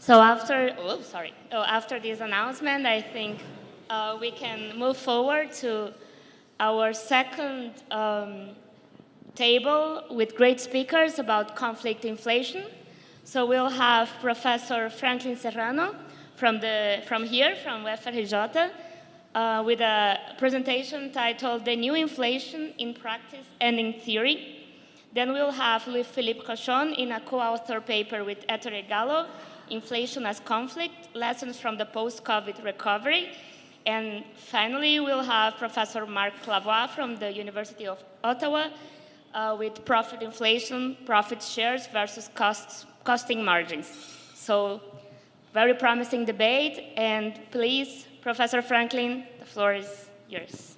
So after this announcement, I think we can move forward to our second table with great speakers about conflict inflation. So we'll have Professor Franklin Serrano from UFRJ with a presentation titled The New Inflation in Practice and in Theory. Then we'll have Louis-Philippe Rochon in a co-author paper with Ettore Gallo, Inflation as Conflict, Lessons from the Post-COVID Recovery. And finally, we'll have Professor Marc from the University of Ottawa with Profit Inflation, Profit Shares versus Costing Margins. So, very promising debate, and please, Professor Franklin, the floor is yours.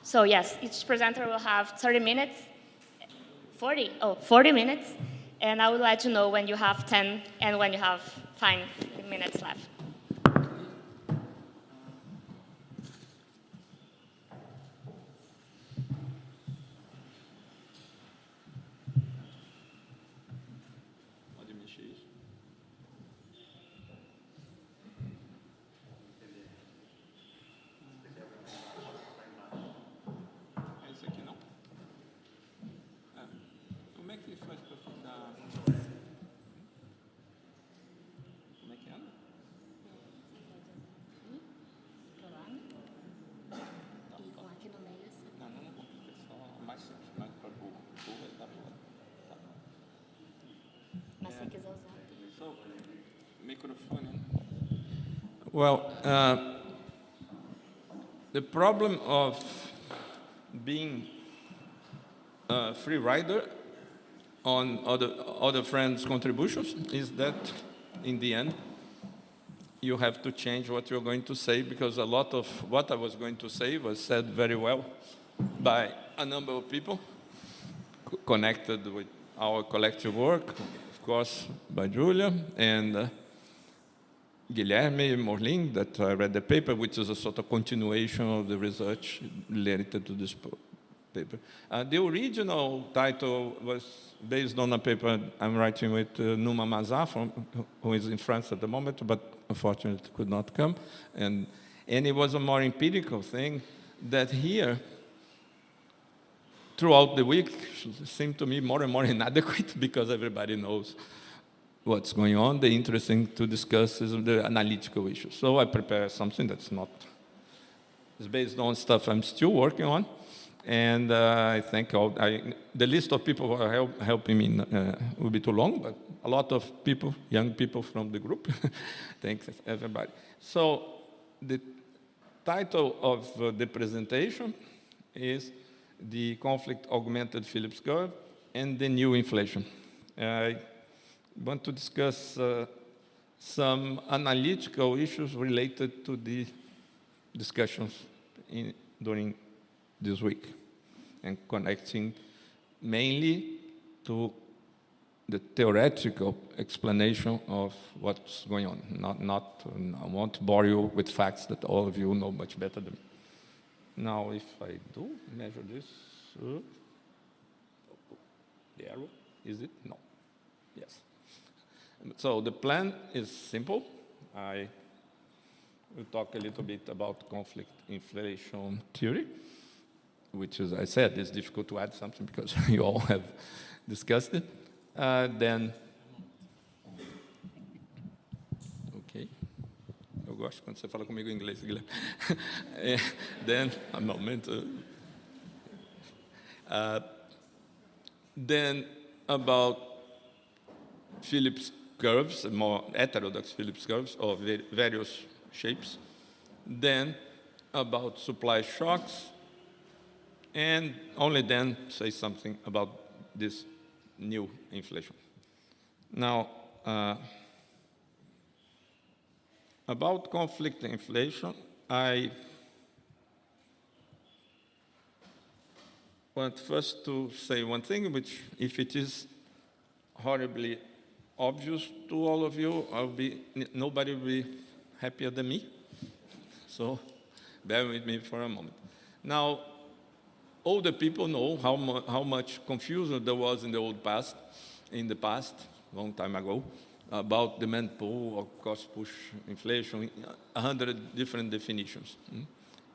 So yes, each presenter will have 30 minutes, 40 minutes, and I will let you know when you have 10 and when you have 5 minutes left. Well, the problem of being a free rider on other friends' contributions is that, in the end, you have to change what you're going to say, because a lot of what I was going to say was said very well by a number of people connected with our collective work, of course, by Julia and Guilherme, Morlin, that I read the paper, which is a sort of continuation of the research related to this paper. The original title was based on a paper I'm writing with Numa Mazar, who is in France at the moment, but unfortunately could not come. And it was a more empirical thing that here, throughout the week, seemed to me more and more inadequate because everybody knows what's going on. The interesting to discuss is the analytical issues. So I prepared something that's not, it's based on stuff I'm still working on. And I think the list of people who are helping me will be too long, but a lot of people, young people from the group. Thanks, everybody. So the title of the presentation is The Conflict Augmented Phillips Curve and the New Inflation. I want to discuss some analytical issues related to the discussions during this week, and connecting mainly to the theoretical explanation of what's going on. I won't bore you with facts that all of you know much better than me. Now, if I do measure this, the arrow, is it? No. Yes. So the plan is simple. I will talk a little bit about conflict inflation theory, which, as I said, is difficult to add something because you all have discussed it. Then, ok. Eu gosto quando você fala comigo em inglês, Guilherme. Then, a momento. Then, about Phillips curves, more heterodox Phillips curves of various shapes. Then, about supply shocks. And only then say something about this new inflation. Now, about conflict inflation, I want first to say one thing, which, if it is horribly obvious to all of you, nobody will be happier than me. So bear with me for a moment. Now, older people know how much confusion there was in the old past in the past, long time ago, about demand pull or cost push inflation, 100 different definitions.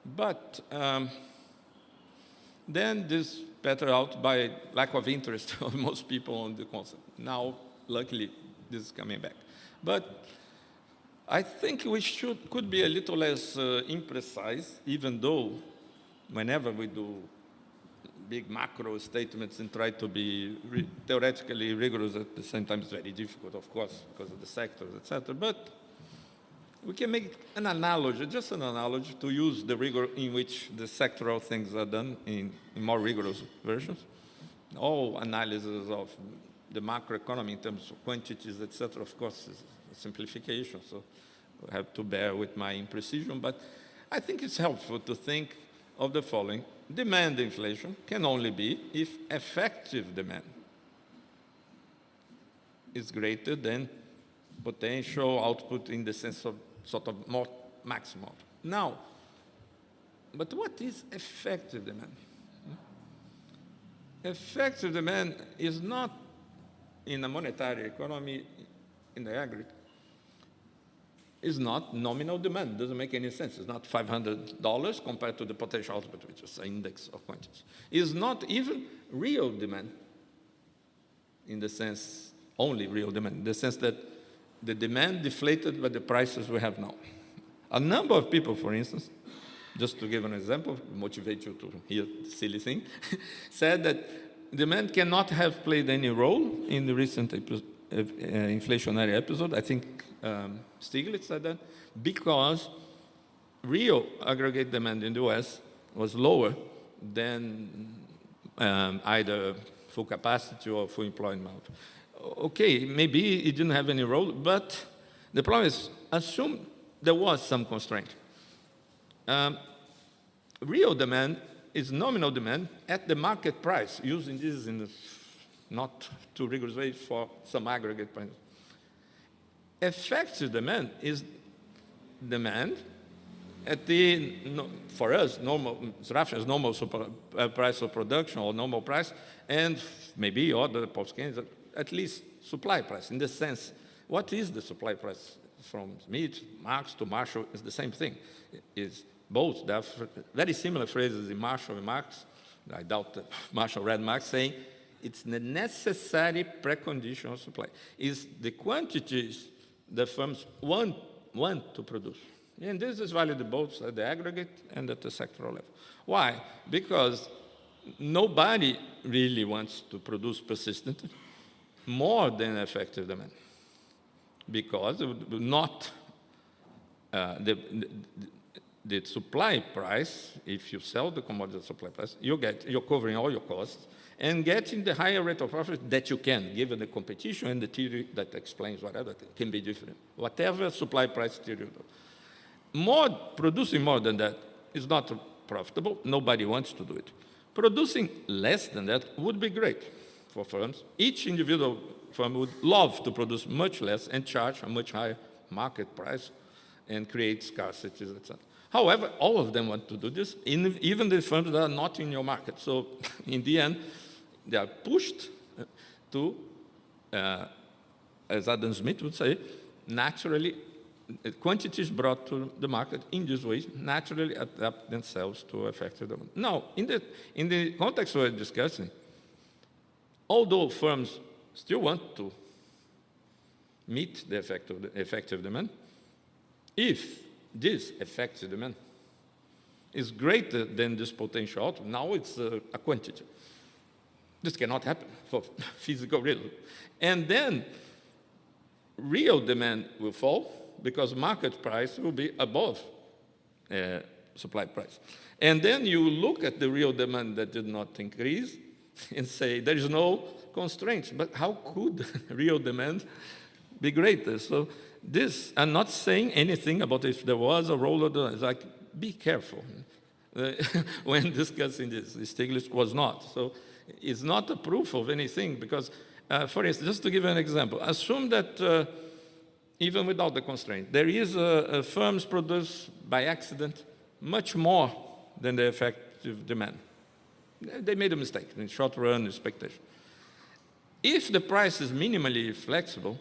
But then this petered out by lack of interest of most people on the concept. Now, luckily, this is coming back. But I think we could be a little less imprecise, even though whenever we do big macro statements and try to be theoretically rigorous at the same time, it's very difficult, of course, because of the sectors, etc. But we can make an analogy, just an analogy, to use the rigor in which the sectoral things are done in more rigorous versions. All analysis of the macroeconomy in terms of quantities, etc., of course, is a simplification, so I have to bear with my imprecision. But I think it's helpful to think of the following. Demand inflation can only be if effective demand is greater than potential output in the sense of sort of more maximum. Now, but what is effective demand? Effective demand is not in a monetary economy in the aggregate. Is not nominal demand. Doesn't make any sense. It's not $500 compared to the potential output, which is an index of quantities. It's not even real demand in the sense, only real demand, in the sense that the demand deflated by the prices we have now. A number of people, for instance, just to give an example, motivate you to hear the silly thing, said that demand cannot have played any role in the recent inflationary episode. I think Stiglitz said that, because real aggregate demand in the US was lower than either full capacity or full employment. Okay, maybe it didn't have any role, but the problem is, assume there was some constraint. Real demand is nominal demand at the market price, using this in the not too rigorous way for some aggregate price. Effective demand is demand at the, for us, normal, Russia's normal price of production or normal price, and maybe other post-gains, at least supply price. In the sense, what is the supply price? From Smith, Marx to Marshall is the same thing. It's both. There are very similar phrases in Marshall and Marx. I doubt that Marshall read Marx, saying it's the necessary precondition of supply. Is the quantities the firms want to produce. And this is valid both at the aggregate and at the sectoral level. Why? Because nobody really wants to produce persistently more than effective demand. Because it would not, the supply price, if you sell the commodity supply price, you're covering all your costs and getting the higher rate of profit that you can, given the competition and the theory that explains whatever, can be different. Whatever supply price theory you do. Producing more than that is not profitable. Nobody wants to do it. Producing less than that would be great for firms. Each individual firm would love to produce much less and charge a much higher market price and create scarcities, etc. However, all of them want to do this, even the firms that are not in your market. So in the end, they are pushed to, as Adam Smith would say, naturally, quantities brought to the market in this way naturally adapt themselves to effective demand. Now, in the context we're discussing, although firms still want to meet the effective demand, if this effective demand is greater than this potential output, now it's a quantity. This cannot happen for physical reasons. And then real demand will fall because market price will be above supply price. And then you look at the real demand that did not increase and say there is no constraints. But how could real demand be greater? So this, I'm not saying anything about if there was a role of the, it's like, be careful when discussing this. Stiglitz was not. So it's not a proof of anything because, for instance, just to give you an example, assume that even without the constraint, there is firms produce by accident much more than the effective demand. They made a mistake in short run expectation. If the price is minimally flexible,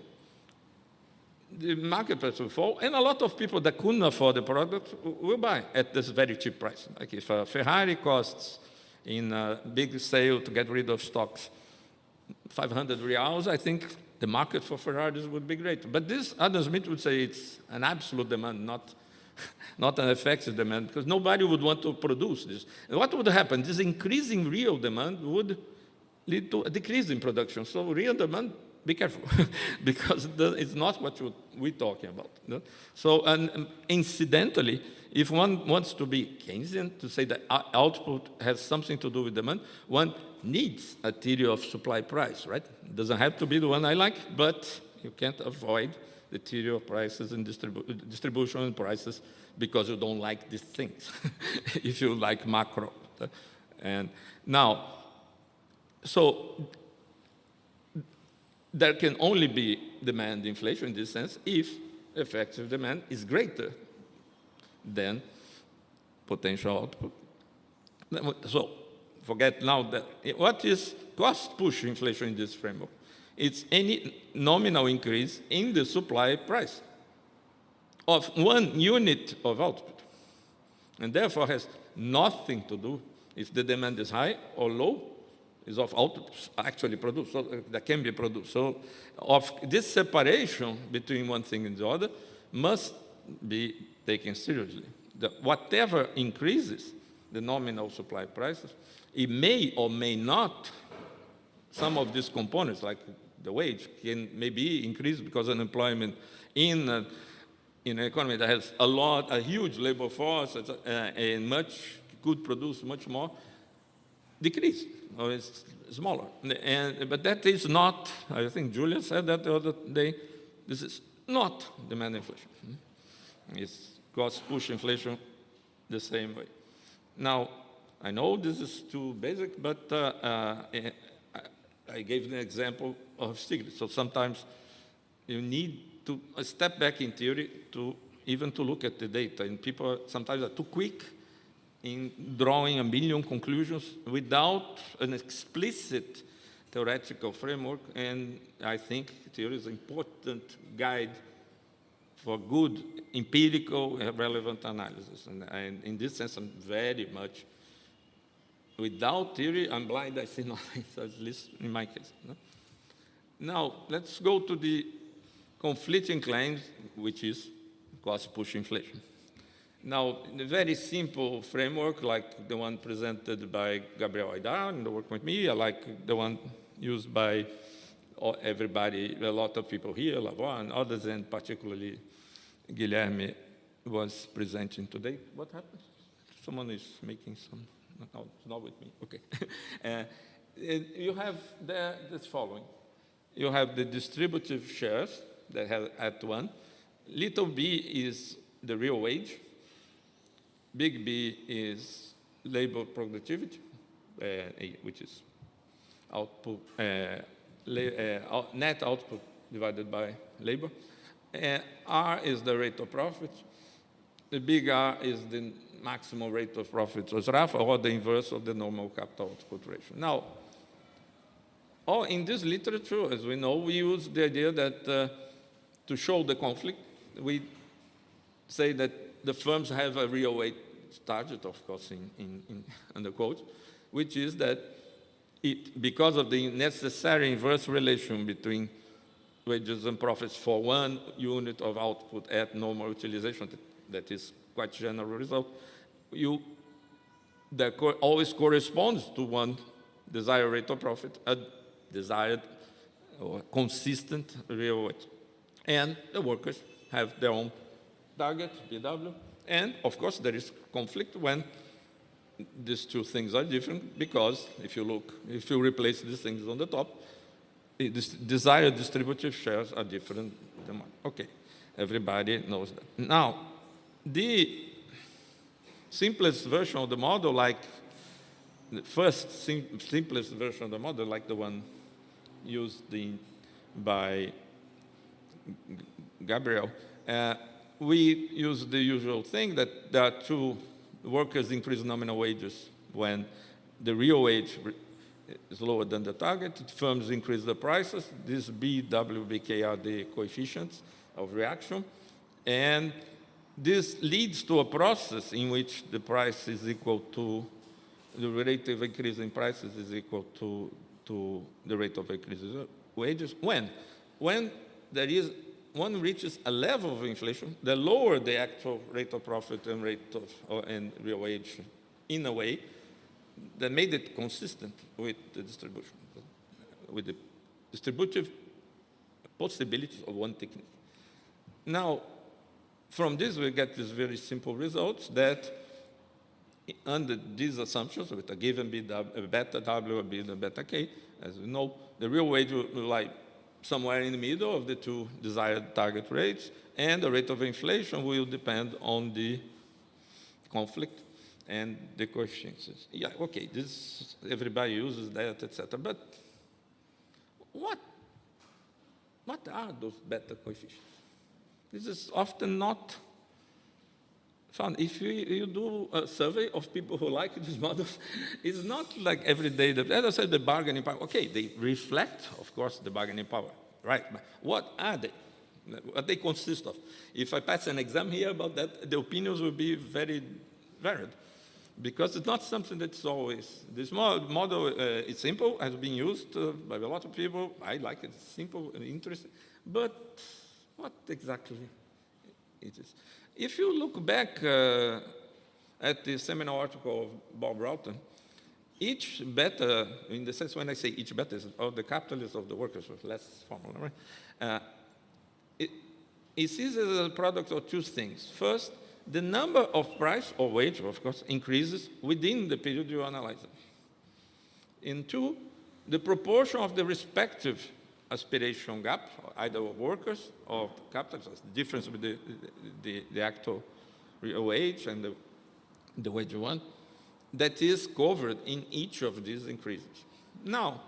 the market price will fall, and a lot of people that couldn't afford the product will buy at this very cheap price. Like if a Ferrari costs in a big sale to get rid of stocks 500 reals, I think the market for Ferraris would be great. But this, Adam Smith would say it's an absolute demand, not an effective demand, because nobody would want to produce this. And what would happen? This increasing real demand would lead to a decrease in production. So real demand, be careful, because it's not what we're talking about. No? So, and incidentally, if one wants to be Keynesian, to say that output has something to do with demand, one needs a theory of supply price, right? It doesn't have to be the one I like, but you can't avoid the theory of prices and distribution and prices because you don't like these things, if you like macro. And now, so there can only be demand inflation in this sense if effective demand is greater than potential output. So forget now that what is cost push inflation in this framework? It's any nominal increase in the supply price of one unit of output, and therefore has nothing to do if the demand is high or low, is of output actually produced, so that can be produced. So of this separation between one thing and the other must be taken seriously. Whatever increases the nominal supply prices, it may or may not, some of these components, like the wage, can maybe increase because unemployment in an economy that has a huge labor force and could produce much more, decrease, or it's smaller. But that is not, I think Julia said that the other day, this is not demand inflation. It's cost push inflation the same way. Now, I know this is too basic, but I gave an example of Stiglitz. So sometimes you need to step back in theory to look at the data. And people sometimes are too quick in drawing a million conclusions without an explicit theoretical framework. And I think theory is an important guide for good empirical relevant analysis. And in this sense, I'm very much, without theory, I'm blind, I see nothing, at least in my case. No? Now, let's go to the conflicting claims, which is cost push inflation. Now, in a very simple framework, like the one presented by Gabriel Aidar in the work with me, I like the one used by everybody, a lot of people here, Lavoie and others, and particularly Guilherme was presenting today. What happened? Someone is making some, no, it's not with me, okay. You have there this following. You have the distributive shares that have at one. Little b is the real wage. Big B is labor productivity, which is output, net output divided by labor. R is the rate of profit. The big R is the maximum rate of profit, or the inverse of the normal capital output ratio. Now, in this literature, as we know, we use the idea that to show the conflict, we say that the firms have a real wage target, of course, in under quotes, which is that because of the necessary inverse relation between wages and profits for one unit of output at normal utilization, that is quite general result, that always corresponds to one desired rate of profit, a desired or consistent real wage. And the workers have their own target, PW, and of course there is conflict when these two things are different, because if you replace these things on the top, the desired distributive shares are different than one. Okay, everybody knows that. Now, the simplest version of the model, like the first simplest version of the model, like the one used by Gabriel, we use the usual thing that there are two workers increase nominal wages when the real wage is lower than the target. Firms increase the prices. These B, W, B, K are the coefficients of reaction. And this leads to a process in which the price is equal to, the rate of increase in prices is equal to the rate of increase in wages. When there is, one reaches a level of inflation, the lower the actual rate of profit and rate of and real wage in a way that made it consistent with the distribution, with the distributive possibilities of one technique. Now, from this, we get these very simple results that under these assumptions, with a given beta W or beta K, as we know, the real wage will lie somewhere in the middle of the two desired target rates, and the rate of inflation will depend on the conflict and the coefficients. Yeah, okay, this, everybody uses that, etc. But what are those beta coefficients? This is often not found. If you do a survey of people who like these models, it's not like every day, as I said, the bargaining power. Okay, they reflect, of course, the bargaining power, right? But what are they? What they consist of? If I pass an exam here about that, the opinions will be very varied, because it's not something that's always, this model is simple, has been used by a lot of people. I like it, it's simple and interesting, but what exactly it is? If you look back at the seminal article of Bob Broughton, each beta, in the sense when I say each beta, is of the capitalists of the workers, with less formal, right? It sees it as a product of two things. First, the number of price or wage, of course, increases within the period you analyze it. And two, the proportion of the respective aspiration gap, either of workers or capitalists, the difference with the actual real wage and the wage you want, that is covered in each of these increases. Now,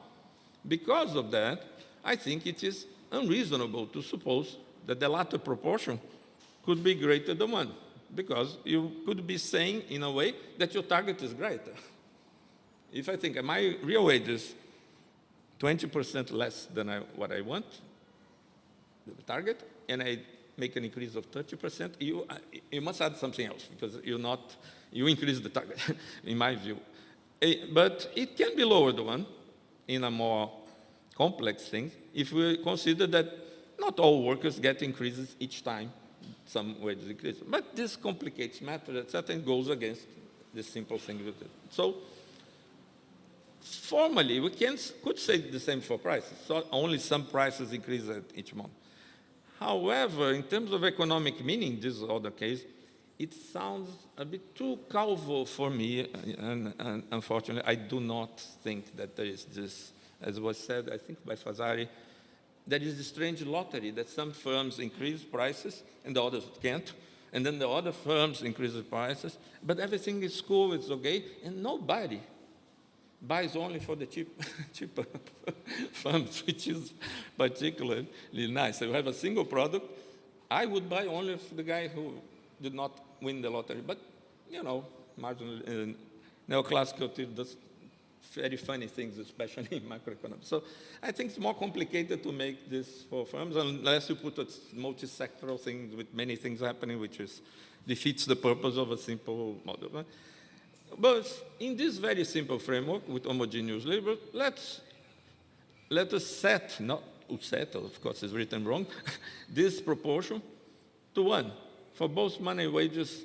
because of that, I think it is unreasonable to suppose that the latter proportion could be greater than one, because you could be saying, in a way, that your target is greater. If I think my real wage is 20% less than what I want, the target, and I make an increase of 30%, you must add something else, because you increase the target, in my view. But it can be lower than one in a more complex thing, if we consider that not all workers get increases each time some wages increase. But this complicates matters, etc., and goes against the simple thing with it. So, formally, we could say the same for prices. So only some prices increase at each month. However, in terms of economic meaning, this other case, it sounds a bit too calvo for me, and unfortunately, I do not think that there is this, as was said, I think by Fazari, there is this strange lottery that some firms increase prices and the others can't, and then the other firms increase the prices, but everything is cool, it's okay, and nobody buys only for the cheaper firms, which is particularly nice. If you have a single product, I would buy only for the guy who did not win the lottery. But, marginal neoclassical theory does very funny things, especially in macroeconomics. So I think it's more complicated to make this for firms, unless you put a multi-sectoral thing with many things happening, which defeats the purpose of a simple model. Right? But in this very simple framework with homogeneous labor, let us set, of course it's written wrong, this proportion to 1 for both money, wages,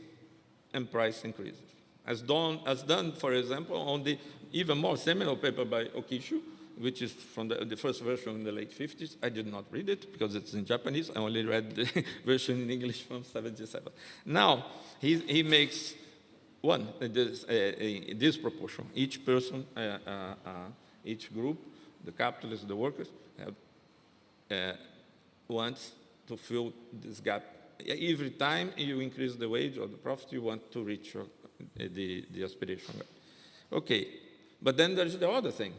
and price increases. As done, for example, on the even more seminal paper by Okishu, which is from the first version in the late 50s. I did not read it because it's in Japanese. I only read the version in English from 77. Now, he makes this proportion. Each person, each group, the capitalists, the workers, wants to fill this gap. Every time you increase the wage or the profit, you want to reach the aspiration gap. Okay, but then there's the other thing.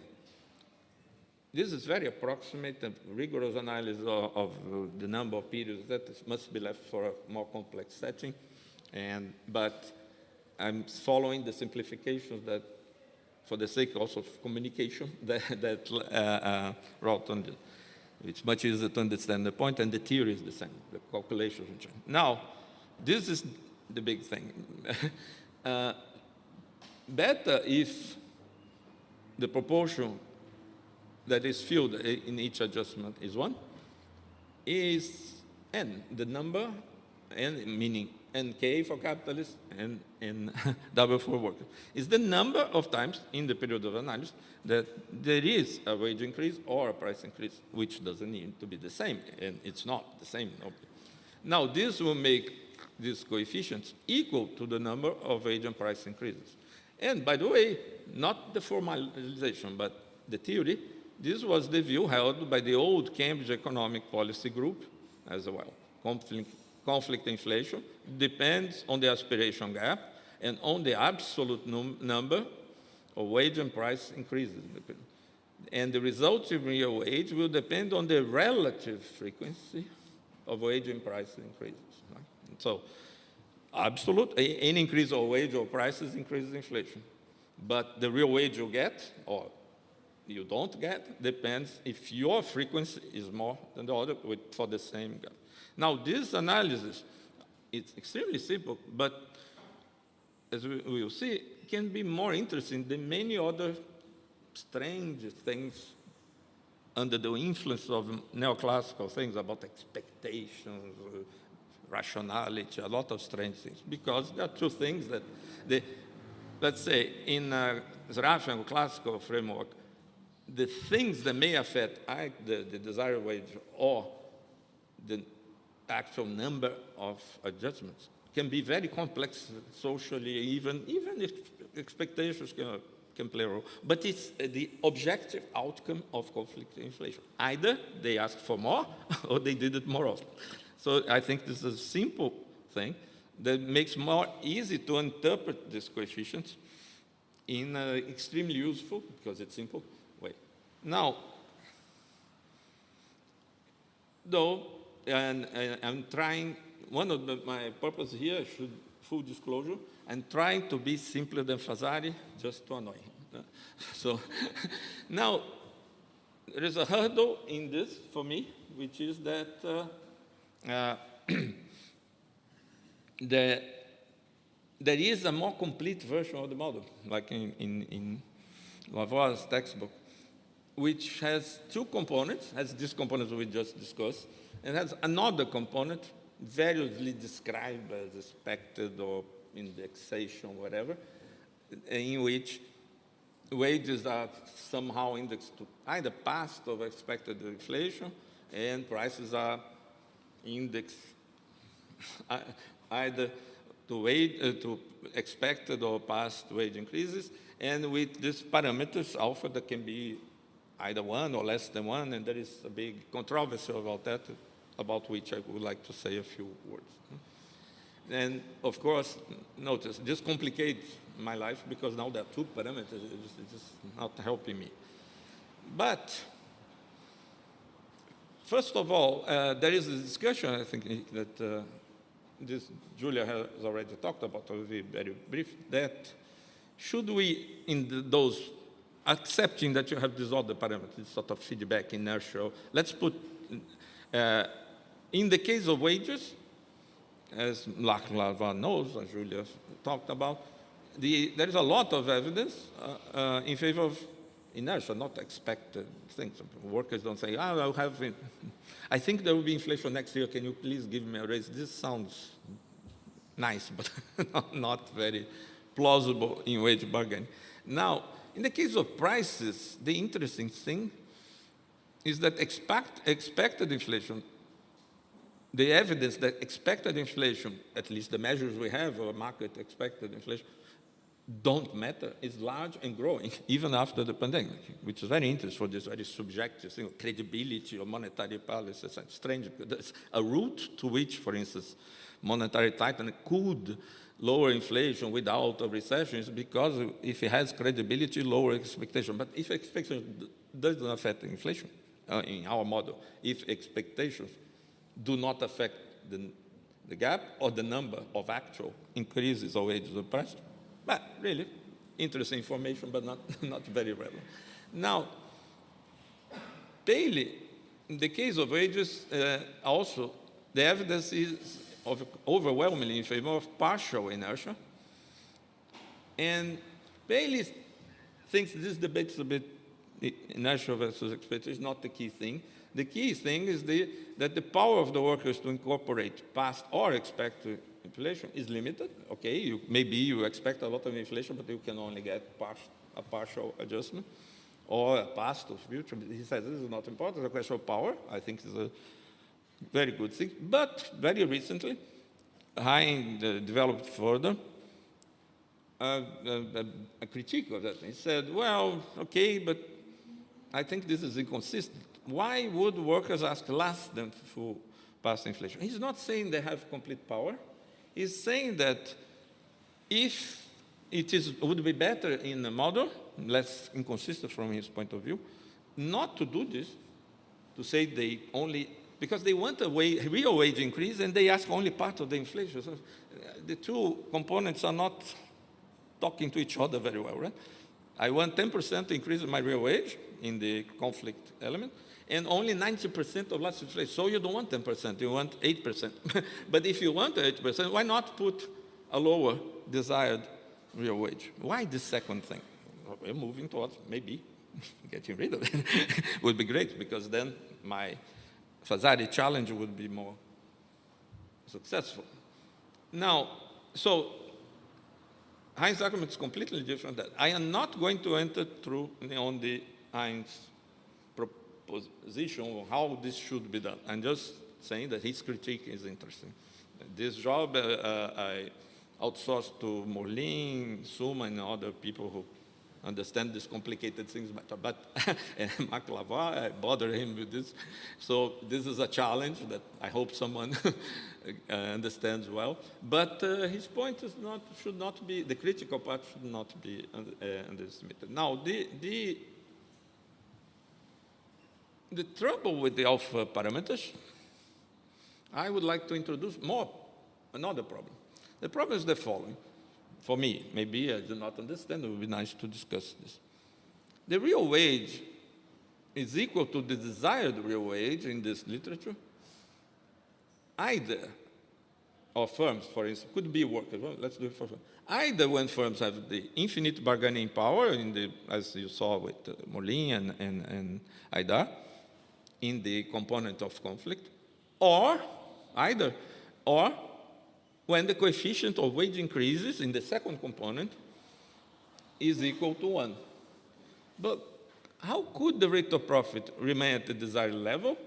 This is very approximate and rigorous analysis of the number of periods that must be left for a more complex setting. But I'm following the simplifications that for the sake also of communication that Rochon did. It's much easier to understand the point, and the theory is the same. The calculations will change. Now, this is the big thing. Better if the proportion that is filled in each adjustment is 1, is n, the number, n meaning nk for capitalists and n double for workers, is the number of times in the period of analysis that there is a wage increase or a price increase, which doesn't need to be the same, and it's not the same. Now, this will make these coefficients equal to the number of wage and price increases. And by the way, not the formalization, but the theory, this was the view held by the old Cambridge Economic Policy Group as well. Conflict inflation depends on the aspiration gap and on the absolute number of wage and price increases. And the resulting real wage will depend on the relative frequency of wage and price increases. Right? So, absolute, any increase of wage or prices increases inflation. But the real wage you get, or you don't get, depends if your frequency is more than the other for the same gap. Now, this analysis, it's extremely simple, but as we will see, can be more interesting than many other strange things under the influence of neoclassical things about expectations, rationality, a lot of strange things, because there are two things that, let's say, in Serrano classical framework, the things that may affect the desired wage or the actual number of adjustments can be very complex socially, even if expectations can play a role. But it's the objective outcome of conflict inflation. Either they asked for more or they did it more often. So I think this is a simple thing that makes more easy to interpret these coefficients in an extremely useful, because it's simple, way. Now, though, and I'm trying, one of my purpose here, full disclosure, I'm trying to be simpler than Fasari, just to annoy him. So now, there is a hurdle in this for me, which is that there is a more complete version of the model, like in Lavoie's textbook, which has two components, has this component we just discussed, and has another component variously described as expected or indexation, whatever, in which wages are somehow indexed to either past or expected inflation, and prices are indexed either to expected or past wage increases, and with these parameters, alpha, that can be either 1 or less than 1, and there is a big controversy about that, about which I would like to say a few words. And of course, notice, this complicates my life because now there are two parameters, it's just not helping me. But first of all, there is a discussion, I think, that this Julia has already talked about, I'll be very brief, that should we, those, accepting that you have these other parameters, sort of feedback, inertial, let's put, in the case of wages, as Lavoie knows, as Julia talked about, there is a lot of evidence in favor of inertia, not expected things. Workers don't say, I'll have it. I think there will be inflation next year. Can you please give me a raise? This sounds nice, but not very plausible in wage bargaining. Now, in the case of prices, the interesting thing is that expected inflation, the evidence that expected inflation, at least the measures we have of market expected inflation, don't matter, is large and growing, even after the pandemic, which is very interesting for this very subjective thing, credibility of monetary policy. It's strange, because there's a route to which, for instance, monetary tightening could lower inflation without a recession is because if it has credibility, lower expectation. But if expectation doesn't affect inflation, in our model, if expectations do not affect the gap or the number of actual increases of wages or prices, but really, interesting information, but not very relevant. Now, daily, in the case of wages, also, the evidence is overwhelmingly in favor of partial inertia. And Bailey thinks this debate is a bit inertia versus expectation, not the key thing. The key thing is that the power of the workers to incorporate past or expected inflation is limited. Okay, maybe you expect a lot of inflation, but you can only get a partial adjustment or a past or future. He says this is not important. The question of power, I think, is a very good thing. But very recently, Hein developed further a critique of that. He said, well, okay, but I think this is inconsistent. Why would workers ask less than full past inflation? He's not saying they have complete power. He's saying that if would be better in a model, less inconsistent from his point of view, not to do this, to say they only, because they want a real wage increase and they ask only part of the inflation. So the two components are not talking to each other very well, right? I want 10% increase in my real wage in the conflict element, and only 90% of less inflation. So you don't want 10%, you want 8%. But if you want 8%, why not put a lower desired real wage? Why this second thing? We're moving towards maybe getting rid of it. Would be great, because then my Fazari challenge would be more successful. Now, so Hein's argument is completely different. That I am not going to enter through on the Hein's proposition of how this should be done. I'm just saying that his critique is interesting. This job I outsourced to Morlin, Suma, and other people who understand these complicated things better. But Marc Lavoie, I bother him with this. So this is a challenge that I hope someone understands well. But his point is should not be, the critical part should not be underestimated. Now, the trouble with the alpha parameters, I would like to introduce another problem. The problem is the following. For me, maybe I do not understand, it would be nice to discuss this. The real wage is equal to the desired real wage in this literature, either, or firms, for instance, could be workers, well, let's do it for firms. Either when firms have the infinite bargaining power, as you saw with Morlin and Aidar, in the component of conflict, or when the coefficient of wage increases in the second component is equal to 1. But how could the rate of profit remain at the desired level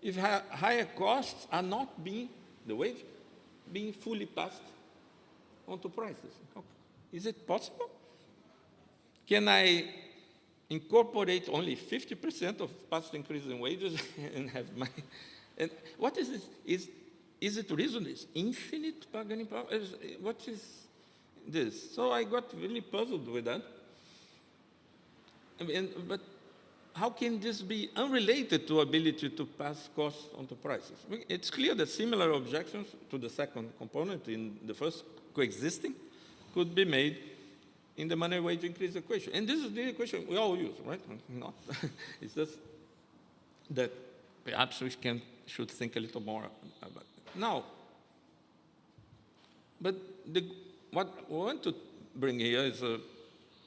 if higher costs are not being fully passed onto prices? Is it possible? Can I incorporate only 50% of past increase in wages and have my... And what is this? Is it reasonable? Is infinite bargaining power? What is this? So I got really puzzled with that. But how can this be unrelated to ability to pass costs onto prices? It's clear that similar objections to the second component in the first coexisting could be made in the money wage increase equation. And this is the equation we all use, right? Not. It's just that perhaps we should think a little more about it. Now, but what I want to bring here is a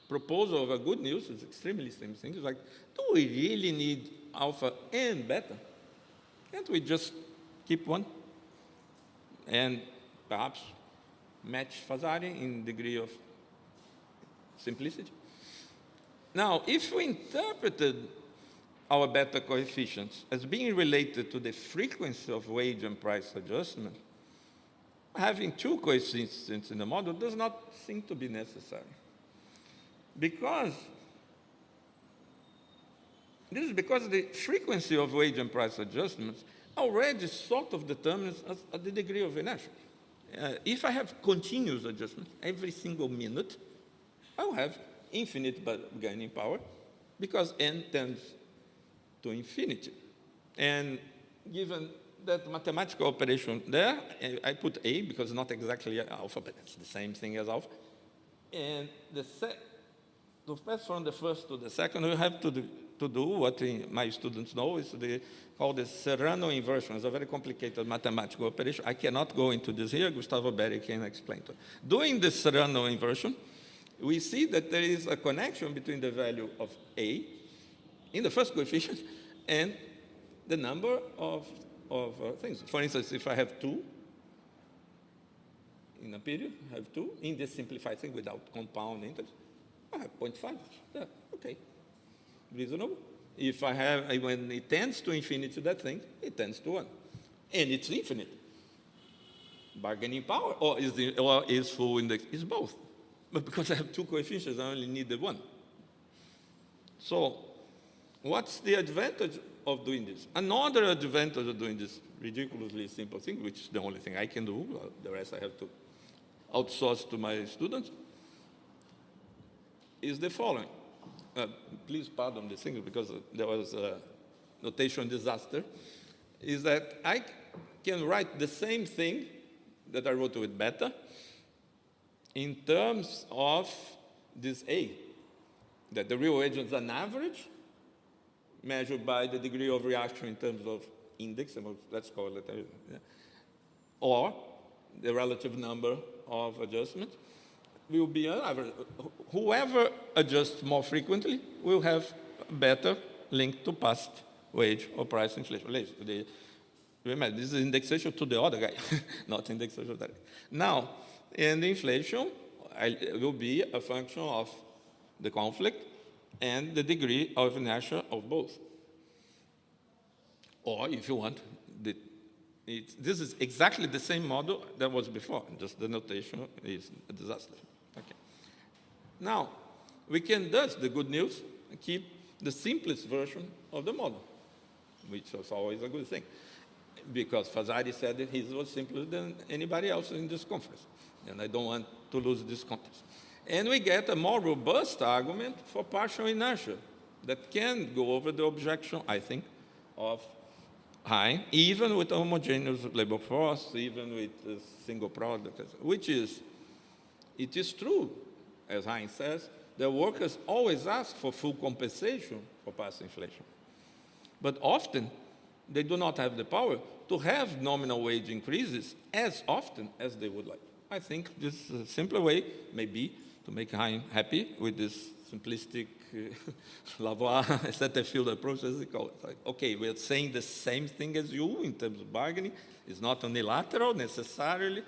proposal of a good news. It's extremely same thing. It's like, do we really need alpha and beta? Can't we just keep one and perhaps match Fazari in degree of simplicity? Now, if we interpreted our beta coefficients as being related to the frequency of wage and price adjustment, having two coefficients in the model does not seem to be necessary. Because the frequency of wage and price adjustments already sort of determines the degree of inertia. If I have continuous adjustments every single minute, I will have infinite bargaining power because n tends to infinity. And given that mathematical operation there, I put A because it's not exactly alpha, but it's the same thing as alpha. And to pass from the first to the second, we have to do what my students know is called the Serrano inversion. It's a very complicated mathematical operation. I cannot go into this here. Gustavo Berry can explain to you. Doing the Serrano inversion, we see that there is a connection between the value of A in the first coefficient and the number of things. For instance, if I have 2 in a period, I have 2 in this simplified thing without compound interest, I have 0.5. Yeah, okay. Reasonable. If I have, when it tends to infinity, that thing, it tends to 1. And it's infinite. Bargaining power, or is full index, is both. But because I have 2 coefficients, I only need the 1. So, what's the advantage of doing this? Another advantage of doing this ridiculously simple thing, which is the only thing I can do, the rest I have to outsource to my students, is the following. Please pardon this thing because there was a notation disaster, is that I can write the same thing that I wrote with beta in terms of this A, that the real wage is an average measured by the degree of reaction in terms of index, let's call it, or the relative number of adjustments will be an average. Whoever adjusts more frequently will have a better link to past wage or price inflation. Remember, this is indexation to the other guy, not indexation to that guy. Now, and the inflation will be a function of the conflict and the degree of inertia of both. Or, if you want, this is exactly the same model that was before, just the notation is a disaster. Okay. Now, we can thus, the good news, keep the simplest version of the model, which is always a good thing, because Fazari said that his was simpler than anybody else in this conference, and I don't want to lose this context. And we get a more robust argument for partial inertia that can go over the objection, I think, of Hein, even with a homogeneous labor force, even with a single product, which is, it is true, as Hein says, that workers always ask for full compensation for past inflation. But often, they do not have the power to have nominal wage increases as often as they would like. I think this simpler way may be to make Hein happy with this simplistic Lavoie field approach, as they call it. Like, okay, we're saying the same thing as you in terms of bargaining. It's not unilateral necessarily,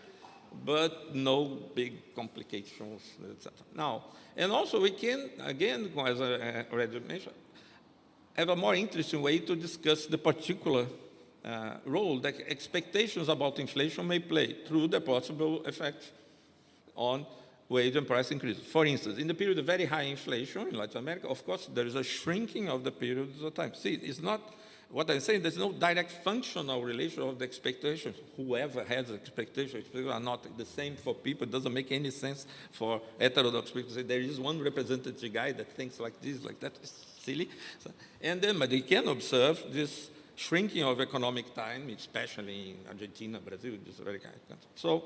but no big complications, etc. Now, and also we can, again, as I already mentioned, have a more interesting way to discuss the particular role that expectations about inflation may play through the possible effects on wage and price increases. For instance, in the period of very high inflation in Latin America, of course, there is a shrinking of the periods of time. See, it's not, what I'm saying, there's no direct functional relation of the expectations. Whoever has expectations are not the same for people. It doesn't make any sense for heterodox people to say there is one representative guy that thinks like this, like that. It's silly. So, and then, but they can observe this shrinking of economic time, especially in Argentina, Brazil, this very kind of country. So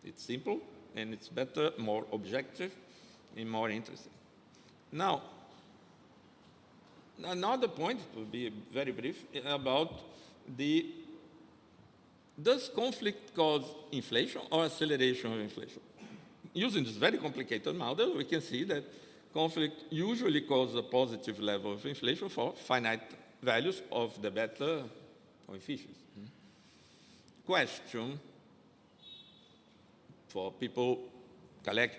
it's simple, and it's better, more objective, and more interesting. Now, another point, to be very brief, about does conflict cause inflation or acceleration of inflation? Using this very complicated model, we can see that conflict usually causes a positive level of inflation for finite values of the beta coefficients. Question for people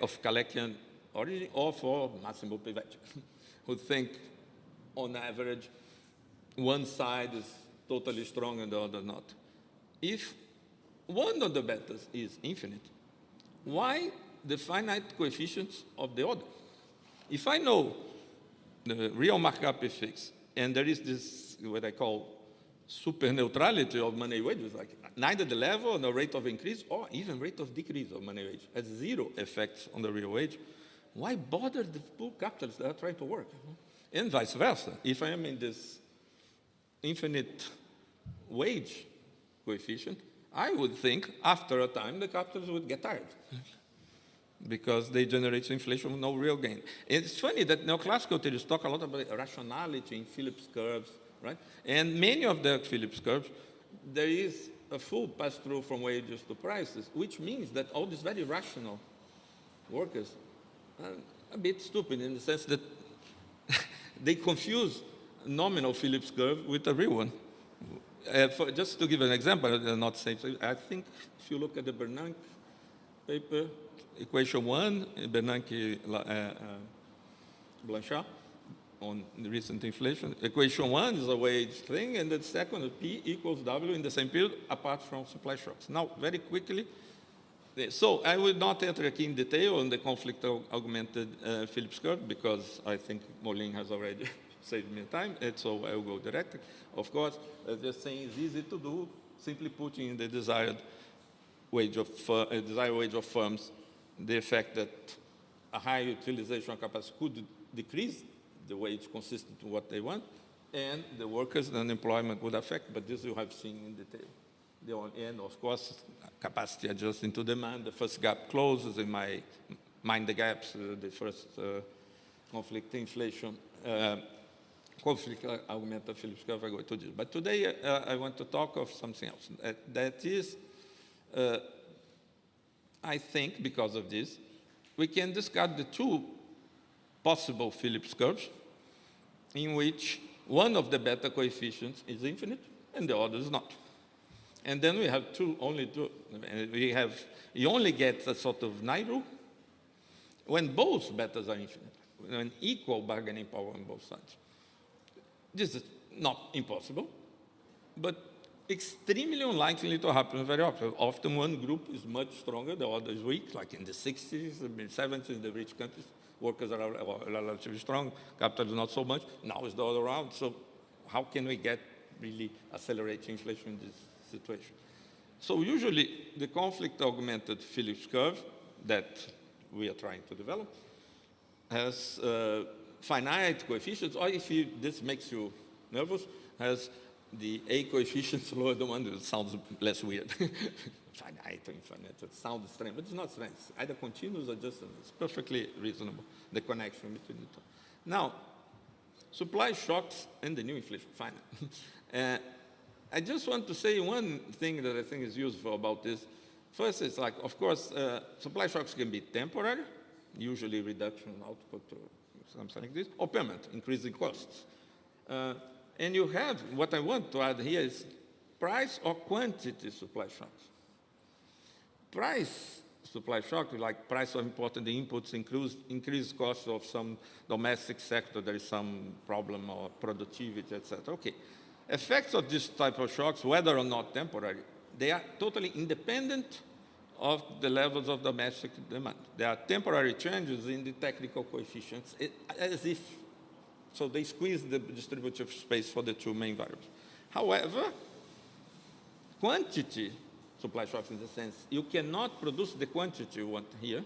of Kalekian origin or for Massimo Pivetti, who think, on average, one side is totally strong and the other not. If one of the betas is infinite, why the finite coefficients of the other? If I know the real markup is fixed, and there is this, what I call, super neutrality of money wages, like neither the level nor rate of increase or even rate of decrease of money wage has zero effects on the real wage, why bother the poor capitalists that are trying to work? And vice versa. If I am in this infinite wage coefficient, I would think after a time the capitalists would get tired. because they generate inflation with no real gain. It's funny that neoclassical theorists talk a lot about rationality in Phillips curves, right? And many of the Phillips curves, there is a full pass-through from wages to prices, which means that all these very rational workers are a bit stupid in the sense that they confuse nominal Phillips curve with a real one. Just to give an example, I'll not say, I think if you look at the Bernanke paper, equation 1, Bernanke Blanchard, on the recent inflation. Equation 1 is a wage thing, and the second is P equals W in the same period, apart from supply shocks. Now, very quickly, so I will not enter aquí in detail on the conflict-augmented Phillips curve, because I think Molin has already saved me time, and so I will go directly. Of course, just saying it's easy to do, simply putting in the desired wage of firms the effect that a high utilization capacity could decrease the wage consistent to what they want, and the workers' unemployment would affect, but this you have seen in detail. And of course, capacity adjusting to demand, the first gap closes, in my mind the gaps, the first conflict inflation, conflict augmented Phillips curve, I go to this. But today I want to talk of something else. That is, I think because of this, we can discard the two possible Phillips curves in which one of the beta coefficients is infinite and the other is not. And then we have only two. You only get a sort of Nairo when both betas are infinite, when equal bargaining power on both sides. This is not impossible, but extremely unlikely to happen very often. Often one group is much stronger, the other is weak, like in the 60s, the 70s, the rich countries, workers are relatively strong, capital is not so much. Now it's the other round, so how can we get really accelerating inflation in this situation? So usually the conflict-augmented Phillips curve that we are trying to develop has finite coefficients, or if this makes you nervous, has the A coefficients lower than 1, it sounds less weird. Finite or infinite, it sounds strange, but it's not strange. It's either continuous or just, it's perfectly reasonable, the connection between the two. Now, supply shocks and the new inflation, fine. I just want to say one thing that I think is useful about this. First, it's like, of course, supply shocks can be temporary, usually reduction in output or something like this, or permanent, increasing costs. And you have, what I want to add here is price or quantity supply shocks. Price supply shock, like price of important inputs, increased costs of some domestic sector, there is some problem or productivity, etc. Okay. Effects of this type of shocks, whether or not temporary, they are totally independent of the levels of domestic demand. There are temporary changes in the technical coefficients, as if, so they squeeze the distributive space for the two main variables. However, quantity supply shocks in the sense, you cannot produce the quantity you want here,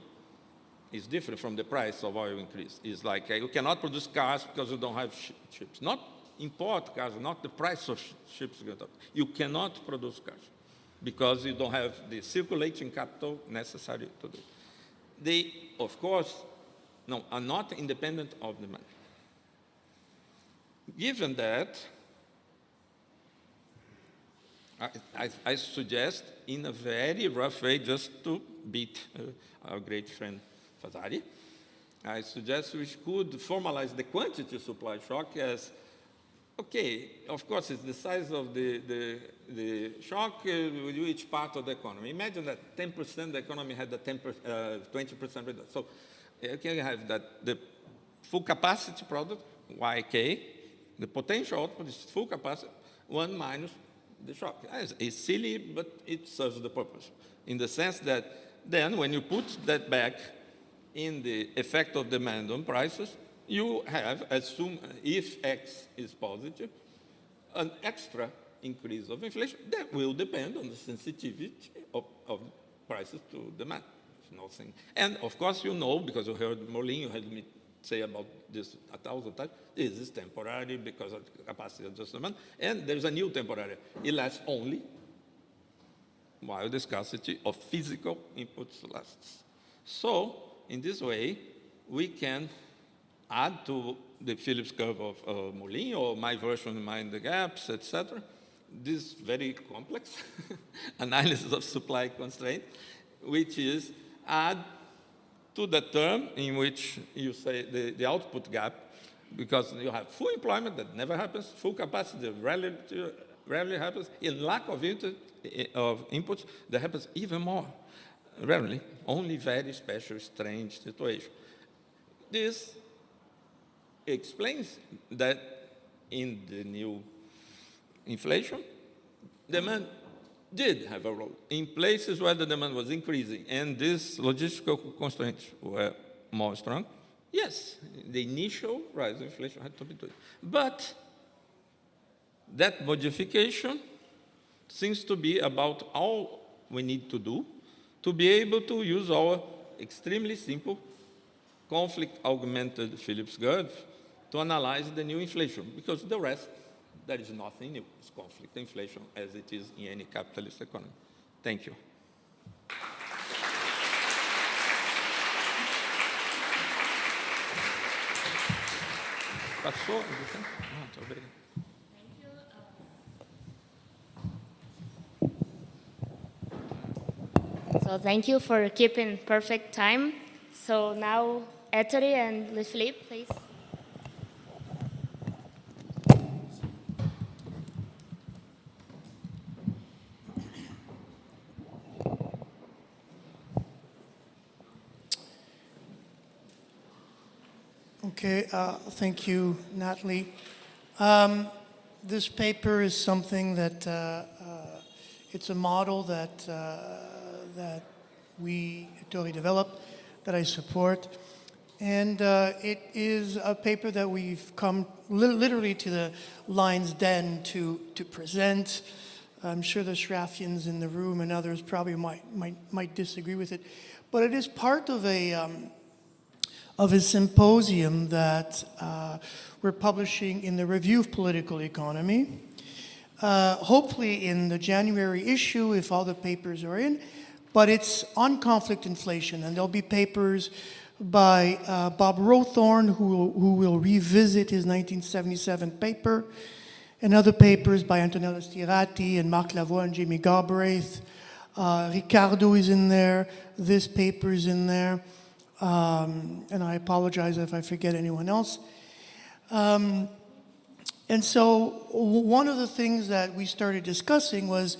is different from the price of oil increase. It's like you cannot produce cars because you don't have chips. Not import cars, not the price of ships goes up. You cannot produce cars because you don't have the circulating capital necessary to do it. They, of course, are not independent of demand. Given that, I suggest, in a very rough way, just to beat our great friend Fazari, I suggest we could formalize the quantity supply shock as, okay, of course, it's the size of the shock with each part of the economy. Imagine that 10% of the economy had a 20% reduction. So you can have that the full capacity product, YK, the potential output is full capacity, 1 minus the shock. It's silly, but it serves the purpose. In the sense that then when you put that back in the effect of demand on prices, you have, assume if X is positive, an extra increase of inflation that will depend on the sensitivity of prices to demand. Nothing. And of course, you know, because you heard Molin, you heard me say about this 1,000 times, this is temporary because of capacity adjustment, and there's a new temporary. It lasts only while the scarcity of physical inputs lasts. So, in this way, we can add to the Phillips curve of Moulin, or my version, mind the gaps, etc. This very complex analysis of supply constraint, which is add to the term in which you say the output gap, because you have full employment, that never happens, full capacity, rarely happens, in lack of inputs, that happens even more. Rarely, only very special, strange situation. This explains that in the new inflation, demand did have a role. In places where the demand was increasing and these logistical constraints were more strong, yes, the initial rise of inflation had to be done. But that modification seems to be about all we need to do to be able to use our extremely simple conflict-augmented Phillips curve to analyze the new inflation, because the rest, there is nothing new. It's conflict inflation as it is in any capitalist economy. Thank you. Passou? Muito obrigado. So thank you for keeping perfect time. So now, Ettore and Louis-Philippe, please. Okay, thank you, Natalie. This paper is something that it's a model that that we, Ettore, developed, that I support. And it is a paper that we've come literally to the lion's den to present. I'm sure the Shraffians in the room and others probably might disagree with it. But it is part of a symposium that we're publishing in the Review of Political Economy. Hopefully in the January issue, if all the papers are in. But it's on conflict inflation, and there'll be papers by Bob Rowthorne, who will revisit his 1977 paper, and other papers by Antonella Stirati and Marc Lavoie and Jamie Galbraith. Ricardo is in there. This paper is in there. And I apologize if I forget anyone else. And so one of the things that we started discussing was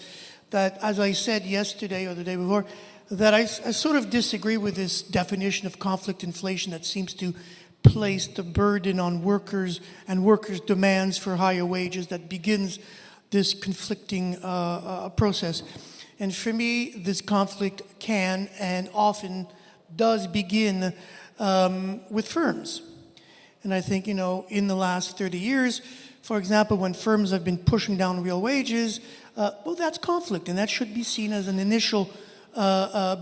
that, as I said yesterday or the day before, that I sort of disagree with this definition of conflict inflation that seems to place the burden on workers and workers' demands for higher wages that begins this conflicting process. And for me, this conflict can and often does begin with firms. And I think, in the last 30 years, for example, when firms have been pushing down real wages, well, that's conflict, and that should be seen as an initial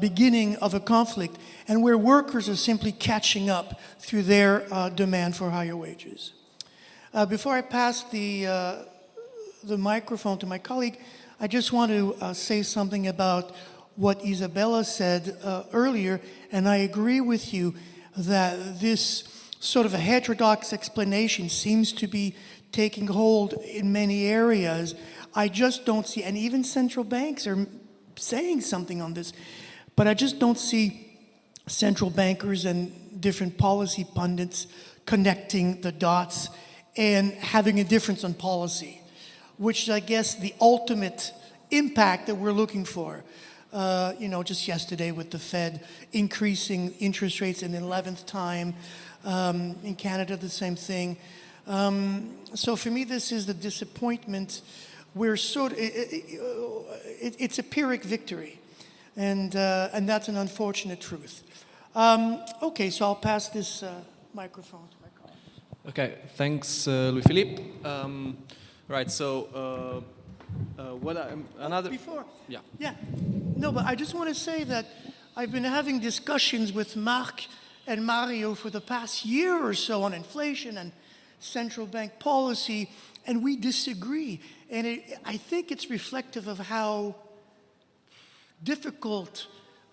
beginning of a conflict, and where workers are simply catching up through their demand for higher wages. Before I pass the microphone to my colleague, I just want to say something about what Isabella said earlier, and I agree with you that this sort of a heterodox explanation seems to be taking hold in many areas. I just don't see, and even central banks are saying something on this, but I just don't see central bankers and different policy pundits connecting the dots and having a difference on policy, which is, I guess, the ultimate impact that we're looking for. Just yesterday with the Fed increasing interest rates in the 11th time, in Canada the same thing. So for me, this is the disappointment. We're it's a Pyrrhic victory, and that's an unfortunate truth. Okay, so I'll pass this microphone to my colleague. Okay, thanks, Louis-Philippe. Right, so Before? Yeah. Yeah. No, but I just want to say that I've been having discussions with Marc and Mario for the past year or so on inflation and central bank policy, and we disagree. And I think it's reflective of how difficult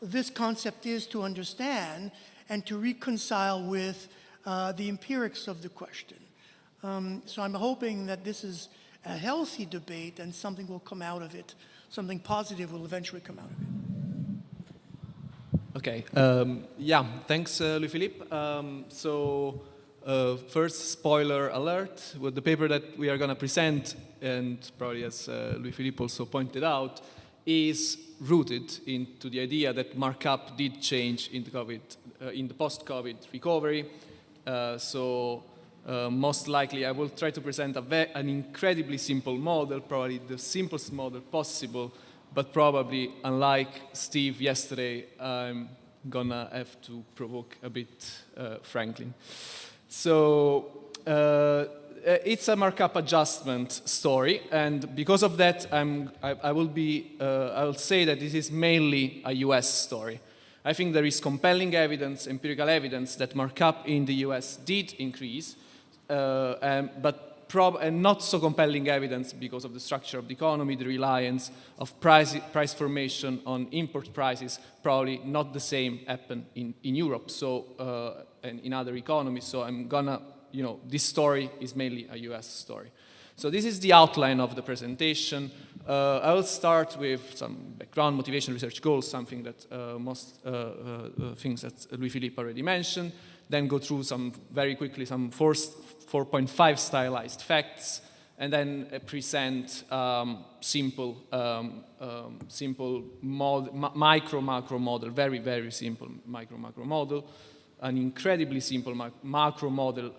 this concept is to understand and to reconcile with the empirics of the question. So I'm hoping that this is a healthy debate and something will come out of it. Something positive will eventually come out of it. Okay. Yeah. Thanks, Louis-Philippe. First, spoiler alert. With the paper that we are going to present, and probably as Louis-Philippe also pointed out, is rooted into the idea that markup did change in the post-COVID recovery. Most likely, I will try to present an incredibly simple model, probably the simplest model possible. But probably, unlike Steve yesterday, I'm gonna have to provoke a bit Franklin. So it's a markup adjustment story, and because of that, I will say that this is mainly a US story. I think there is compelling evidence, empirical evidence, that markup in the US did increase, and not so compelling evidence because of the structure of the economy, the reliance of price formation on import prices, probably not the same happen in Europe, and in other economies. So I'm gonna, this story is mainly a US story. So this is the outline of the presentation. I will start with some background, motivation, research goals, something that most things that Louis-Philippe already mentioned. Then go through very quickly some 4.5 stylized facts, and then present simple micro-macro model, very, very simple micro-macro model, an incredibly simple macro model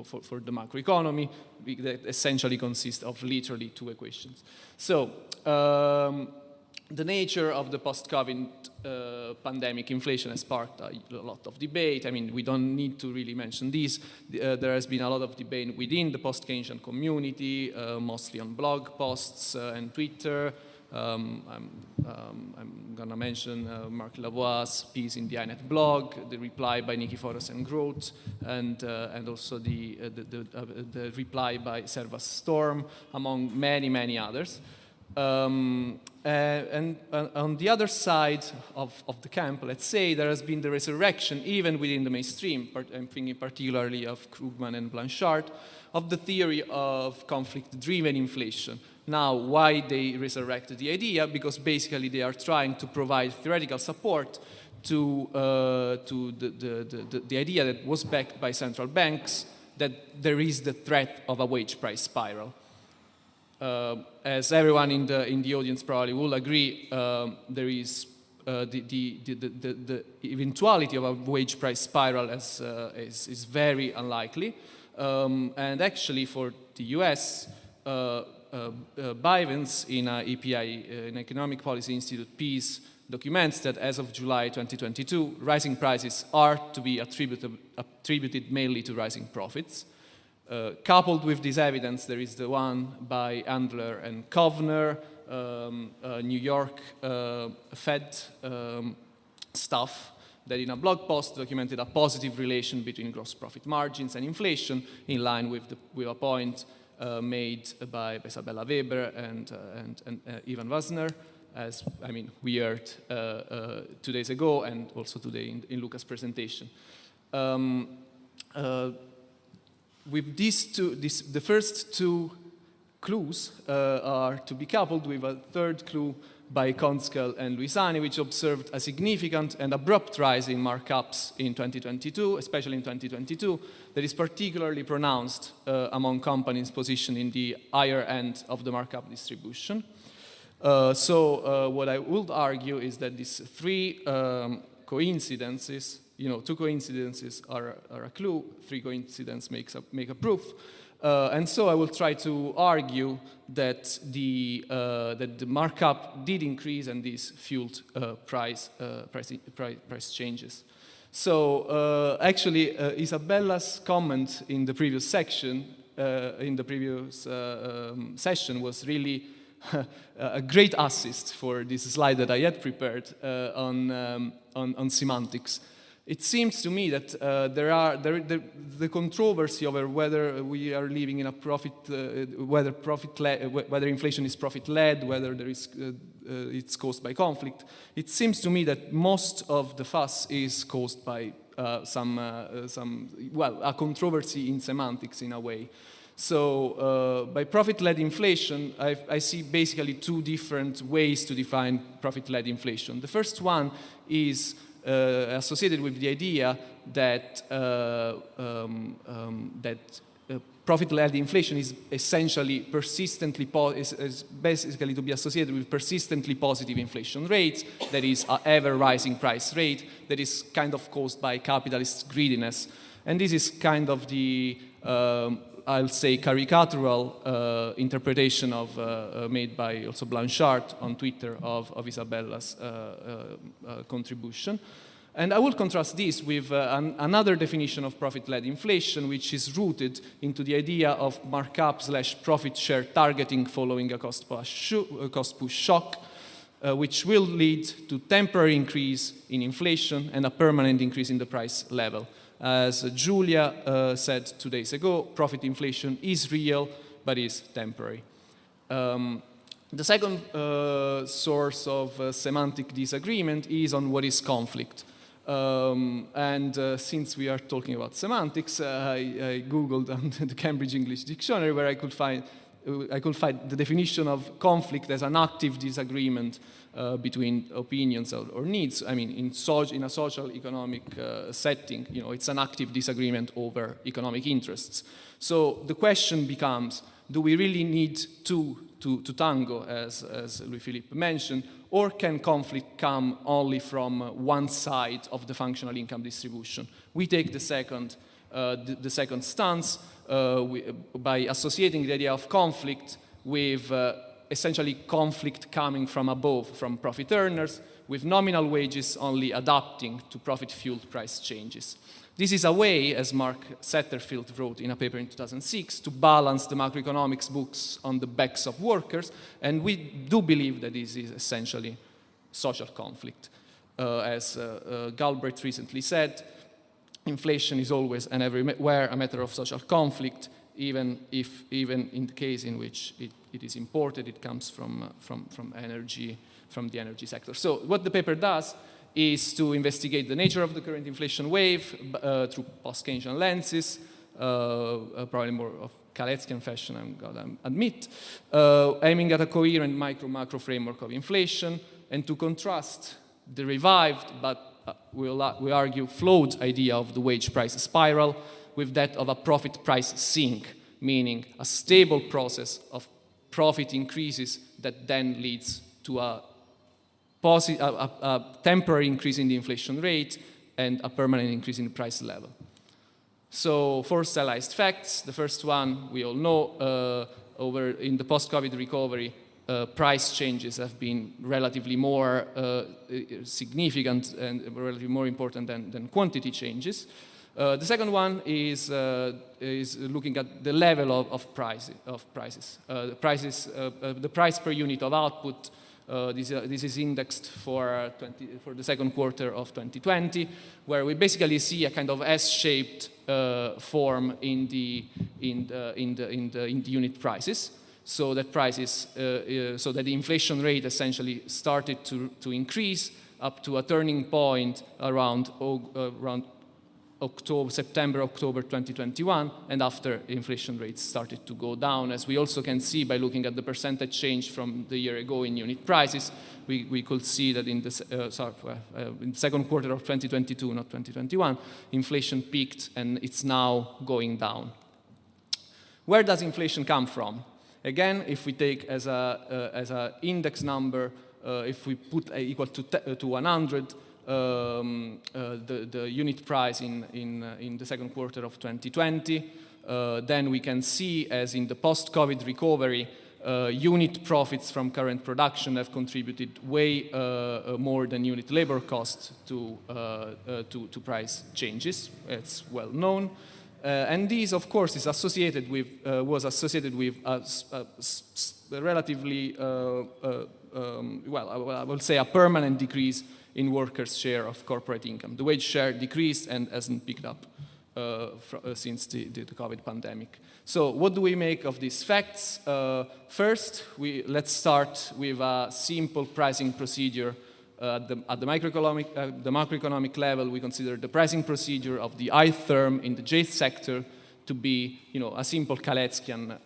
for the macroeconomy that essentially consists of literally 2 equations. So the nature of the post-COVID pandemic inflation has sparked a lot of debate. I mean, we don't need to really mention this. There has been a lot of debate within the post-Keynesian community, mostly on blog posts and Twitter. I'm going to mention Marc Lavoie's piece in the INET blog, the reply by Nikiforos and Groth, and also the reply by Servas Storm, among many, many others. And on the other side of the camp, let's say, there has been the resurrection, even within the mainstream, I'm thinking particularly of Krugman and Blanchard, of the theory of conflict-driven inflation. Now, why they resurrected the idea? Because basically they are trying to provide theoretical support to the idea that was backed by central banks, that there is the threat of a wage price spiral. As everyone in the audience probably will agree, there is the eventuality of a wage price spiral is very unlikely. And actually, for the US, Bivens in EPI, an Economic Policy Institute piece, documents that as of July 2022, rising prices are to be attributed mainly to rising profits. Coupled with this evidence, there is the one by Andler and Kovner, New York Fed staff, that in a blog post documented a positive relation between gross profit margins and inflation, in line with a point made by Isabella Weber and Ivan Wasner, as we heard 2 days ago and also today in Luca's presentation. With the first 2 clues are to be coupled with a third clue by Konskel and Luisani, which observed a significant and abrupt rise in markups in 2022, especially in 2022, that is particularly pronounced among companies positioned in the higher end of the markup distribution. So what I would argue is that these 3 coincidences, 2 coincidences are a clue, 3 coincidences make a proof. And so I will try to argue that the markup did increase and this fueled price changes. So actually, Isabella's comment in the previous section, session was really a great assist for this slide that I had prepared on semantics. It seems to me that the controversy over whether we are living in a whether inflation is profit-led, whether there is it's caused by conflict. It seems to me that most of the fuss is caused by a controversy in semantics in a way. So by profit-led inflation, I see basically two different ways to define profit-led inflation. The first one is associated with the idea that profit-led inflation is essentially persistently is basically to be associated with persistently positive inflation rates, that is an ever-rising price rate, that is kind of caused by capitalist greediness. And this is kind of the, I'll say, caricatural interpretation of, made by also Blanchard on Twitter of Isabella's contribution. And I will contrast this with another definition of profit-led inflation, which is rooted into the idea of markup/profit share targeting following a cost push shock, which will lead to temporary increase in inflation and a permanent increase in the price level. As Julia said 2 days ago, profit inflation is real, but is temporary. The second source of semantic disagreement is on what is conflict. Since we are talking about semantics, I Googled on the Cambridge English Dictionary, where I could find the definition of conflict as an active disagreement between opinions or needs. I mean, in a social economic setting, it's an active disagreement over economic interests. So the question becomes, do we really need to tango, as Louis-Philippe mentioned, or can conflict come only from one side of the functional income distribution? We take the second stance by associating the idea of conflict with essentially conflict coming from above, from profit earners, with nominal wages only adapting to profit-fueled price changes. This is a way, as Marc Setterfield wrote in a paper in 2006, to balance the macroeconomics books on the backs of workers, and we do believe that this is essentially social conflict. As Galbraith recently said, inflation is always and everywhere a matter of social conflict, even in the case in which it is imported, it comes from energy, from the energy sector. So what the paper does is to investigate the nature of the current inflation wave through post-Keynesian lenses, probably more of Kaleckian fashion, I'm gonna admit, aiming at a coherent micro-macro framework of inflation, and to contrast the revived, but we argue flawed idea of the wage price spiral with that of a profit price sink, meaning a stable process of profit increases that then leads to a temporary increase in the inflation rate and a permanent increase in the price level. So 4 stylized facts. The first one we all know, in the post-COVID recovery, price changes have been relatively more significant and relatively more important than quantity changes. The second one is looking at the level of prices. The price per unit of output. This is indexed for the second quarter of 2020, where we basically see a kind of S-shaped form in the unit prices. So that the inflation rate essentially started to increase up to a turning point around September, October 2021, and after inflation rates started to go down, as we also can see by looking at the percentage change from the year ago in unit prices. We could see that in the second quarter of 2022, not 2021, inflation peaked and it's now going down. Where does inflation come from? Again, if we take as a index number, if we put equal to 100, the unit price in the second quarter of 2020, then we can see, as in the post-COVID recovery, unit profits from current production have contributed way more than unit labor costs to price changes. It's well known. And this, of course, was associated with a relatively, I will say a permanent decrease in workers' share of corporate income. The wage share decreased and hasn't picked up since the COVID pandemic. So what do we make of these facts? First, let's start with a simple pricing procedure. At the macroeconomic level, we consider the pricing procedure of the ith term in the jth sector to be, a simple Kaleckian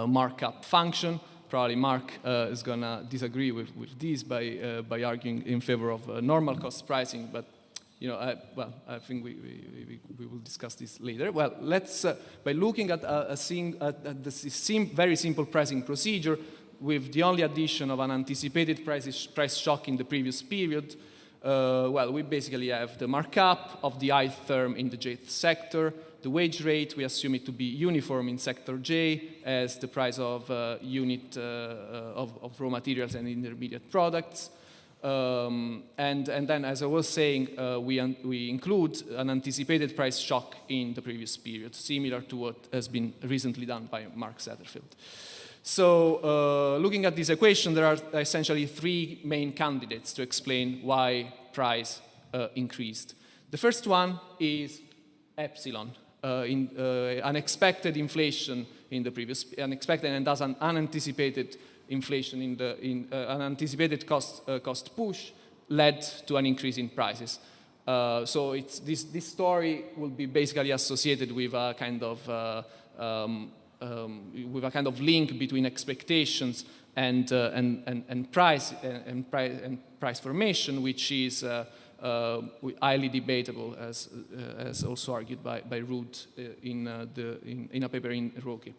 markup function. Probably Marc is going to disagree with this by arguing in favor of normal cost pricing, but I think we will discuss this later. Well, let's by looking at this very simple pricing procedure with the only addition of an anticipated price shock in the previous period. We basically have the markup of the ith term in the jth sector. The wage rate, we assume it to be uniform in sector J as the price of unit of raw materials and intermediate products. And then, as I was saying, we include an anticipated price shock in the previous period, similar to what has been recently done by Marc Satterfield. So looking at this equation, there are essentially three main candidates to explain why price increased. The first one is epsilon, unexpected inflation in the previous, unexpected and thus an unanticipated inflation in an anticipated cost push led to an increase in prices. So this story will be basically associated with a kind of link between expectations and price formation, which is highly debatable, as also argued by Rood in a paper in Roche.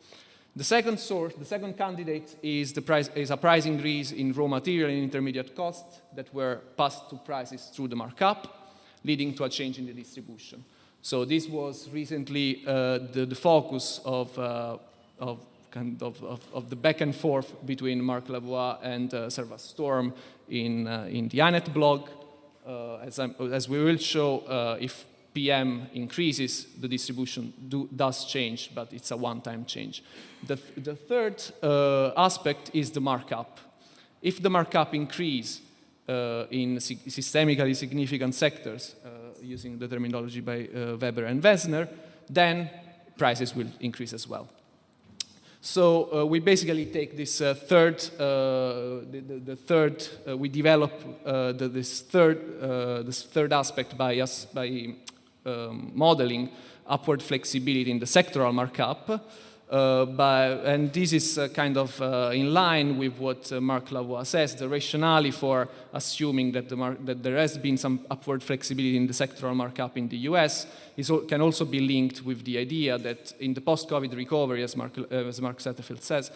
The second candidate is a price increase in raw material and intermediate costs that were passed to prices through the markup, leading to a change in the distribution. So this was recently the focus of the back and forth between Marc Lavoie and Serva-Storm in the ANET blog. As we will show, if PM increases, the distribution does change, but it's a one-time change. The third aspect is the markup. If the markup increase in systemically significant sectors, using the terminology by Weber and Wessner, then prices will increase as well. So we basically take this we develop this third aspect by modeling upward flexibility in the sectoral markup, and this is kind of in line with what Marc Lavoie says. The rationale for assuming that there has been some upward flexibility in the sectoral markup in the US can also be linked with the idea that in the post-COVID recovery, as Marc Satterfield says,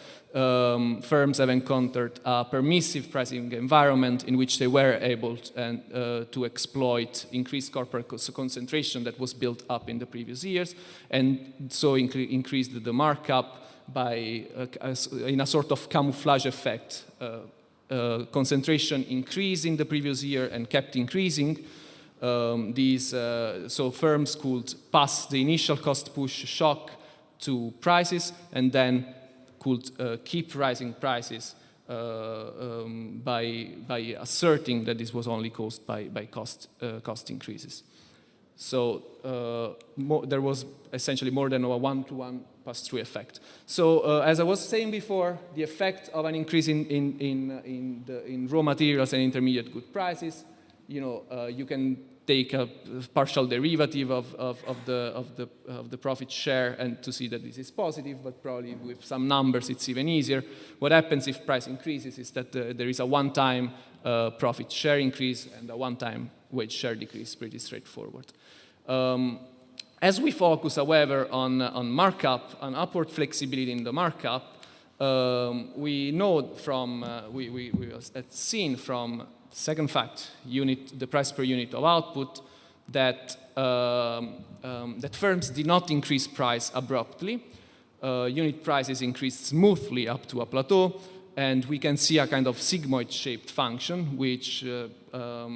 firms have encountered a permissive pricing environment in which they were able to exploit increased corporate concentration that was built up in the previous years, and so increased the markup in a sort of camouflage effect. Concentration increased in the previous year and kept increasing. So firms could pass the initial cost push shock to prices and then could keep rising prices by asserting that this was only caused by cost increases. So there was essentially more than a one-to-one pass-through effect. So as I was saying before, the effect of an increase in raw materials and intermediate good prices, you can take a partial derivative of the profit share and to see that this is positive, but probably with some numbers it's even easier. What happens if price increases is that there is a one-time profit share increase and a one-time wage share decrease, pretty straightforward. As we focus, however, on markup, on upward flexibility in the markup, we know from, we have seen from second fact, the price per unit of output, that firms did not increase price abruptly. Unit prices increased smoothly up to a plateau, and we can see a kind of sigmoid-shaped function, which I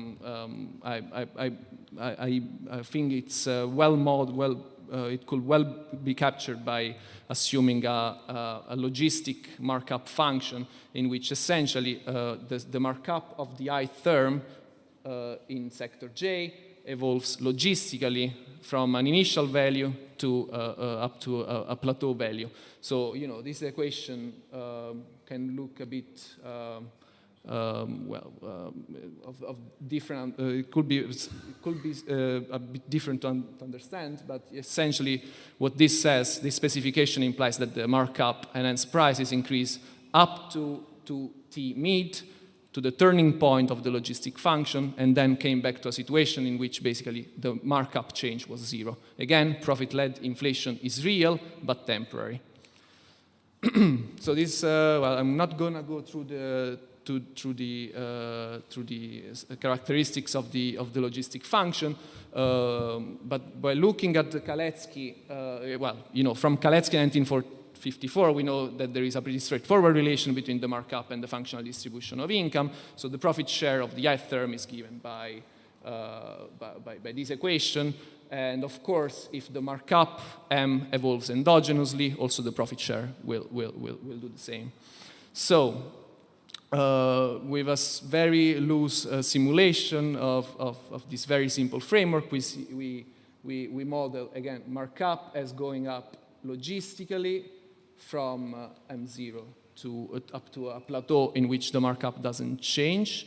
think it's it could well be captured by assuming a logistic markup function in which essentially the markup of the ith term in sector J evolves logistically from an initial value to up to a plateau value. So, this equation can look a bit, of different, it could be a bit different to understand, but essentially what this says, this specification implies that the markup and hence prices increase up to T mid, to the turning point of the logistic function, and then came back to a situation in which basically the markup change was 0. Again, profit-led inflation is real, but temporary. So this, I'm not gonna go through the characteristics of the logistic function, but by looking at the Kalecki, from Kalecki 1954, we know that there is a pretty straightforward relation between the markup and the functional distribution of income. So the profit share of the ith term is given by this equation. And of course, if the markup M evolves endogenously, also the profit share will do the same. So with a very loose simulation of this very simple framework, we model, again, markup as going up logistically from M0 up to a plateau in which the markup doesn't change.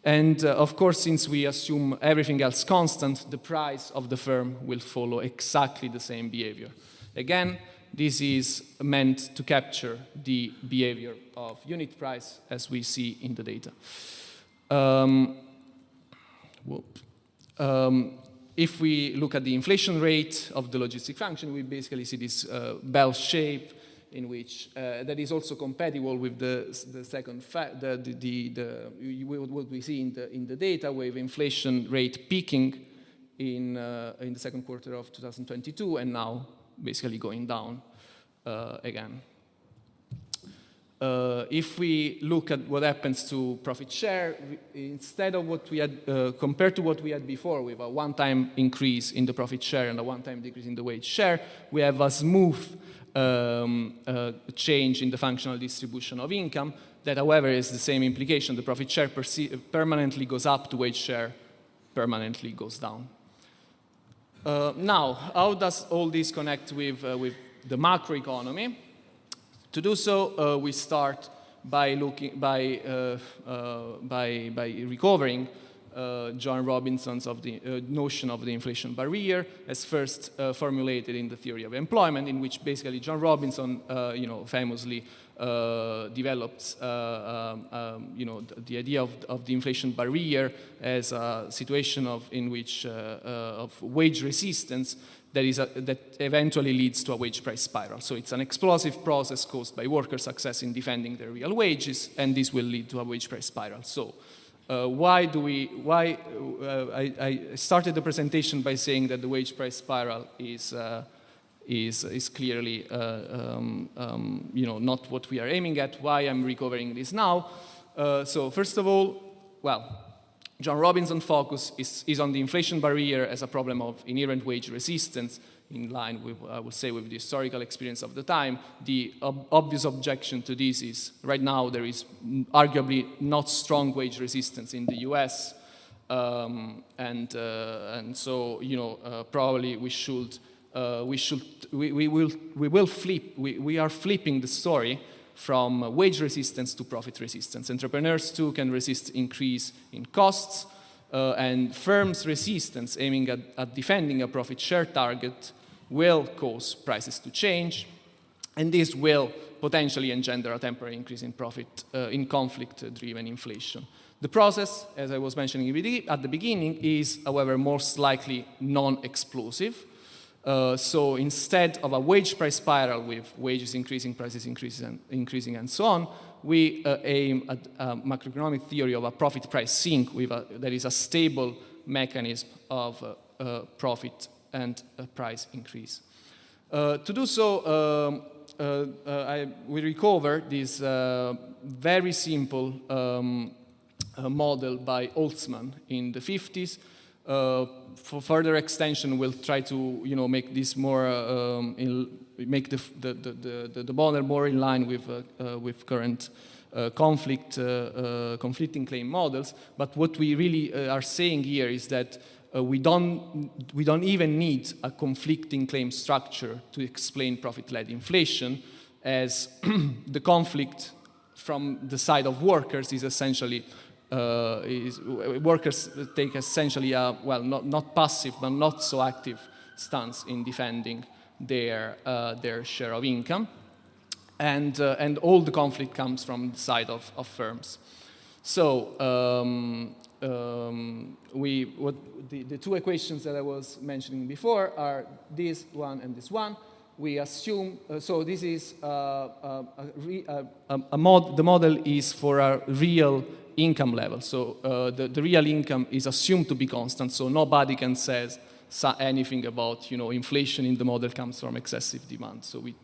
And of course, since we assume everything else constant, the price of the firm will follow exactly the same behavior. Again, this is meant to capture the behavior of unit price as we see in the data. If we look at the inflation rate of the logistic function, we basically see this bell shape in which that is also compatible with the second what we see in the data, with inflation rate peaking in the second quarter of 2022 and now basically going down again. If we look at what happens to profit share, instead of what we had, compared to what we had before with a one-time increase in the profit share and a one-time decrease in the wage share, we have a smooth change in the functional distribution of income that, however, is the same implication. The profit share permanently goes up, the wage share permanently goes down. Now, how does all this connect with the macroeconomy? To do so, we start by recovering John Robinson's notion of the inflation barrier as first formulated in the theory of employment, in which basically John Robinson, famously developed, the idea of the inflation barrier as a situation in which of wage resistance that eventually leads to a wage price spiral. So it's an explosive process caused by worker success in defending their real wages, and this will lead to a wage price spiral. So I started the presentation by saying that the wage price spiral is clearly not what we are aiming at. Why I'm recovering this now? So first of all, John Robinson's focus is on the inflation barrier as a problem of inherent wage resistance, in line with, I would say, with the historical experience of the time. The obvious objection to this is, right now, there is arguably not strong wage resistance in the US, and so, probably we are flipping the story from wage resistance to profit resistance. Entrepreneurs too can resist increase in costs, and firms' resistance aiming at defending a profit share target will cause prices to change, and this will potentially engender a temporary increase in profit in conflict-driven inflation. The process, as I was mentioning at the beginning, is, however, most likely non-explosive. So instead of a wage price spiral with wages increasing, prices increasing, and so on, we aim at a macroeconomic theory of a profit price sink that is a stable mechanism of profit and price increase. To do so, we recover this very simple model by Holtzman in the 50s. For further extension, we'll try to make this more make the model more in line with current conflicting claim models. But what we really are saying here is that we don't even need a conflicting claim structure to explain profit-led inflation, as the conflict from the side of workers is essentially workers take essentially a, well, not passive but not so active stance in defending their share of income, and all the conflict comes from the side of firms. So the two equations that I was mentioning before are this one and this one. We assume, so this is the model is for a real income level. So the real income is assumed to be constant, so nobody can say anything about, inflation in the model comes from excessive demand. So we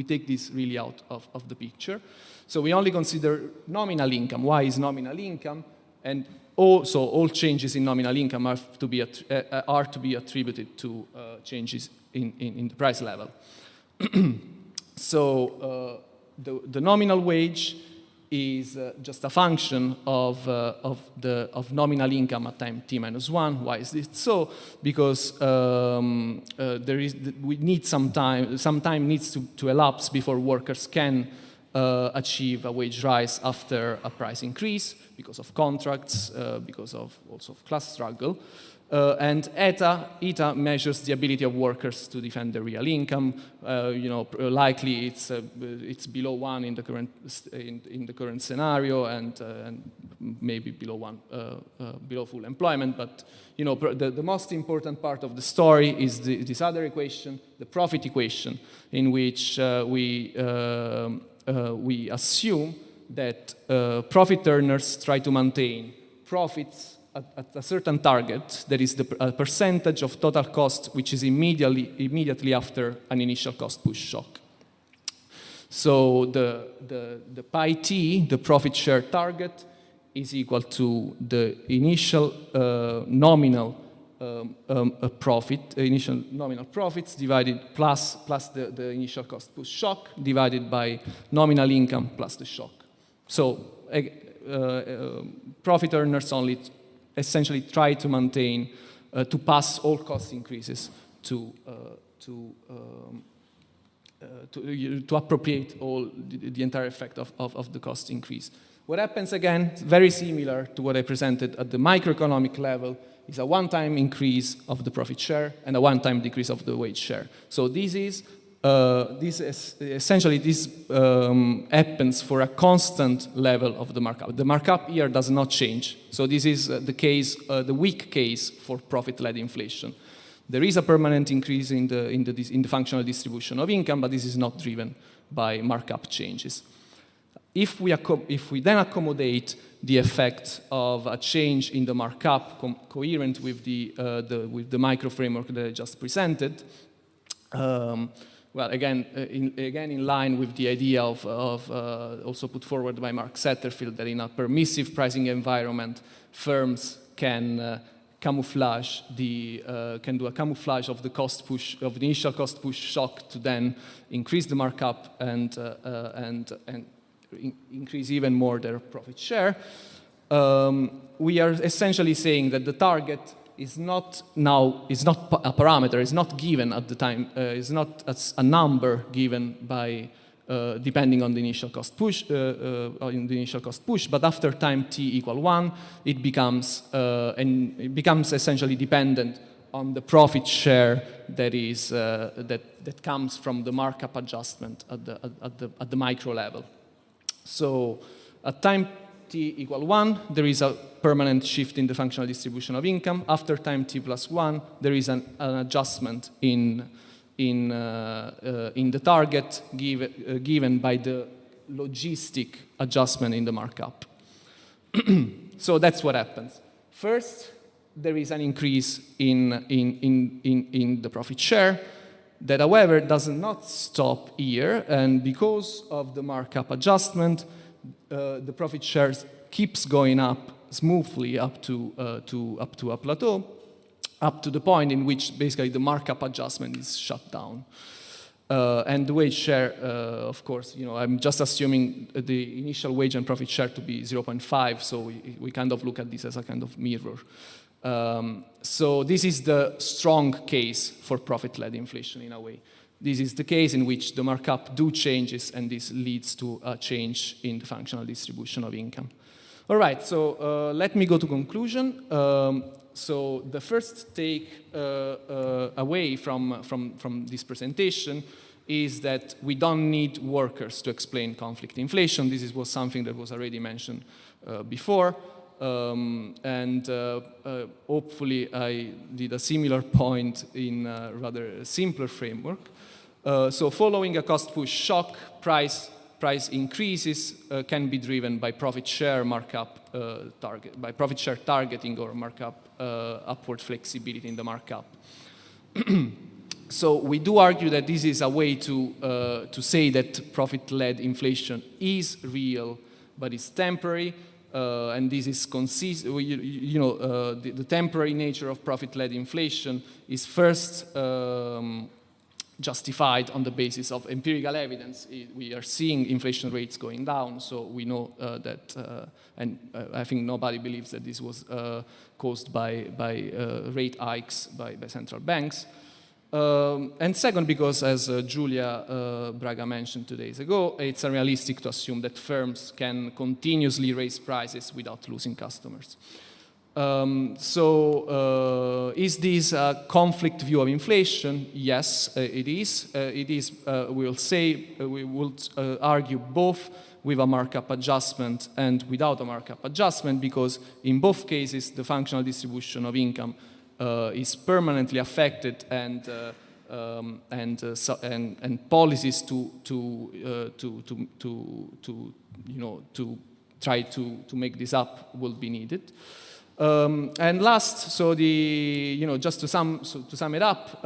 take this really out of the picture. So we only consider nominal income. Why is nominal income? And also all changes in nominal income are to be attributed to changes in the price level. So the nominal wage is just a function of nominal income at time t minus 1. Why is this so? Because we need some time needs to elapse before workers can achieve a wage rise after a price increase, because of contracts, because of also of class struggle. And eta measures the ability of workers to defend their real income. Likely it's below 1 in the current scenario, and maybe below 1 below full employment. But the most important part of the story is this other equation, the profit equation, in which we assume that profit earners try to maintain profits at a certain target, that is a percentage of total cost which is immediately after an initial cost push shock. So the pi t, the profit share target, is equal to the initial nominal initial nominal profits divided plus the initial cost push shock divided by nominal income plus the shock. So profit earners only essentially try to maintain, to pass all cost increases to appropriate all the entire effect of the cost increase. What happens again, very similar to what I presented at the microeconomic level, is a one-time increase of the profit share and a one-time decrease of the wage share. So this happens for a constant level of the markup. The markup here does not change. So this is the case, the weak case for profit-led inflation. There is a permanent increase in the functional distribution of income, but this is not driven by markup changes. If we then accommodate the effect of a change in the markup coherent with the micro framework that I just presented, well, again, in line with the idea of also put forward by Marc Setterfield, that in a permissive pricing environment, firms can camouflage can do a camouflage of the cost push, of the initial cost push shock, to then increase the markup and increase even more their profit share. We are essentially saying that the target is not a parameter, is not given at the time, is not as a number given by depending on the initial cost push, but after time t equal 1, it becomes essentially dependent on the profit share that is that comes from the markup adjustment at the micro level. So at time t equal 1, there is a permanent shift in the functional distribution of income. After time t plus 1, there is an adjustment in the target given by the logistic adjustment in the markup. So that's what happens. First, there is an increase in the profit share that, however, does not stop here, and because of the markup adjustment, the profit share keeps going up smoothly up to a plateau, up to the point in which basically the markup adjustment is shut down. And the wage share, of course, I'm just assuming the initial wage and profit share to be 0.5, so we kind of look at this as a kind of mirror. So this is the strong case for profit-led inflation in a way. This is the case in which the markup do changes, and this leads to a change in the functional distribution of income. All right, so let me go to conclusion. So the first take away from this presentation is that we don't need workers to explain conflict inflation. This was something that was already mentioned before. Hopefully I did a similar point in a rather simpler framework. So following a cost push shock, price increases can be driven by profit share markup by profit share targeting or markup upward flexibility in the markup. So we do argue that this is a way to say that profit-led inflation is real, but it's temporary. And this is consistent. The temporary nature of profit-led inflation is first justified on the basis of empirical evidence. We are seeing inflation rates going down, so we know that, and I think nobody believes that this was caused by rate hikes by central banks. And second, because as Julia Braga mentioned 2 days ago, it's unrealistic to assume that firms can continuously raise prices without losing customers. Is this a conflict view of inflation? Yes, it is. We will argue both with a markup adjustment and without a markup adjustment, because in both cases the functional distribution of income is permanently affected, and policies to try to make this up will be needed. And last, just to sum it up,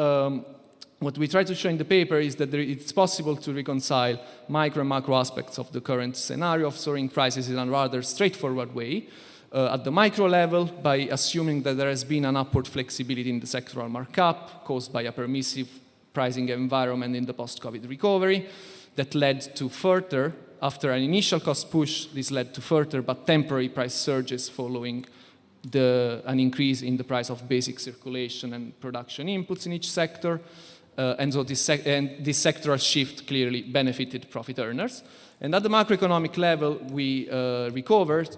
what we try to show in the paper is that it's possible to reconcile micro and macro aspects of the current scenario of soaring prices in a rather straightforward way. At the micro level, by assuming that there has been an upward flexibility in the sectoral markup caused by a permissive pricing environment in the post-COVID recovery that led to further, after an initial cost push, this led to further but temporary price surges following an increase in the price of basic circulation and production inputs in each sector. And so this sectoral shift clearly benefited profit earners. And at the macroeconomic level, we recovered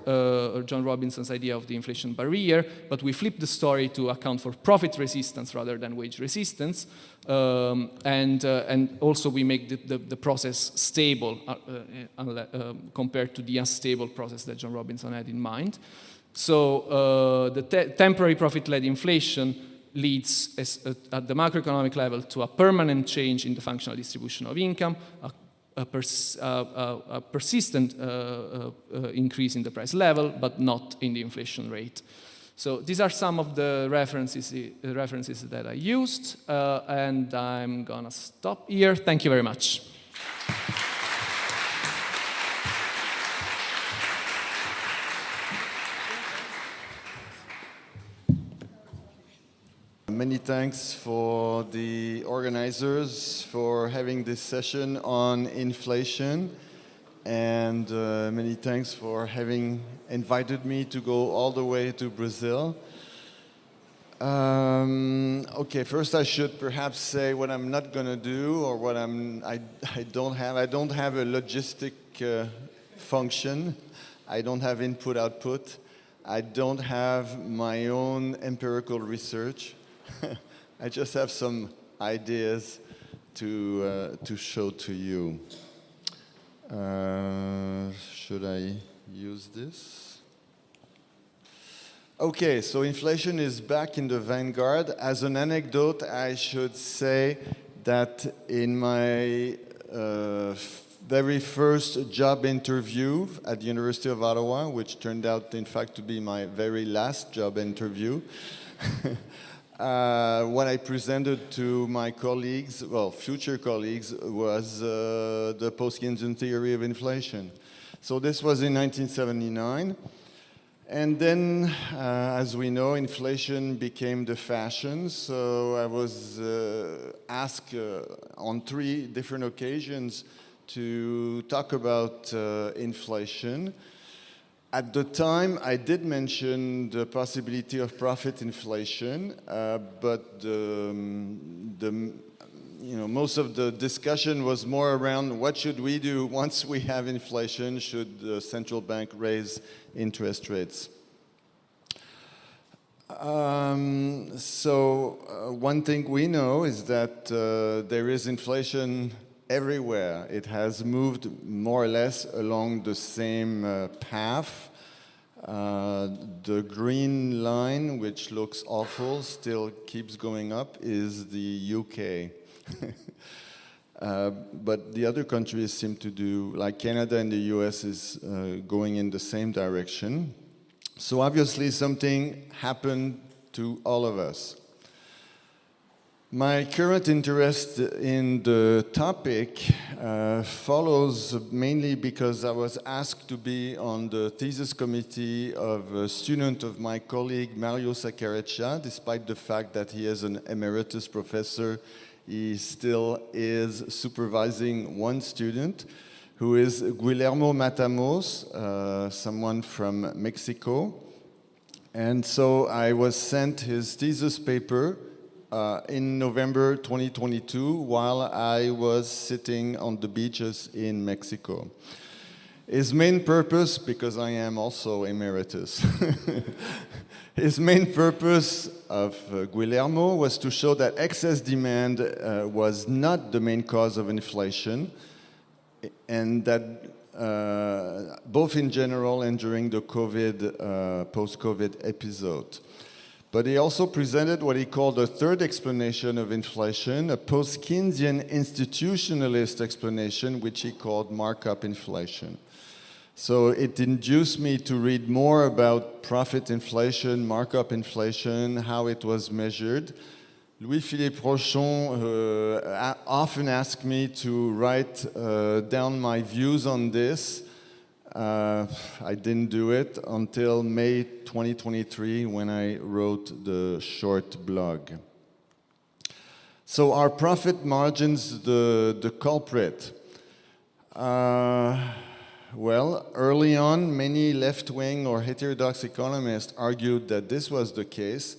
John Robinson's idea of the inflation barrier, but we flipped the story to account for profit resistance rather than wage resistance. And also we make the process stable compared to the unstable process that John Robinson had in mind. So the temporary profit-led inflation leads at the macroeconomic level to a permanent change in the functional distribution of income, a persistent increase in the price level, but not in the inflation rate. So these are some of the references that I used, and I'm gonna stop here. Thank you very much. Many thanks for the organizers for having this session on inflation, and many thanks for having invited me to go all the way to Brazil. Okay, first I should perhaps say what I'm not going to do, or what I don't have. I don't have a logistic function. I don't have input-output. I don't have my own empirical research. I just have some ideas to show to you. Should I use this? Okay, so inflation is back in the vanguard. As an anecdote, I should say that in my very first job interview at the University of Ottawa, which turned out, in fact, to be my very last job interview, what I presented to my colleagues, well, future colleagues, was the post-Keynesian theory of inflation. So this was in 1979. And then, as we know, inflation became the fashion. So I was asked on 3 different occasions to talk about inflation. At the time, I did mention the possibility of profit inflation, but most of the discussion was more around what should we do once we have inflation, should the central bank raise interest rates. One thing we know is that there is inflation everywhere. It has moved more or less along the same path. The green line, which looks awful, still keeps going up, is the UK. But the other countries seem to do, like Canada and the US is going in the same direction. So obviously something happened to all of us. My current interest in the topic follows mainly because I was asked to be on the thesis committee of a student of my colleague Mario Saccareccia. Despite the fact that he is an emeritus professor, he still is supervising one student, who is Guillermo Matamos, someone from Mexico. And so I was sent his thesis paper in November 2022 while I was sitting on the beaches in Mexico. His main purpose, because I am also emeritus, his main purpose of Guillermo was to show that excess demand was not the main cause of inflation, and that both in general and during the post-COVID episode. But he also presented what he called a third explanation of inflation, a post-Keynesian institutionalist explanation, which he called markup inflation. So it induced me to read more about profit inflation, markup inflation, how it was measured. Louis-Philippe Rochon often asked me to write down my views on this. I didn't do it until May 2023 when I wrote the short blog. So are profit margins the culprit? Well, early on, many left-wing or heterodox economists argued that this was the case,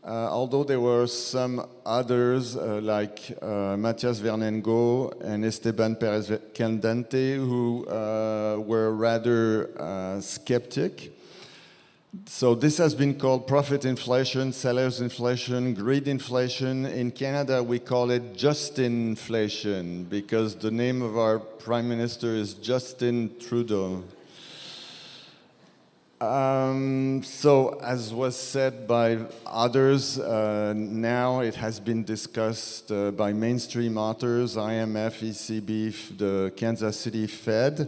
although there were some others like Matthias Vernengo and Esteban Perez Candente who were rather skeptic. So this has been called profit inflation, sellers inflation, greed inflation. In Canada, we call it Justinflation because the name of our Prime Minister is Justin Trudeau. So, as was said by others, now it has been discussed by mainstream authors, IMF, ECB, the Kansas City Fed.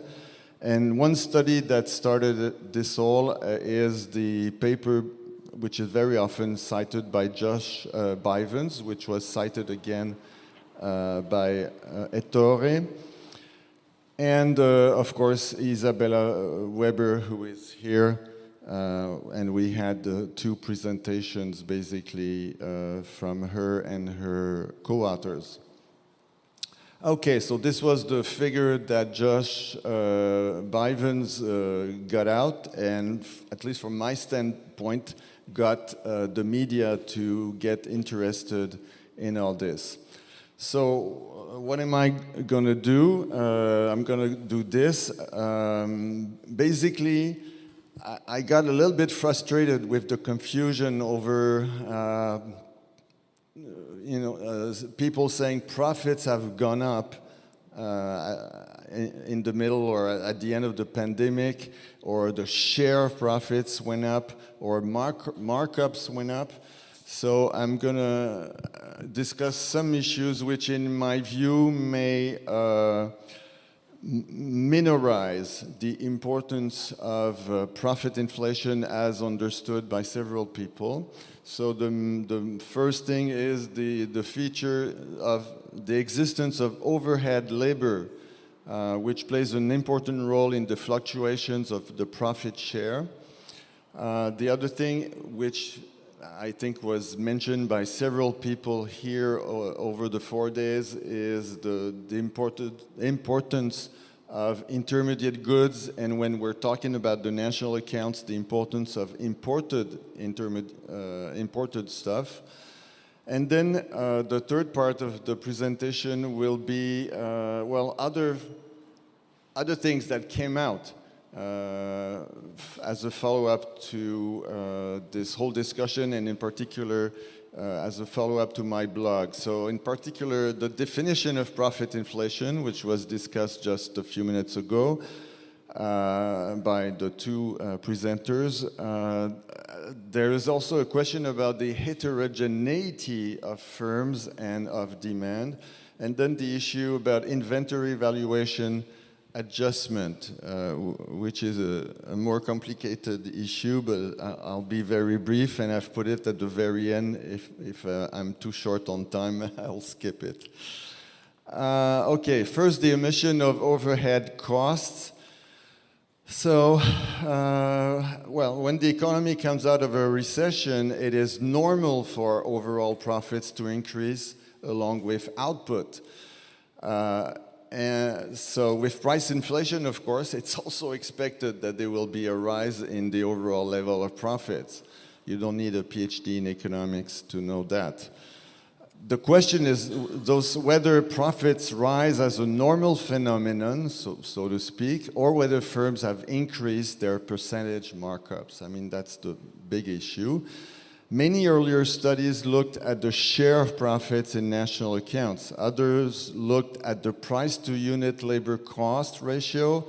And one study that started this all is the paper, which is very often cited by Josh Bivens, which was cited again by Ettore. And, of course, Isabella Weber, who is here, and we had two presentations, basically, from her and her co-authors. Okay, so this was the figure that Josh Bivens got out, and at least from my standpoint, got the media to get interested in all this. So what am I going to do? I'm going to do this. Basically, I got a little bit frustrated with the confusion over people saying profits have gone up in the middle or at the end of the pandemic, or the share of profits went up, or markups went up. So I'm going to discuss some issues which, in my view, may minorize the importance of profit inflation as understood by several people. So the first thing is the feature of the existence of overhead labor, which plays an important role in the fluctuations of the profit share. The other thing, which I think was mentioned by several people here over the 4 days, is the importance of intermediate goods, and when we're talking about the national accounts, the importance of imported stuff. And then the third part of the presentation will be, well, other things that came out as a follow-up to this whole discussion, and in particular, as a follow-up to my blog. So in particular, the definition of profit inflation, which was discussed just a few minutes ago by the two presenters. There is also a question about the heterogeneity of firms and of demand, and then the issue about inventory valuation adjustment, which is a more complicated issue, but I'll be very brief, and I've put it at the very end. If I'm too short on time, I'll skip it. Okay, first the emission of overhead costs. So, well, when the economy comes out of a recession, it is normal for overall profits to increase along with output. And so with price inflation, of course, it's also expected that there will be a rise in the overall level of profits. You don't need a PhD in economics to know that. The question is whether profits rise as a normal phenomenon, so to speak, or whether firms have increased their percentage markups. I mean, that's the big issue. Many earlier studies looked at the share of profits in national accounts. Others looked at the price to unit labor cost ratio,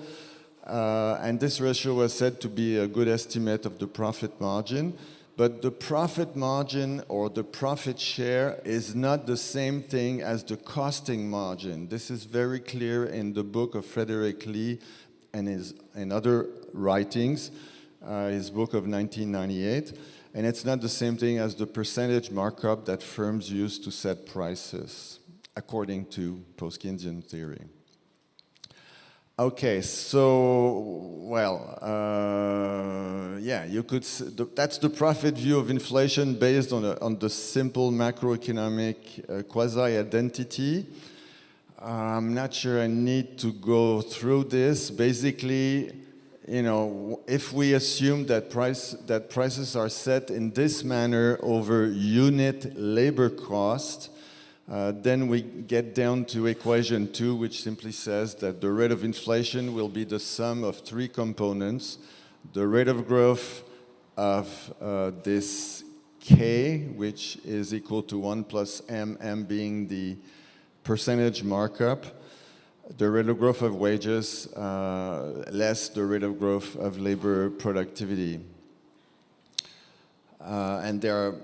and this ratio was said to be a good estimate of the profit margin. But the profit margin or the profit share is not the same thing as the costing margin. This is very clear in the book of Frederick Lee and other writings, his book of 1998. And it's not the same thing as the percentage markup that firms use to set prices, according to post-Keynesian theory. Okay, so, well, yeah, you could, that's the profit view of inflation based on the simple macroeconomic quasi-identity. I'm not sure I need to go through this. Basically, you know, if we assume that prices are set in this manner over unit labor cost, then we get down to equation 2, which simply says that the rate of inflation will be the sum of three components. The rate of growth of this K, which is equal to 1 plus M being the percentage markup, the rate of growth of wages less the rate of growth of labor productivity. And there are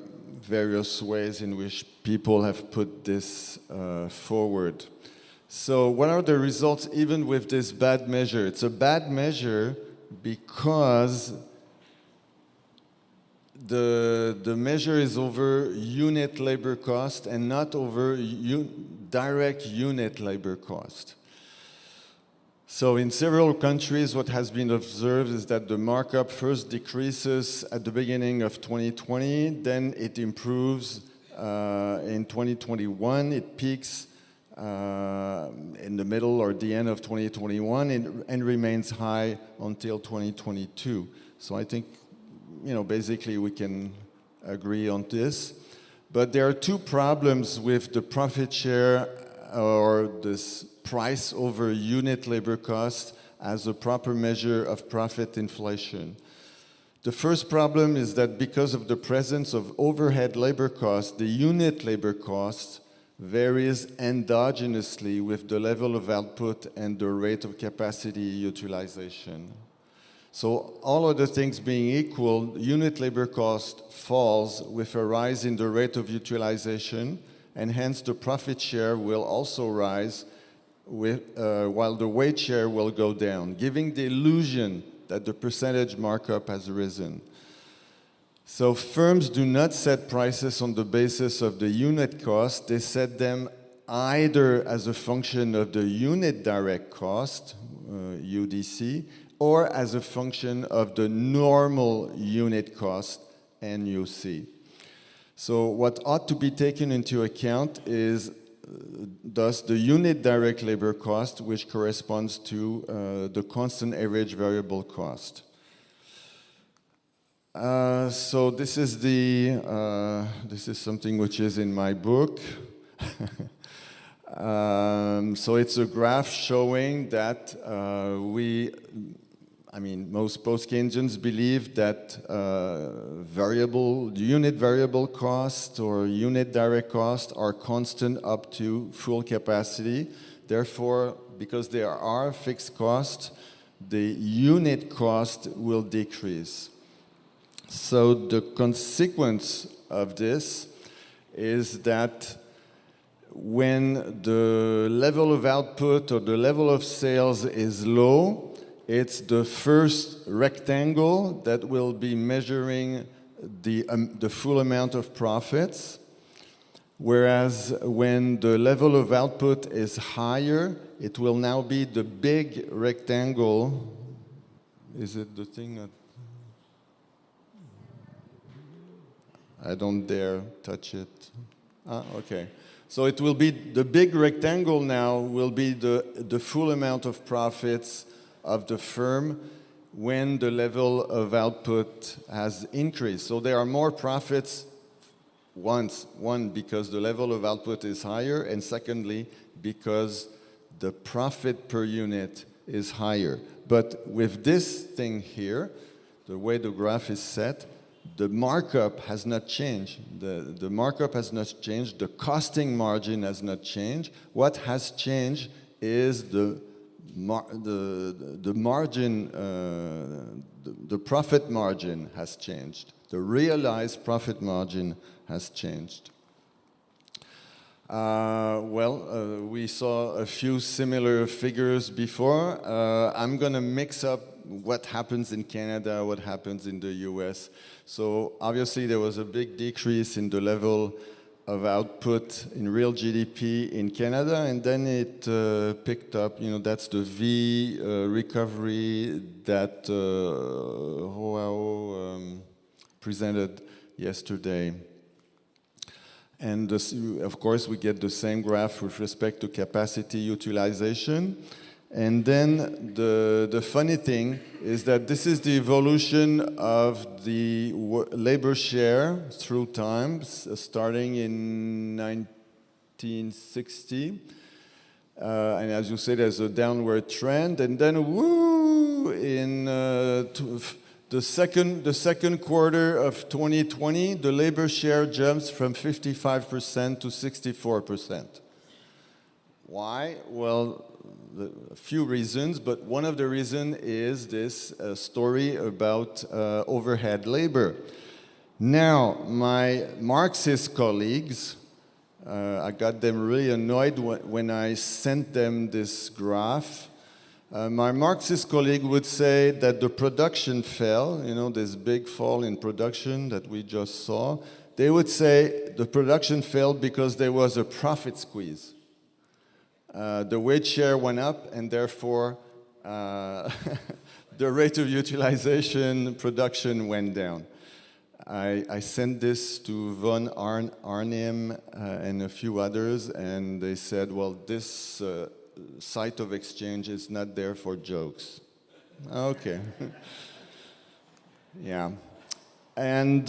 various ways in which people have put this forward. So what are the results even with this bad measure? It's a bad measure because the measure is over unit labor cost and not over direct unit labor cost. So in several countries, what has been observed is that the markup first decreases at the beginning of 2020, then it improves in 2021, it peaks in the middle or the end of 2021 and remains high until 2022. So I think, you know, basically we can agree on this. But there are two problems with the profit share or this price over unit labor cost as a proper measure of profit inflation. The first problem is that because of the presence of overhead labor cost, the unit labor cost varies endogenously with the level of output and the rate of capacity utilization. So all other things being equal, unit labor cost falls with a rise in the rate of utilization, and hence the profit share will also rise while the wage share will go down, giving the illusion that the percentage markup has risen. So firms do not set prices on the basis of the unit cost. They set them either as a function of the unit direct cost, UDC, or as a function of the normal unit cost, NUC. So what ought to be taken into account is thus the unit direct labor cost, which corresponds to the constant average variable cost. So this is something which is in my book. So it's a graph showing that most post-Keynesians believe that unit variable cost or unit direct cost are constant up to full capacity. Therefore, because there are fixed costs, the unit cost will decrease. So the consequence of this is that when the level of output or the level of sales is low, it's the first rectangle that will be measuring the full amount of profits, whereas when the level of output is higher, it will now be the big rectangle. Is it the thing that... I don't dare touch it. Okay. So it will be the big rectangle now will be the full amount of profits of the firm when the level of output has increased. So there are more profits, one, because the level of output is higher, and secondly, because the profit per unit is higher. But with this thing here, the way the graph is set, the markup has not changed. The markup has not changed. The costing margin has not changed. What has changed is the margin, the profit margin has changed. The realized profit margin has changed. We saw a few similar figures before. I'm going to mix up what happens in Canada, what happens in the US. So obviously there was a big decrease in the level of output in real GDP in Canada, and then it picked up. That's the V recovery that Joao presented yesterday. And of course, we get the same graph with respect to capacity utilization. And then the funny thing is that this is the evolution of the labor share through time, starting in 1960. And as you say, there's a downward trend. And then, in the second quarter of 2020, the labor share jumps from 55% to 64%. Why? Well, a few reasons, but one of the reasons is this story about overhead labor. Now, my Marxist colleagues, I got them really annoyed when I sent them this graph. My Marxist colleague would say that the production fell, this big fall in production that we just saw. They would say the production fell because there was a profit squeeze. The wage share went up, and therefore the rate of utilization production went down. I sent this to Von Arnim and a few others, and they said, well, this site of exchange is not there for jokes. Okay. Yeah. And,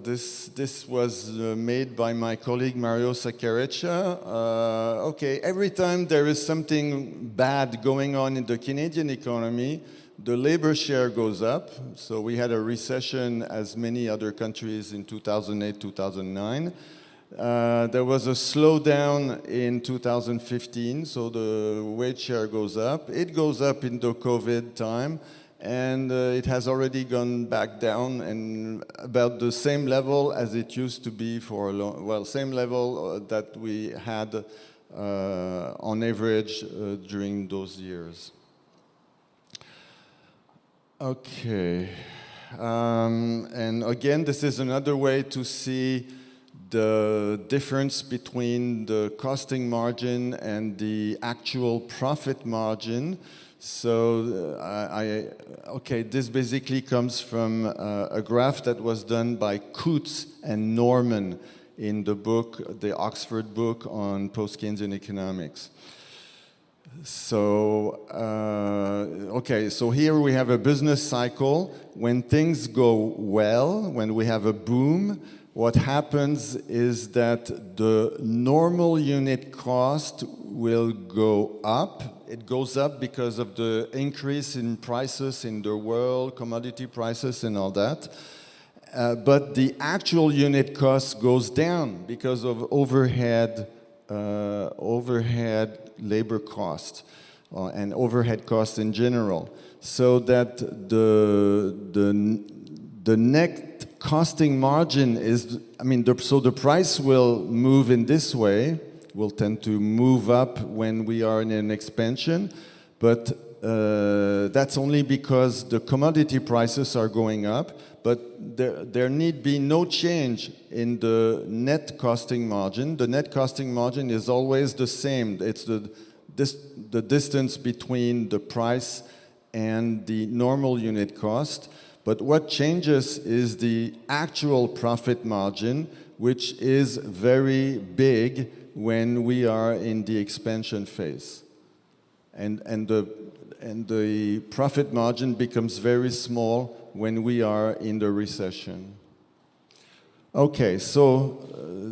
this was made by my colleague Mario Saccareccia. Okay, every time there is something bad going on in the Canadian economy, the labor share goes up. So we had a recession as many other countries in 2008, 2009. There was a slowdown in 2015, so the wage share goes up. It goes up in the COVID time. And it has already gone back down and about the same level as it used to be for a long, same level that we had on average during those years. Okay. And again, this is another way to see the difference between the costing margin and the actual profit margin. So, this basically comes from a graph that was done by Coutts and Norman in the book, the Oxford book on post-Keynesian economics. So, okay, so here we have a business cycle. When things go well, when we have a boom, what happens is that the normal unit cost will go up. It goes up because of the increase in prices in the world, commodity prices and all that. But the actual unit cost goes down because of overhead labor cost and overhead costs in general. So that the net costing margin is, so the price will move in this way, will tend to move up when we are in an expansion, but that's only because the commodity prices are going up, but there need be no change in the net costing margin. The net costing margin is always the same. It's the distance between the price and the normal unit cost. But what changes is the actual profit margin, which is very big when we are in the expansion phase. And the profit margin becomes very small when we are in the recession. Okay, so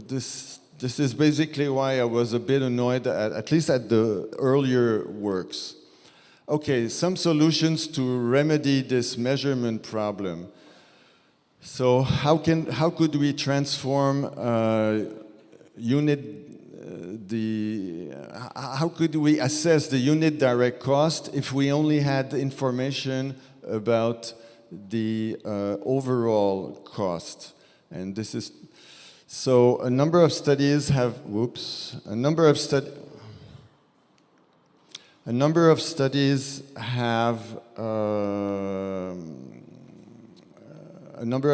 this is basically why I was a bit annoyed, at least at the earlier works. Okay, some solutions to remedy this measurement problem. So how could we transform how could we assess the unit direct cost if we only had information about the overall cost? And this is, so a number of studies have, a number of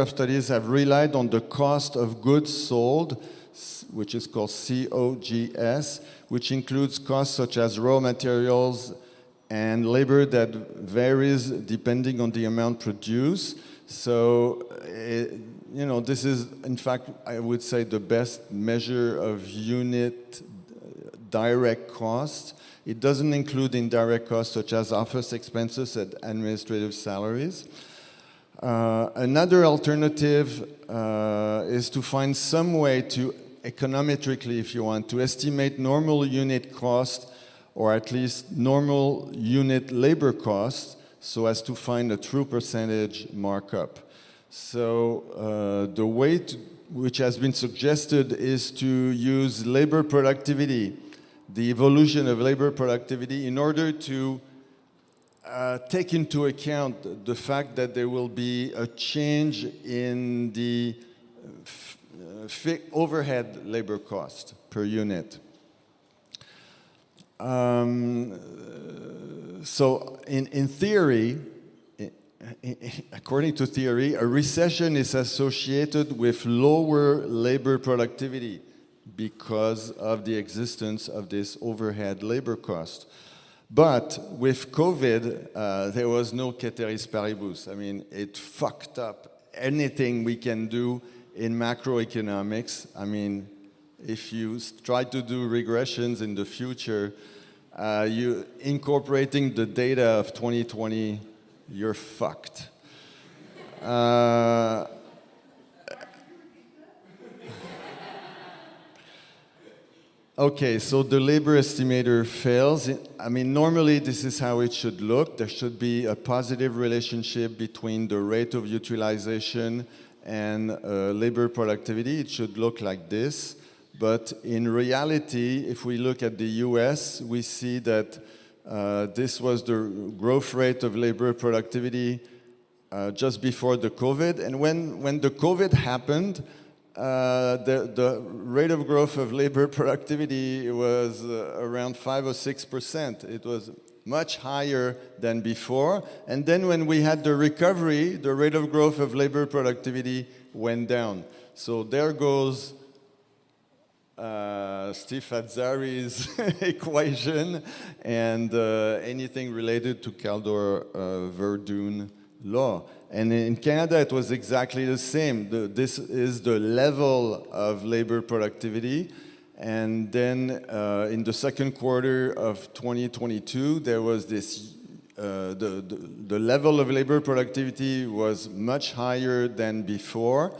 studies have relied on the cost of goods sold, which is called COGS, which includes costs such as raw materials and labor that varies depending on the amount produced. So, this is, in fact, I would say the best measure of unit direct cost. It doesn't include indirect costs such as office expenses and administrative salaries. Another alternative is to find some way to, econometrically if you want, to estimate normal unit cost, or at least normal unit labor cost, so as to find a true percentage markup. So the way which has been suggested is to use labor productivity, the evolution of labor productivity, in order to take into account the fact that there will be a change in the overhead labor cost per unit. So in theory, according to theory, a recession is associated with lower labor productivity because of the existence of this overhead labor cost. But with COVID, there was no ceteris paribus. It fucked up anything we can do in macroeconomics. If you try to do regressions in the future, you incorporating the data of 2020, you're fucked. Okay, so the labor estimator fails. Normally this is how it should look. There should be a positive relationship between the rate of utilization and labor productivity. It should look like this. But in reality, if we look at the US, we see that this was the growth rate of labor productivity just before the COVID. And when the COVID happened, the rate of growth of labor productivity was around 5 or 6%. It was much higher than before. And then when we had the recovery, the rate of growth of labor productivity went down. So there goes Steve Azzari's equation, and anything related to Caldor-Verdun law. And in Canada, it was exactly the same. This is the level of labor productivity. And then in the second quarter of 2022, there was this, the level of labor productivity was much higher than before.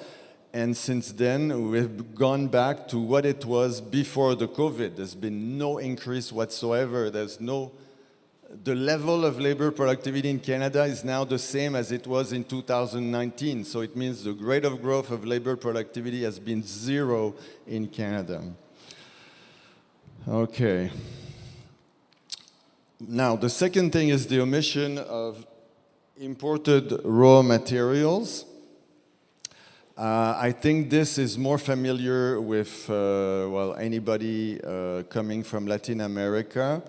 And since then, we've gone back to what it was before the COVID. There's been no increase whatsoever. The level of labor productivity in Canada is now the same as it was in 2019. So it means the rate of growth of labor productivity has been 0 in Canada. Okay. Now, the second thing is the omission of imported raw materials. I think this is more familiar with, well, anybody coming from Latin America.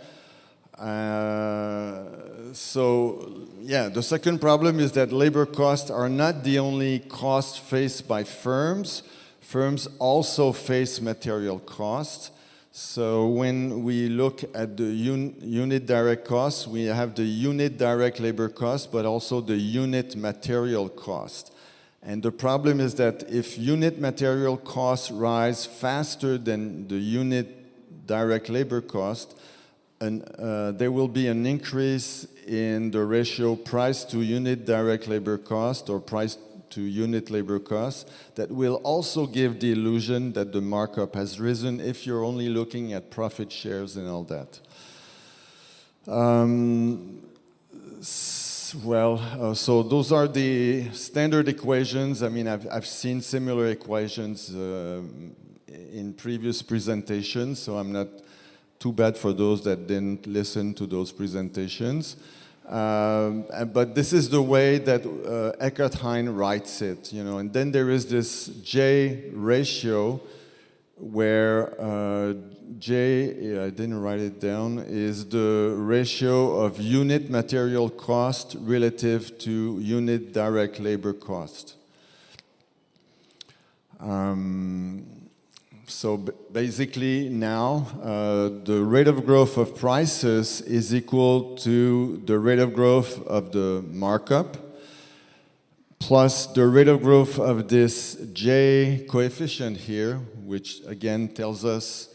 So, yeah, the second problem is that labor costs are not the only cost faced by firms. Firms also face material costs. So when we look at the unit direct costs, we have the unit direct labor cost, but also the unit material cost. And the problem is that if unit material costs rise faster than the unit direct labor cost, there will be an increase in the ratio price to unit direct labor cost or price to unit labor cost that will also give the illusion that the markup has risen if you're only looking at profit shares and all that. So those are the standard equations. I mean, I've seen similar equations in previous presentations, so I'm not too bad for those that didn't listen to those presentations. But this is the way that Eckhart Hein writes it, you know. And then there is this J ratio where J, I didn't write it down, is the ratio of unit material cost relative to unit direct labor cost. So basically now, the rate of growth of prices is equal to the rate of growth of the markup plus the rate of growth of this J coefficient here, which again tells us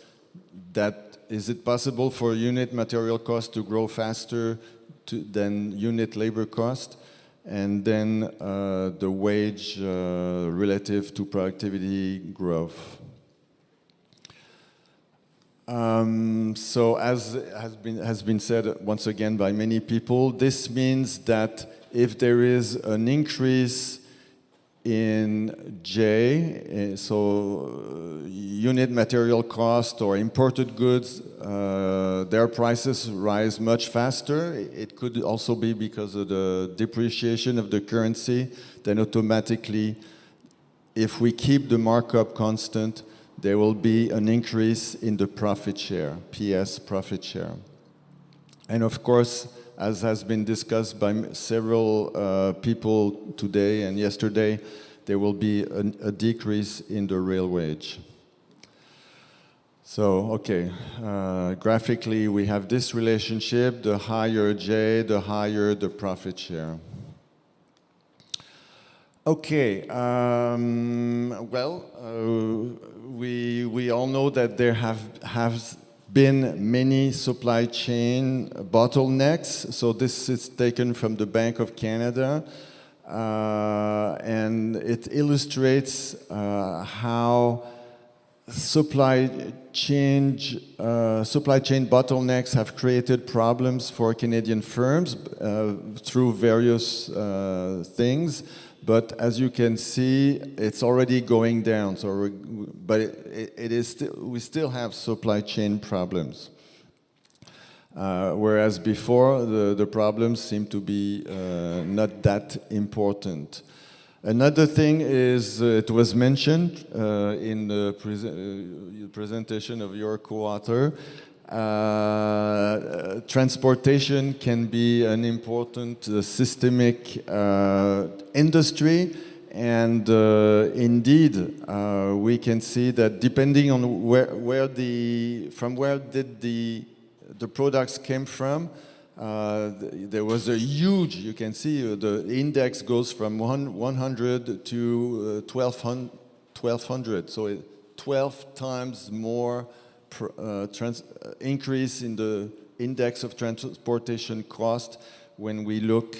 that is it possible for unit material cost to grow faster than unit labor cost, and then the wage relative to productivity growth. So as has been said once again by many people, this means that if there is an increase in J, so unit material cost or imported goods, their prices rise much faster. It could also be because of the depreciation of the currency. Then automatically, if we keep the markup constant, there will be an increase in the profit share, PS profit share. And of course, as has been discussed by several people today and yesterday, there will be a decrease in the real wage. So, okay, graphically we have this relationship: the higher J, the higher the profit share. Okay, we all know that there have been many supply chain bottlenecks. So this is taken from the Bank of Canada, and it illustrates how supply chain bottlenecks have created problems for Canadian firms through various things. But as you can see, it's already going down. So, but it is still, we still have supply chain problems. Whereas before, the problems seem to be not that important. Another thing is, it was mentioned in the presentation of your co-author, transportation can be an important systemic industry, and indeed we can see that depending on where the products came from, there was a huge, you can see the index goes from 100 to 1200, so 12 times more increase in the index of transportation cost when we look,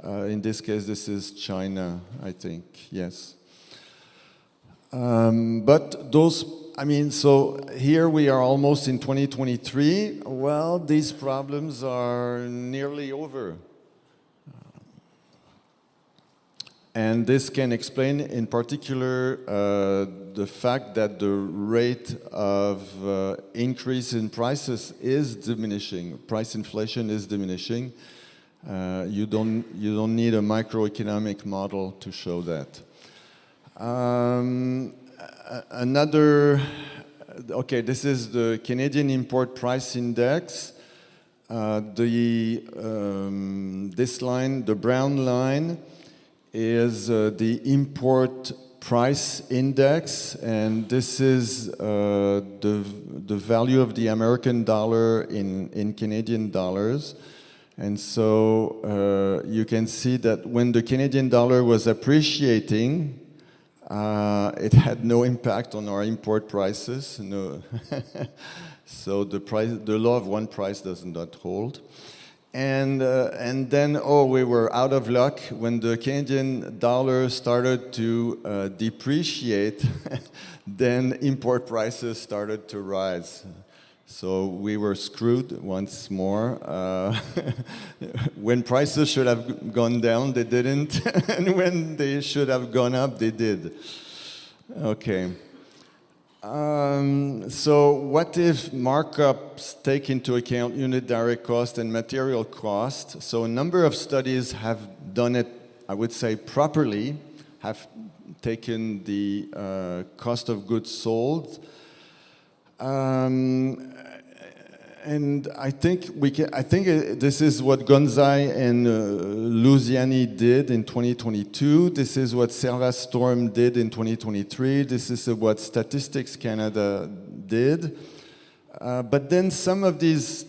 in this case this is China, I think, yes. But those, I mean, so here we are almost in 2023. Well, these problems are nearly over. And this can explain, in particular, the fact that the rate of increase in prices is diminishing. Price inflation is diminishing. You don't need a microeconomic model to show that. Okay, this is the Canadian Import Price Index. This line, the brown line, is the import price index, and this is the value of the American dollar in Canadian dollars. And so you can see that when the Canadian dollar was appreciating, it had no impact on our import prices. No. So the law of one price does not hold. And then, we were out of luck when the Canadian dollar started to depreciate. Then import prices started to rise. So we were screwed once more. When prices should have gone down, they didn't. And when they should have gone up, they did. Okay. So what if markups take into account unit direct cost and material cost? So a number of studies have done it, I would say, properly, have taken the cost of goods sold. And I think this is what Gonzai and Luciani did in 2022. This is what Serva-Storm did in 2023. This is what Statistics Canada did. But then some of these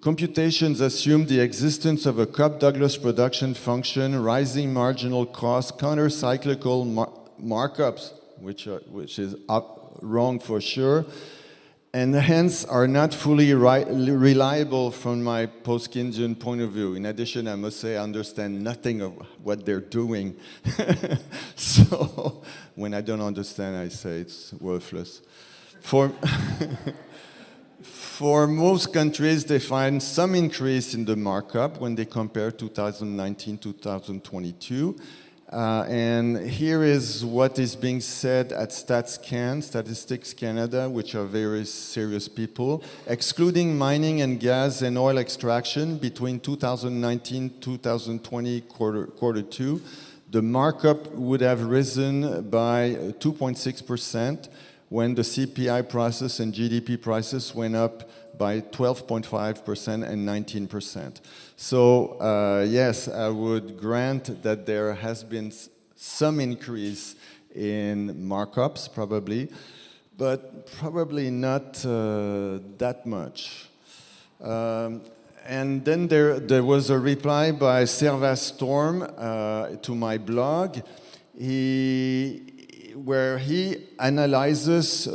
computations assume the existence of a Cobb-Douglas production function, rising marginal cost, counter-cyclical markups, which is wrong for sure, and hence are not fully reliable from my post-Keynesian point of view. In addition, I must say I understand nothing of what they're doing. So when I don't understand, I say it's worthless. For most countries, they find some increase in the markup when they compare 2019-2022. And here is what is being said at StatsCan, Statistics Canada, which are very serious people. Excluding mining and gas and oil extraction between 2019-2020 quarter two, the markup would have risen by 2.6% when the CPI prices and GDP prices went up by 12.5% and 19%. So yes, I would grant that there has been some increase in markups, probably, but probably not that much. And then there was a reply by Serva-Storm to my blog, where he analyzes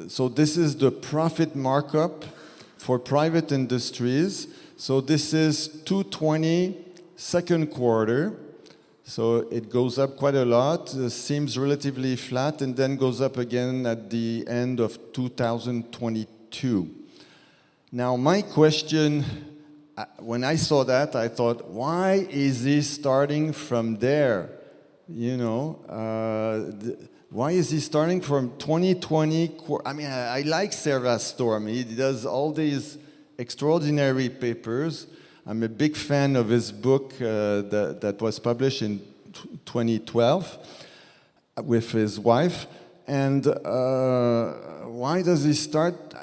so this is the profit markup for private industries. So this is 220 second quarter. So it goes up quite a lot, seems relatively flat, and then goes up again at the end of 2022. Now my question, when I saw that, I thought, why is he starting from there? You know, why is he starting from 2020? I mean, I like Serva-Storm. He does all these extraordinary papers. I'm a big fan of his book that was published in 2012 with his wife. And why does he start?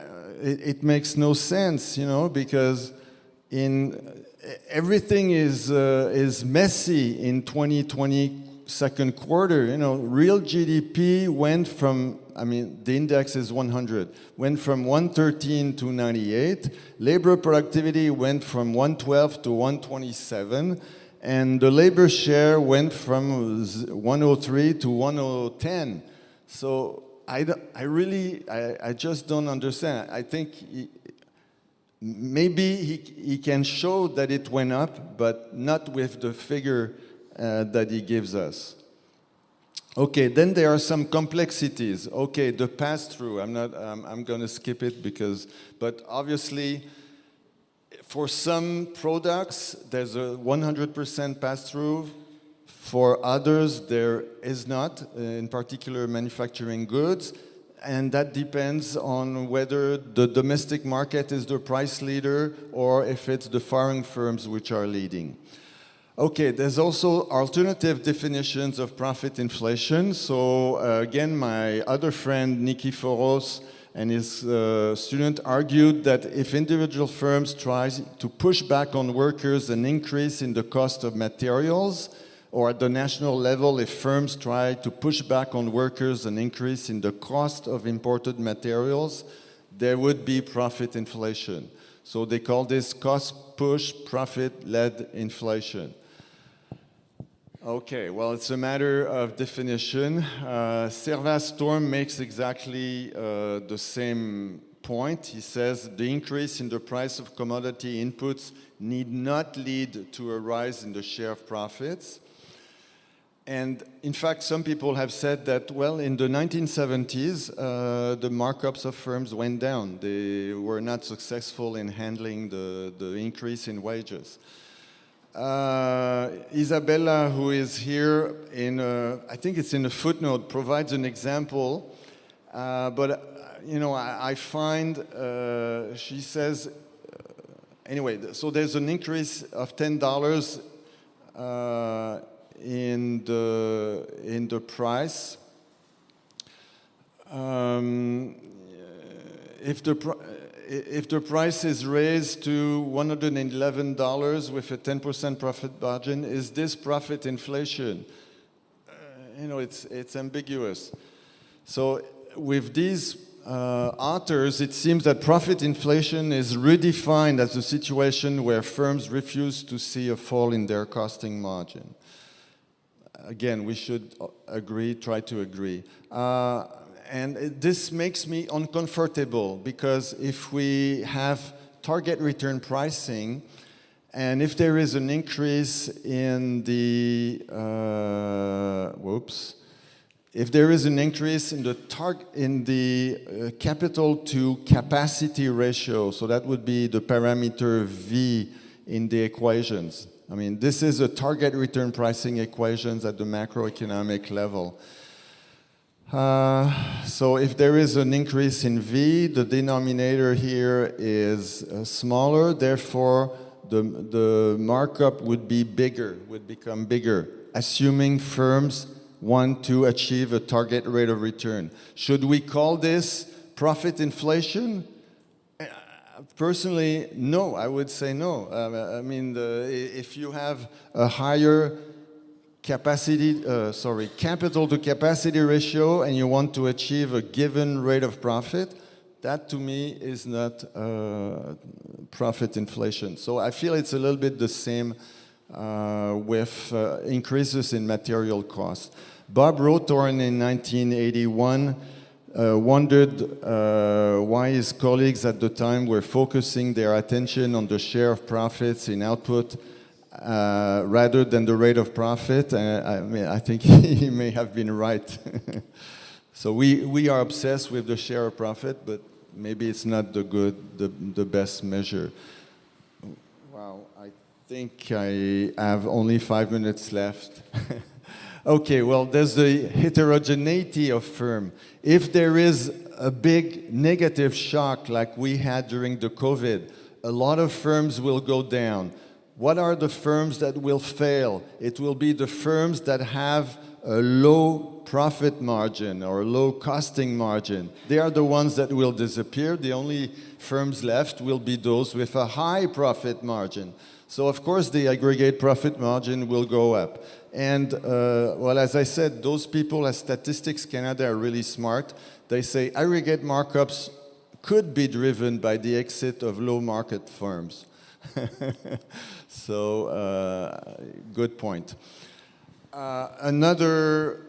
It makes no sense, you know, because everything is messy in 2020 second quarter. You know, real GDP went from I mean, the index is 100, went from 113 to 98. Labor productivity went from 112 to 127. And the labor share went from 103 to 110. So I just don't understand. I think maybe he can show that it went up, but not with the figure that he gives us. Okay, then there are some complexities. Okay, the pass-through, I'm going to skip it but obviously, for some products, there's a 100% pass-through. For others, there is not, in particular manufacturing goods. And that depends on whether the domestic market is the price leader or if it's the foreign firms which are leading. Okay, there's also alternative definitions of profit inflation. So again, my other friend, Nikiforos, and his student argued that if individual firms try to push back on workers an increase in the cost of materials, or at the national level, if firms try to push back on workers an increase in the cost of imported materials, there would be profit inflation. So they call this cost-push, profit-led inflation. Okay, well, it's a matter of definition. Serva-Storm makes exactly the same point. He says the increase in the price of commodity inputs need not lead to a rise in the share of profits. And in fact, some people have said that, well, in the 1970s, the markups of firms went down. They were not successful in handling the increase in wages. Isabella, who is here, I think it's in a footnote, provides an example. But, I find, she says, anyway, so there's an increase of $10 in the price. If the price is raised to $111 with a 10% profit margin, is this profit inflation? It's ambiguous. So with these authors, it seems that profit inflation is redefined as a situation where firms refuse to see a fall in their costing margin. Again, we should try to agree. And this makes me uncomfortable because if we have target return pricing, and if there is an increase in the if there is an increase in the capital to capacity ratio, so that would be the parameter V in the equations. I mean, this is a target return pricing equations at the macroeconomic level. So if there is an increase in V, the denominator here is smaller, therefore the markup would become bigger, assuming firms want to achieve a target rate of return. Should we call this profit inflation? Personally, no, I would say no. If you have a higher capital to capacity ratio and you want to achieve a given rate of profit, that to me is not profit inflation. So I feel it's a little bit the same with increases in material costs. Bob Rochon in 1981 wondered why his colleagues at the time were focusing their attention on the share of profits in output rather than the rate of profit. I think he may have been right. So we are obsessed with the share of profit, but maybe it's not the best measure. Wow, I think I have only 5 minutes left. Okay, well, there's the heterogeneity of firm. If there is a big negative shock like we had during the COVID, a lot of firms will go down. What are the firms that will fail? It will be the firms that have a low profit margin or a low costing margin. They are the ones that will disappear. The only firms left will be those with a high profit margin. So of course the aggregate profit margin will go up. And well, as I said, those people at Statistics Canada are really smart. they say aggregate markups could be driven by the exit of low market firms. So, good point. Another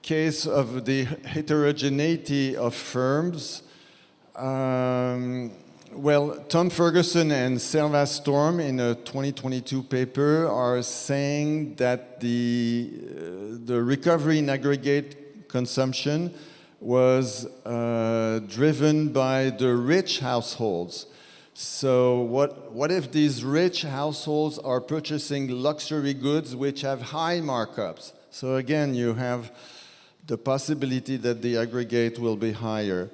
case of the heterogeneity of firms. Well, Tom Ferguson and Selva Storm in a 2022 paper are saying that the recovery in aggregate consumption was driven by the rich households. So what if these rich households are purchasing luxury goods which have high markups? So again, you have the possibility that the aggregate will be higher.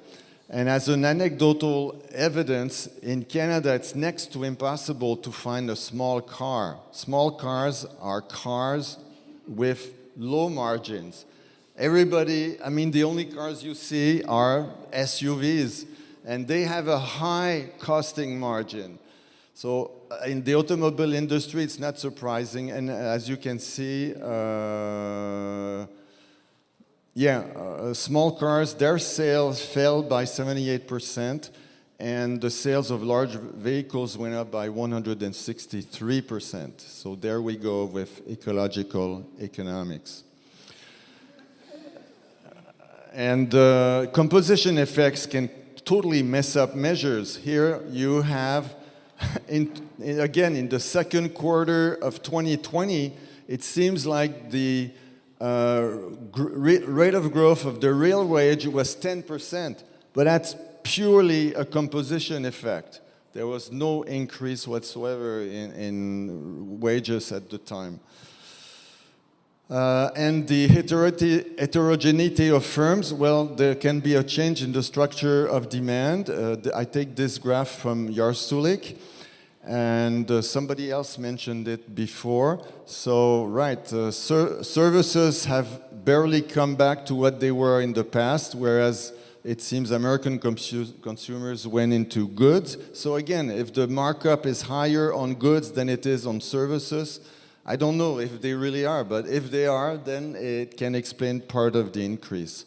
And as an anecdotal evidence, in Canada, it's next to impossible to find a small car. Small cars are cars with low margins. Everybody, I mean, the only cars you see are SUVs, and they have a high costing margin. So in the automobile industry, it's not surprising. And as you can see, small cars, their sales fell by 78%, and the sales of large vehicles went up by 163%. So there we go with ecological economics. And composition effects can totally mess up measures. Here you have, again, in the second quarter of 2020, it seems like the rate of growth of the real wage was 10%, but that's purely a composition effect. There was no increase whatsoever in wages at the time. And the heterogeneity of firms, well, there can be a change in the structure of demand. I take this graph from Yarsulik, and somebody else mentioned it before. So, right, services have barely come back to what they were in the past, whereas it seems American consumers went into goods. So again, if the markup is higher on goods than it is on services, I don't know if they really are, but if they are, then it can explain part of the increase.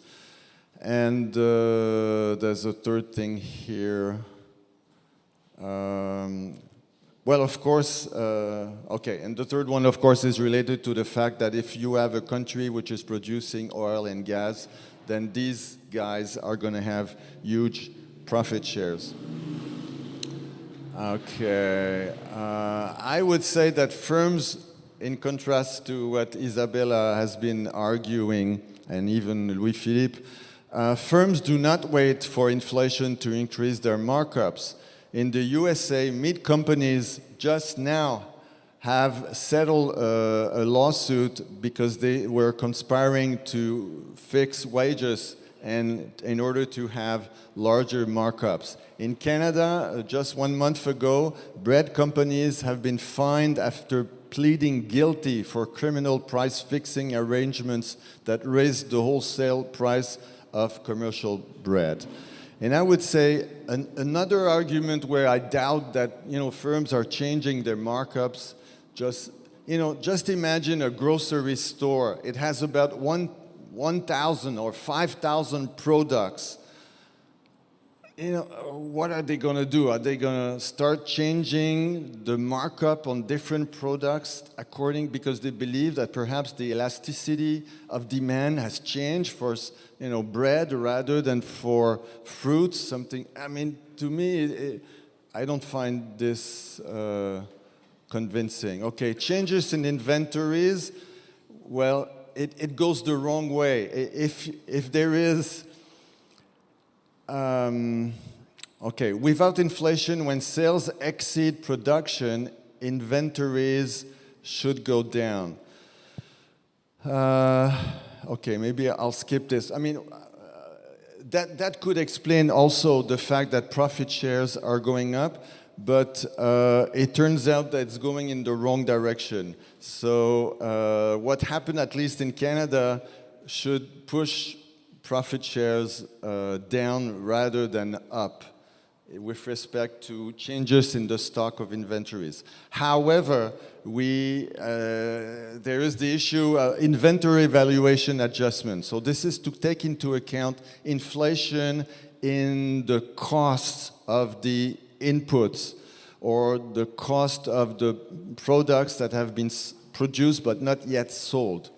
And there's a third thing here. Well, of course, okay, and the third one, of course, is related to the fact that if you have a country which is producing oil and gas, then these guys are going to have huge profit shares. Okay, I would say that firms, in contrast to what Isabella has been arguing, and even Louis-Philippe, firms do not wait for inflation to increase their markups. In the USA, meat companies just now have settled a lawsuit because they were conspiring to fix wages and in order to have larger markups. In Canada, just 1 month ago, bread companies have been fined after pleading guilty for criminal price-fixing arrangements that raised the wholesale price of commercial bread. And I would say another argument where I doubt that firms are changing their markups, just imagine a grocery store. It has about 1,000 or 5,000 products. What are they going to do? Are they going to start changing the markup on different products because they believe that perhaps the elasticity of demand has changed for bread rather than for fruits? Something. I mean, to me, I don't find this convincing. Okay, changes in inventories. Well, it goes the wrong way. If there is. Okay, without inflation, when sales exceed production, inventories should go down. Okay, maybe I'll skip this. I mean, that could explain also the fact that profit shares are going up, but it turns out that it's going in the wrong direction. So what happened, at least in Canada, should push profit shares down rather than up with respect to changes in the stock of inventories. However, there is the issue of inventory valuation adjustment. So this is to take into account inflation in the costs of the inputs or the cost of the products that have been produced but not yet sold.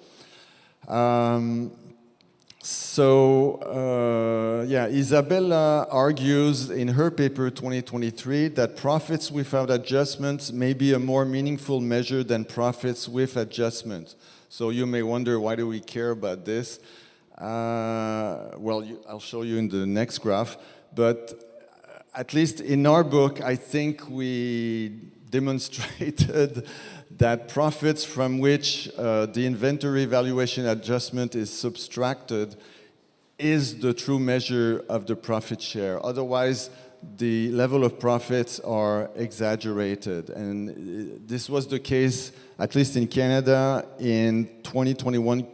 Isabella argues in her paper 2023 that profits without adjustments may be a more meaningful measure than profits with adjustments. So you may wonder, why do we care about this? I'll show you in the next graph, but at least in our book, I think we demonstrated that profits from which the inventory valuation adjustment is subtracted is the true measure of the profit share. Otherwise, the level of profits are exaggerated. And this was the case, at least in Canada, in 2021.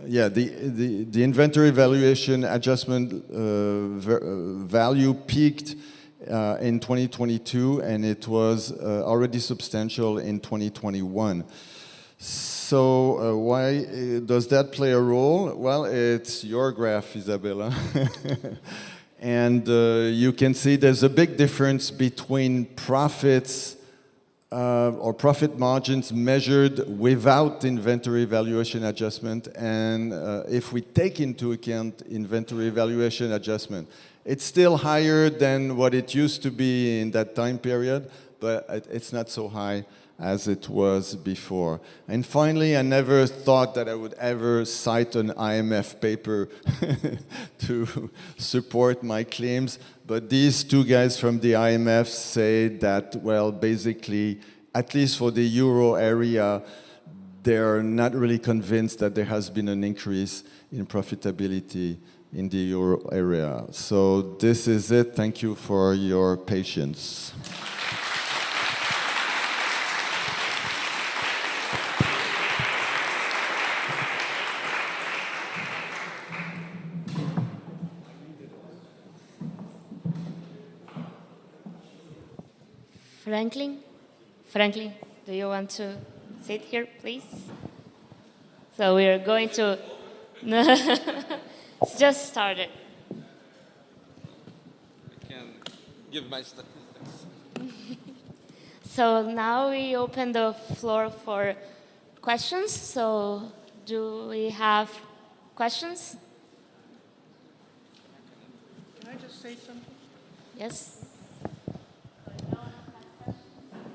The inventory valuation adjustment value peaked in 2022, and it was already substantial in 2021. So why does that play a role? Well, it's your graph, Isabella. And you can see there's a big difference between profits or profit margins measured without inventory valuation adjustment and if we take into account inventory valuation adjustment. It's still higher than what it used to be in that time period, but it's not so high as it was before. And finally, I never thought that I would ever cite an IMF paper to support my claims, but these two guys from the IMF say that, well, basically, at least for the euro area, they're not really convinced that there has been an increase in profitability in the euro area. So this is it. Thank you for your patience. Franklin, do you want to sit here, please? So we are going to... It's just started. I can give my statistics. So now we open the floor for questions. So do we have questions? Can I just say something? Yes.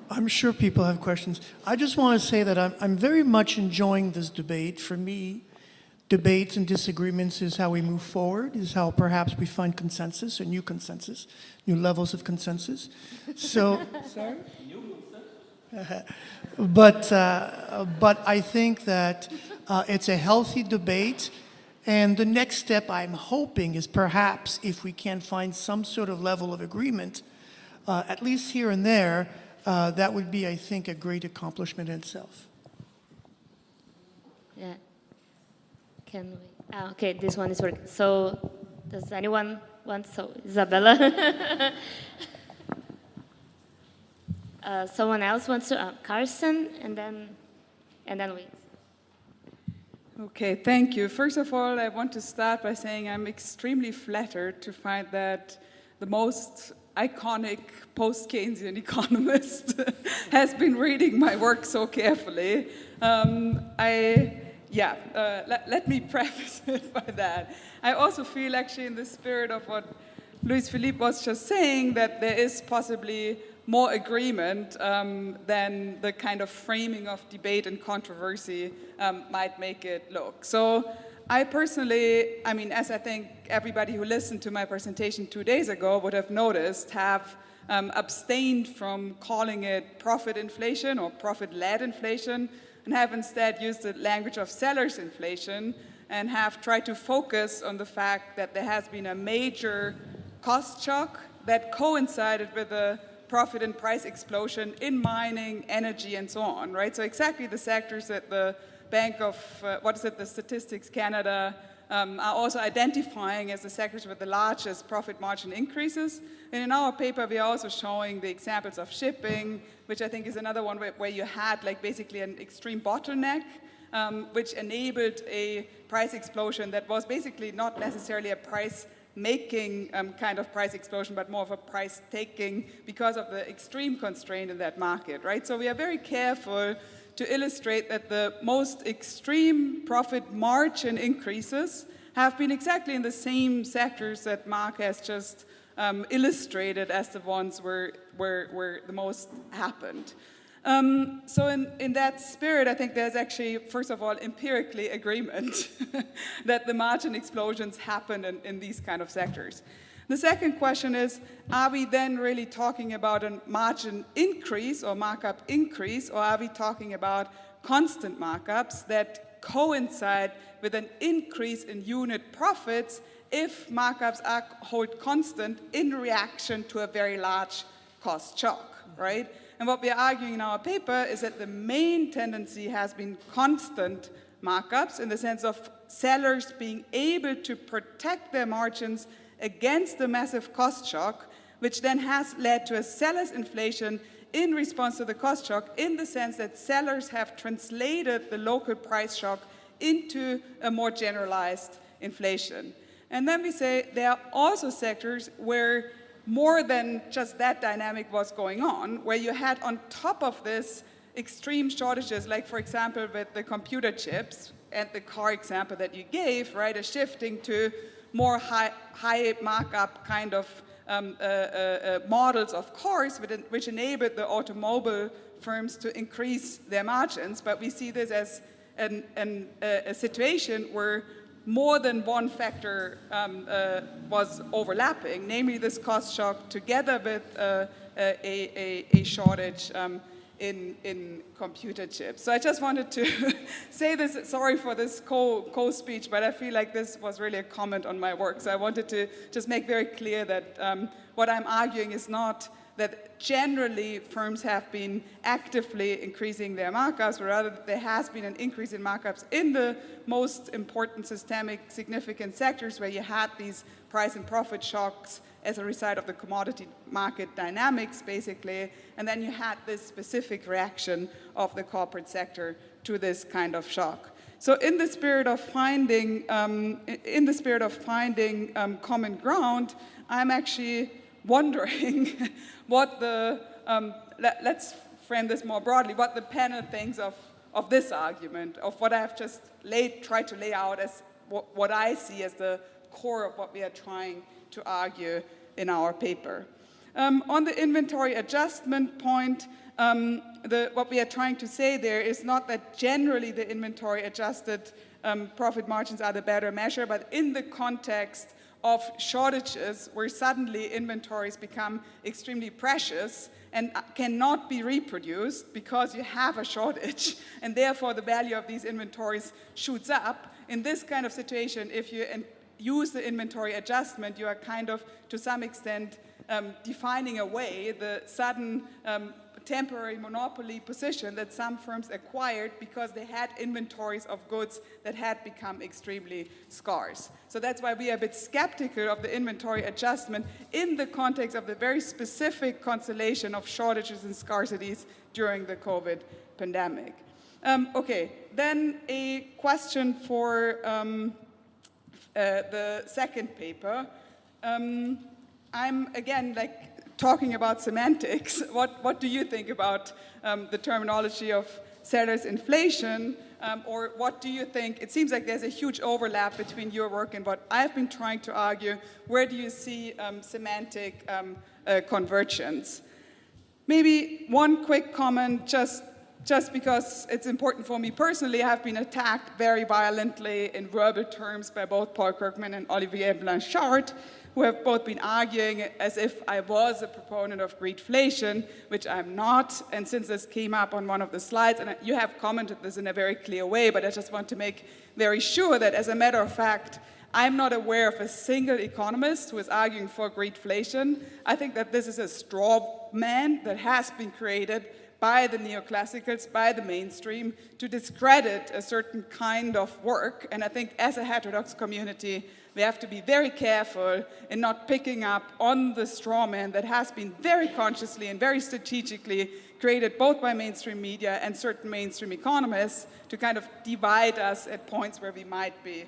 I'm sure people have questions. I just want to say that I'm very much enjoying this debate. For me, debates and disagreements is how we move forward, is how perhaps we find consensus, a new consensus, new levels of consensus. So, sorry? But I think that it's a healthy debate. And the next step I'm hoping is perhaps if we can find some sort of level of agreement, at least here and there, that would be, I think, a great accomplishment in itself. Yeah. Can we? Okay, this one is working. So, does anyone want? So, Isabella. Someone else wants to? Carson, and then we. Okay, thank you. First of all, I want to start by saying I'm extremely flattered to find that the most iconic post-Keynesian economist has been reading my work so carefully. Let me preface it by that. I also feel actually in the spirit of what Louis-Philippe was just saying that there is possibly more agreement than the kind of framing of debate and controversy might make it look. So I personally, as I think everybody who listened to my presentation 2 days ago would have noticed, have abstained from calling it profit inflation or profit-led inflation and have instead used the language of sellers inflation and have tried to focus on the fact that there has been a major cost shock that coincided with a profit and price explosion in mining, energy, and so on, right? So exactly the sectors that the Bank of, the Statistics Canada are also identifying as the sectors with the largest profit margin increases. And in our paper, we are also showing the examples of shipping, which I think is another one where you had like basically an extreme bottleneck, which enabled a price explosion that was basically not necessarily a price-making kind of price explosion, but more of a price-taking because of the extreme constraint in that market, right? So we are very careful to illustrate that the most extreme profit margin increases have been exactly in the same sectors that Marc has just illustrated as the ones where the most happened. So in that spirit, I think there's actually, first of all, empirically agreement that the margin explosions happen in these kind of sectors. The second question is, are we then really talking about a margin increase or markup increase, or are we talking about constant markups that coincide with an increase in unit profits if markups hold constant in reaction to a very large cost shock, right? And what we are arguing in our paper is that the main tendency has been constant markups in the sense of sellers being able to protect their margins against the massive cost shock, which then has led to a seller's inflation in response to the cost shock, in the sense that sellers have translated the local price shock into a more generalized inflation. And then we say there are also sectors where more than just that dynamic was going on, where you had on top of this extreme shortages, like for example with the computer chips and the car example that you gave, right, a shifting to more high markup kind of models of cars, which enabled the automobile firms to increase their margins. But we see this as a situation where more than one factor was overlapping, namely this cost shock together with a shortage in computer chips. So I just wanted to say this, sorry for this co-speech, but I feel like this was really a comment on my work. So I wanted to just make very clear that what I'm arguing is not that generally firms have been actively increasing their markups, but rather that there has been an increase in markups in the most important systemic significant sectors where you had these price and profit shocks as a result of the commodity market dynamics, basically, and then you had this specific reaction of the corporate sector to this kind of shock. So in the spirit of finding, common ground, I'm actually wondering what the, let's frame this more broadly, what the panel thinks of this argument, of what I have just tried to lay out as what I see as the core of what we are trying to argue in our paper. On the inventory adjustment point, what we are trying to say there is not that generally the inventory adjusted profit margins are the better measure, but in the context of shortages where suddenly inventories become extremely precious and cannot be reproduced because you have a shortage, and therefore the value of these inventories shoots up. In this kind of situation, if you use the inventory adjustment, you are kind of, to some extent, defining away the sudden temporary monopoly position that some firms acquired because they had inventories of goods that had become extremely scarce. So that's why we are a bit skeptical of the inventory adjustment in the context of the very specific constellation of shortages and scarcities during the COVID pandemic. Okay, then a question for the second paper. I'm again talking about semantics. What do you think about the terminology of sellers inflation, or what do you think? It seems like there's a huge overlap between your work and what I've been trying to argue. Where do you see semantic convergence? Maybe one quick comment, just because it's important for me personally. I have been attacked very violently in verbal terms by both Paul Kirkman and Olivier Blanchard, who have both been arguing as if I was a proponent of greedflation, which I'm not. And since this came up on one of the slides, and you have commented this in a very clear way, but I just want to make very sure that as a matter of fact, I'm not aware of a single economist who is arguing for greedflation. I think that this is a straw man that has been created by the neoclassicals, by the mainstream, to discredit a certain kind of work. And I think as a heterodox community, we have to be very careful in not picking up on the straw man that has been very consciously and very strategically created both by mainstream media and certain mainstream economists to kind of divide us at points where we might be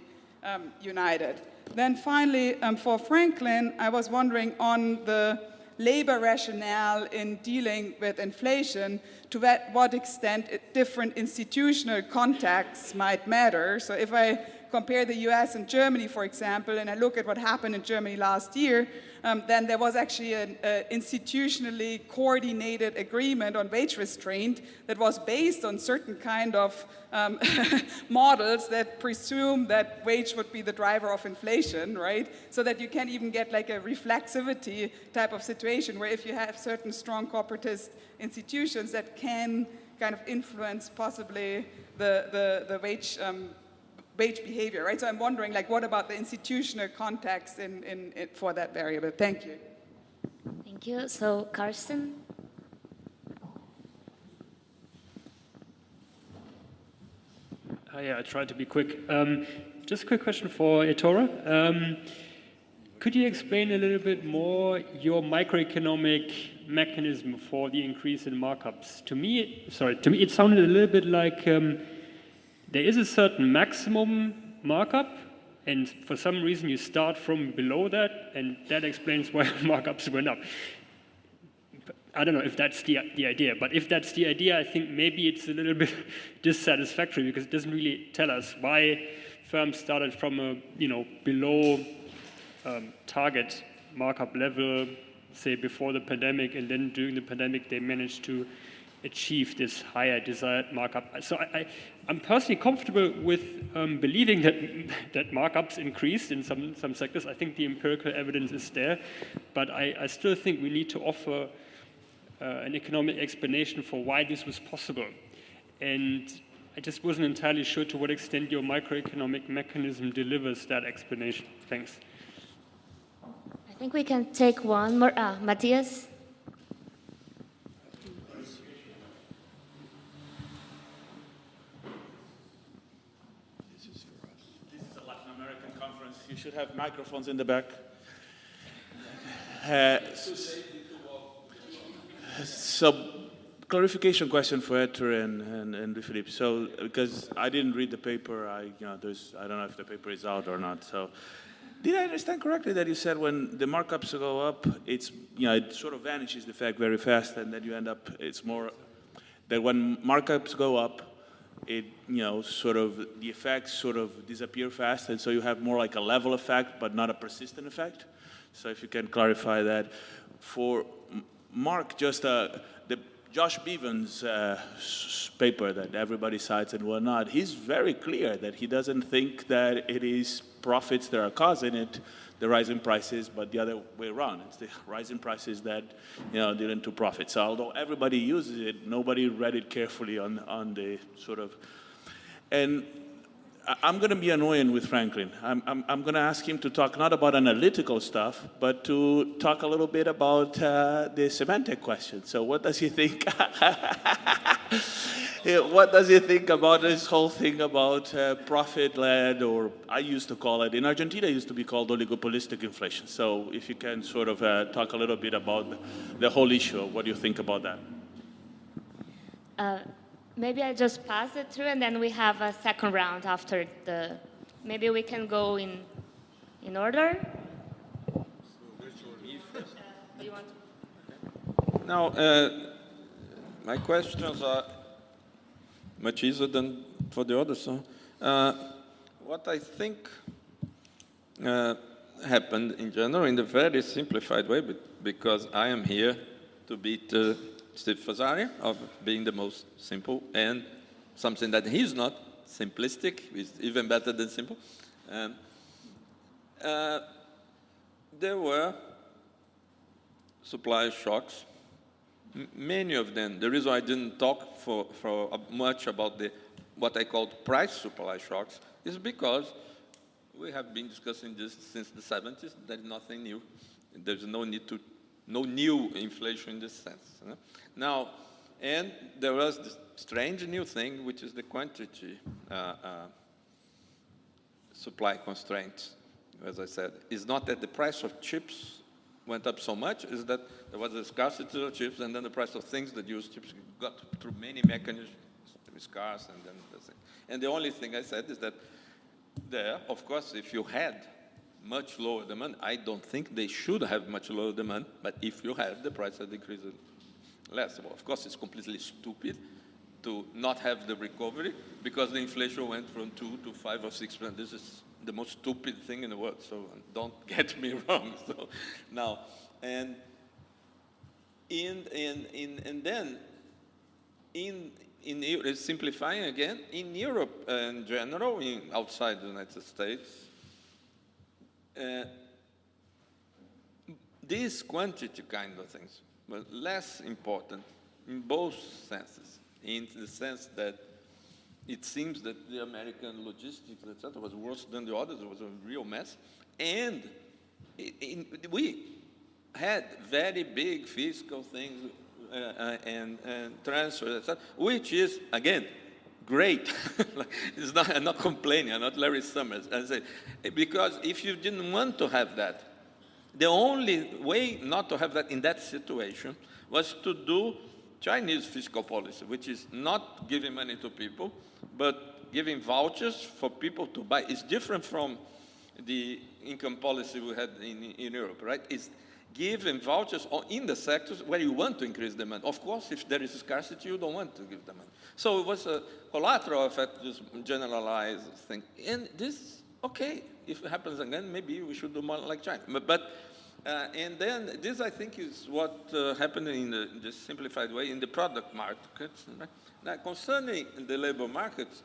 united. Then finally, for Franklin, I was wondering on the labor rationale in dealing with inflation, to what extent different institutional contexts might matter. So if I compare the US and Germany, for example, and I look at what happened in Germany last year, then there was actually an institutionally coordinated agreement on wage restraint that was based on certain kind of models that presume that wage would be the driver of inflation, right? So that you can even get like a reflexivity type of situation where if you have certain strong corporatist institutions that can kind of influence possibly the wage behavior, right? So I'm wondering, like, what about the institutional context for that variable? Thank you. Thank you. So, Carsten? Yeah, I tried to be quick. Just a quick question for Ettore. Could you explain a little bit more your microeconomic mechanism for the increase in markups? To me, it sounded a little bit like there is a certain maximum markup, and for some reason you start from below that, and that explains why markups went up. I don't know if that's the idea, but if that's the idea, I think maybe it's a little bit dissatisfactory because it doesn't really tell us why firms started from a below target markup level, say before the pandemic, and then during the pandemic they managed to achieve this higher desired markup. So I'm personally comfortable with believing that markups increased in some sectors. I think the empirical evidence is there, but I still think we need to offer an economic explanation for why this was possible. And I just wasn't entirely sure to what extent your microeconomic mechanism delivers that explanation. Thanks. I think we can take one more. Matthias? This is a Latin American conference. You should have microphones in the back. So, clarification question for Ettore and Louis-Philippe. So, because I didn't read the paper, I don't know if the paper is out or not. So, did I understand correctly that you said when the markups go up, it's it sort of vanishes the effect very fast, and then you end up it's more that when markups go up, it sort of the effects sort of disappear fast, and so you have more like a level effect, but not a persistent effect. So, if you can clarify that for Marc, just the Josh Bevan's paper that everybody cites and whatnot, he's very clear that he doesn't think that it is profits that are causing it, the rising prices, but the other way around. It's the rising prices that did into profits. So although everybody uses it, nobody read it carefully on the sort of. And I'm going to be annoying with Franklin. I'm going to ask him to talk not about analytical stuff, but to talk a little bit about the semantic question. So what does he think? What does he think about this whole thing about profit-led, or I used to call it, in Argentina it used to be called oligopolistic inflation. So if you can sort of talk a little bit about the whole issue, what do you think about that? Maybe I just pass it through, and then we have a second round after the. Maybe we can go in order. Do you want to? Now, my questions are much easier than for the others. So, what I think happened in general, in a very simplified way, because I am here to beat Steve Fazzari of being the most simple, and something that he's not, simplistic, is even better than simple. There were supply shocks, many of them. The reason I didn't talk for much about what I called price supply shocks is because we have been discussing this since the 70s. There is nothing new. There's no need to. No new inflation in this sense. Now, And there was this strange new thing, which is the quantity supply constraints. As I said, it's not that the price of chips went up so much, is that there was a scarcity of chips, and then the price of things that use chips got through many mechanisms to be scarce, and then the thing. And the only thing I said is that there, of course, if you had much lower demand, I don't think they should have much lower demand, but if you had, the price had increased less. Well, of course, it's completely stupid to not have the recovery because the inflation went from 2 to 5 or 6%. This is the most stupid thing in the world, so don't get me wrong. So now, and then simplifying again, in Europe in general, outside the United States, these quantity kind of things were less important in both senses, in the sense that it seems that the American logistics, etc., was worse than the others. It was a real mess. And we had very big fiscal things and transfers, etc., which is, again, great. It's not, I'm not complaining. I'm not Larry Summers. I say, because if you didn't want to have that, the only way not to have that in that situation was to do Chinese fiscal policy, which is not giving money to people, but giving vouchers for people to buy. It's different from the income policy we had in Europe, right? It's giving vouchers in the sectors where you want to increase demand. Of course, if there is scarcity, you don't want to give demand. So it was a collateral effect, this generalized thing. And this, okay, if it happens again, maybe we should do more like China. And then this, I think, is what happened in the simplified way in the product markets. Now, concerning the labor markets,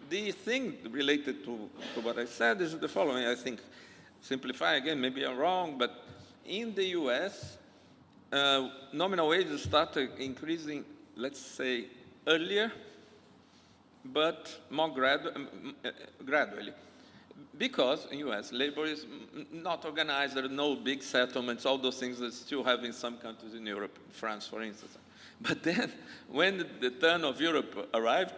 the thing related to what I said is the following. I think, simplify again, maybe I'm wrong, but in the US, nominal wages started increasing, let's say, earlier, but more gradually. Because in US, labor is not organized, there are no big settlements, all those things that still have in some countries in Europe, France, for instance. But then, when the turn of Europe arrived,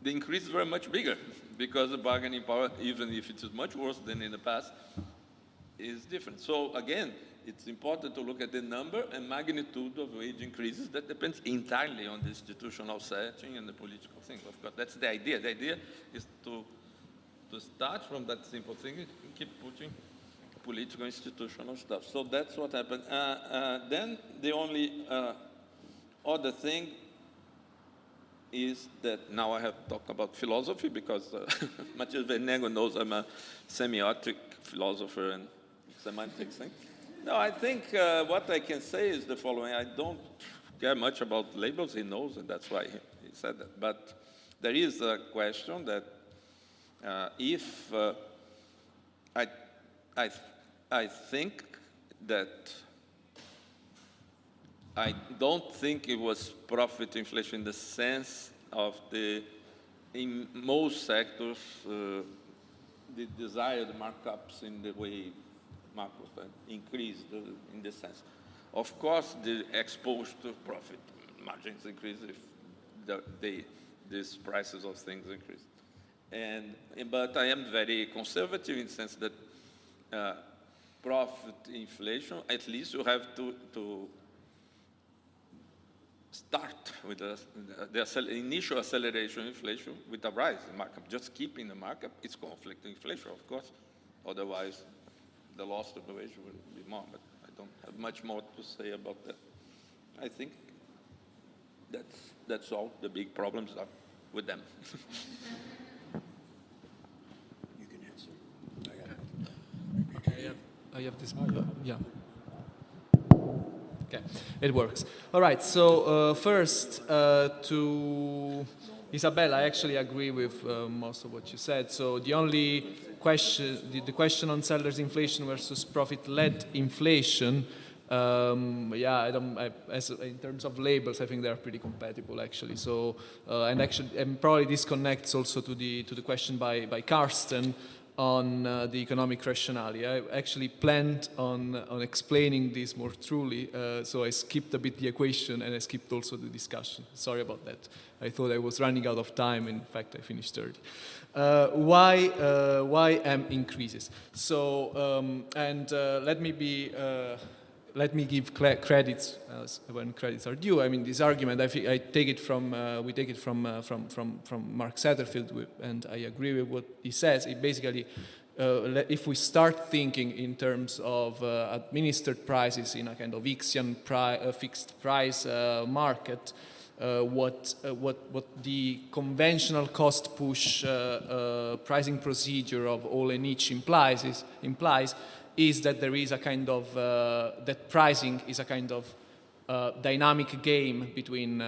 the increases were much bigger, because the bargaining power, even if it is much worse than in the past, is different. So again, it's important to look at the number and magnitude of wage increases. That depends entirely on the institutional setting and the political thing. Of course, that's the idea. The idea is to start from that simple thing and keep putting political institutional stuff. So that's what happened. Then the only other thing is that now I have to talk about philosophy because Matias Vernego knows I'm a semiotic philosopher and semantics thing. No, I think what I can say is the following. I don't care much about labels. He knows, and that's why he said that. But there is a question that if I think that I don't think it was profit inflation in the sense of in most sectors, the desired markups in the way macros increased in this sense. Of course, the exposed to profit margins increase if these prices of things increase. But I am very conservative in the sense that profit inflation, at least you have to start with the initial acceleration inflation with a rise in markup. Just keeping the markup is conflict inflation, of course. Otherwise, the loss of the wage will be more. But I don't have much more to say about that. I think that's all. The big problems are with them. You can answer. I have this. Yeah. Okay, it works. All right. So first, to Isabella, I actually agree with most of what you said. So the only question, the question on sellers inflation versus profit-led inflation. In terms of labels, I think they are pretty compatible actually. So and probably this connects also to the question by Karsten. on the economic rationale. I actually planned on explaining this more truly, so I skipped a bit the equation and I skipped also the discussion. Sorry about that. I thought I was running out of time. In fact, I finished early. Why M increases? So, let me give credits when credits are due. I mean, this argument, I take it from, we take it from Marc Satterfield, and I agree with what he says. It basically, if we start thinking in terms of administered prices in a kind of Ixian fixed price market, what the conventional cost push pricing procedure of all and each implies is that there is a kind of, that pricing is a kind of dynamic game between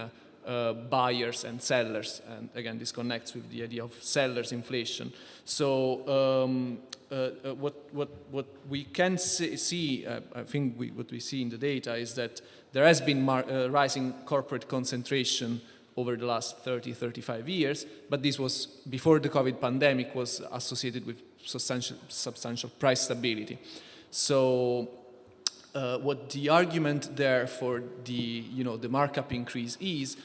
buyers and sellers. And again, this connects with the idea of sellers inflation. So what we can see, I think what we see in the data is that there has been rising corporate concentration over the last 30, 35 years, but this was, before the COVID pandemic, was associated with substantial price stability. So what the argument there for the markup increase is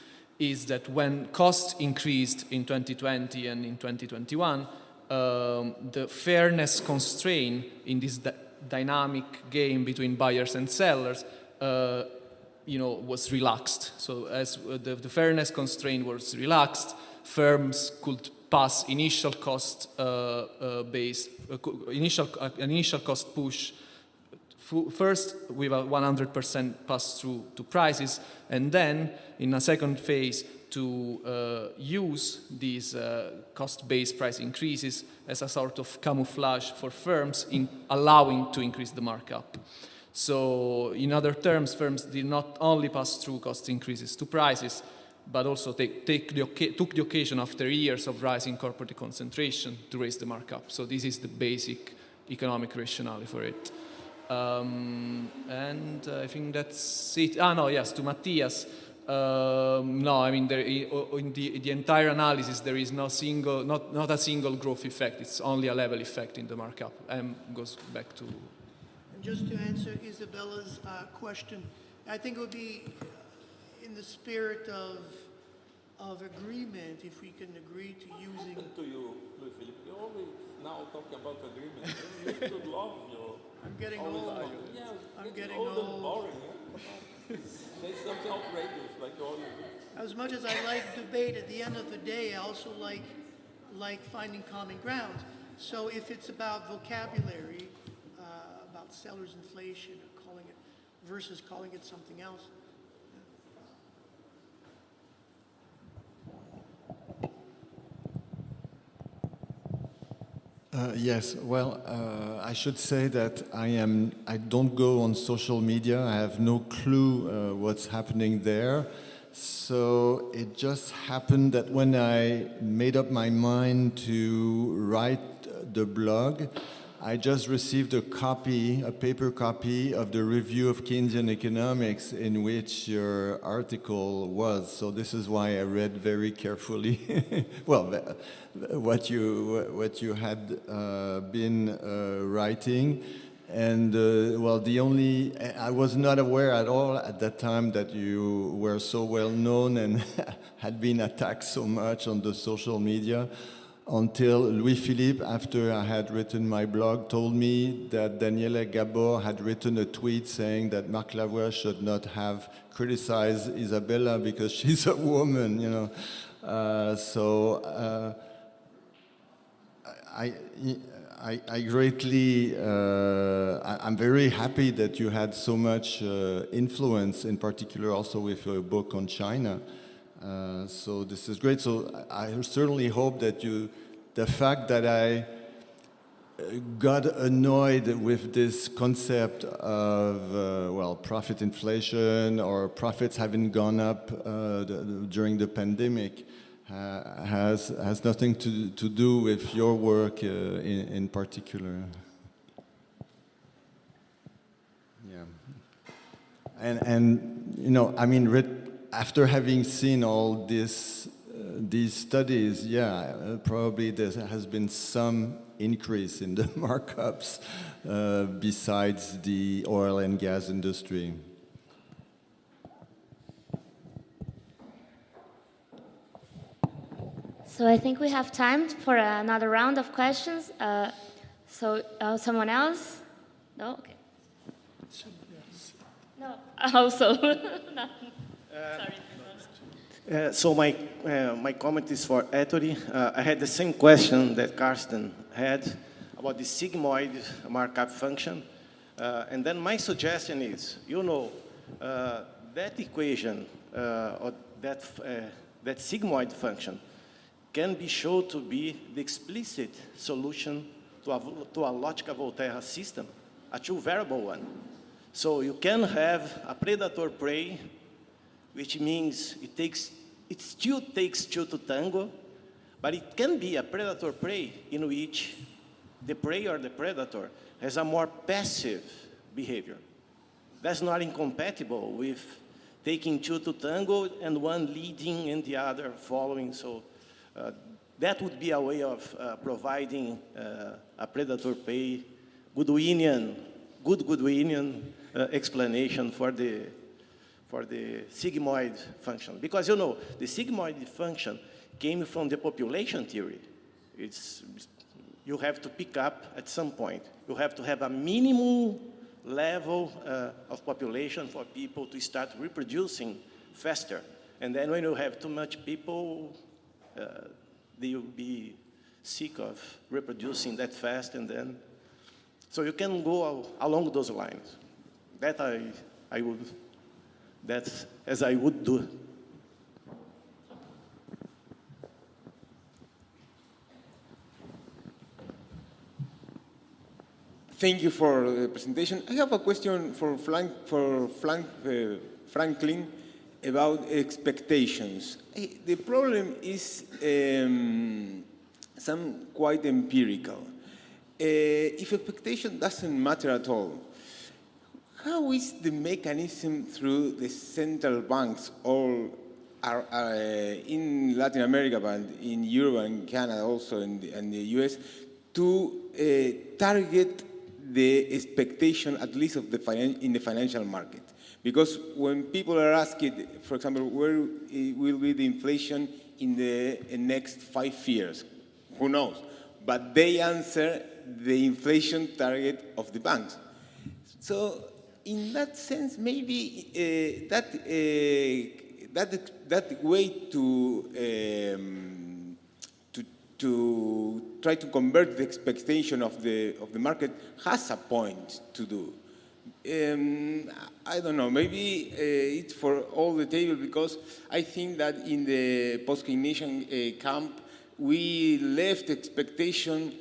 that when costs increased in 2020 and in 2021, the fairness constraint in this dynamic game between buyers and sellers was relaxed. So as the fairness constraint was relaxed, firms could pass initial cost initial cost push first with a 100% pass through to prices, and then in a second phase to use these cost-based price increases as a sort of camouflage for firms in allowing to increase the markup. So in other terms, firms did not only pass through cost increases to prices, but also took the occasion after years of rising corporate concentration to raise the markup. So this is the basic economic rationale for it. And I think that's it. To Matthias. No, I mean, in the entire analysis, there is not a single growth effect. It's only a level effect in the markup. Goes back to... And just to answer Isabella's question, I think it would be in the spirit of agreement, if we can agree to using... To you, Louis-Philippe, you always now talking about agreement. You used to love your... I'm getting old. Yeah, I'm getting old. And old. boring, yeah? Say something outrageous, like all you do. As much as I like debate, at the end of the day, I also like finding common ground. So if it's about vocabulary, about sellers inflation, or calling it versus calling it something else. Yes, well, I should say that I don't go on social media. I have no clue what's happening there. So it just happened that when I made up my mind to write the blog, I just received a paper copy of the review of Keynesian economics in which your article was. So this is why I read very carefully. Well, what you had been writing. And I was not aware at all at that time that you were so well known and had been attacked so much on the social media, until Louis-Philippe, after I had written my blog, told me that Daniele Gabor had written a tweet saying that Marc Lavoie should not have criticized Isabella because she's a woman, you know. I greatly, I'm very happy that you had so much influence, in particular also with a book on China. So this is great. So I certainly hope that the fact that I got annoyed with this concept of, profit inflation or profits having gone up during the pandemic has nothing to do with your work in particular. Yeah. And you know, I mean, after having seen all this these studies, probably there has been some increase in the markups besides the oil and gas industry. So I think we have time for another round of questions. Someone else? No? Okay. No, also. No. Sorry. So my comment is for Ettore. I had the same question that Karsten had about the sigmoid markup function. And then my suggestion is, that equation, or that sigmoid function, can be shown to be the explicit solution to a logical-Volterra system, a two-variable one. So you can have a predator-prey, which means it still takes two to tango, but it can be a predator-prey in which the prey or the predator has a more passive behavior. That's not incompatible with taking two to tango and one leading and the other following. So that would be a way of providing a predator-prey Goodwinian explanation for the sigmoid function. Because the sigmoid function came from the population theory. You have to pick up at some point. You have to have a minimum level of population for people to start reproducing faster. And then when you have too much people, they will be sick of reproducing that fast, and then, so you can go along those lines. That's as I would do. Thank you for the presentation. I have a question for Franklin about expectations. The problem is some quite empirical. If expectation doesn't matter at all, how is the mechanism through the central banks all in Latin America, but in Europe and Canada also, and the US, to target the expectation, at least of in the financial market? Because when people are asking, for example, where will be the inflation in the next 5 years, who knows? But they answer the inflation target of the banks. So in that sense, maybe that way to try to convert the expectation of the market has a point to do. I don't know, maybe it's for all the table, because I think that in the post-Keynesian camp, we left expectation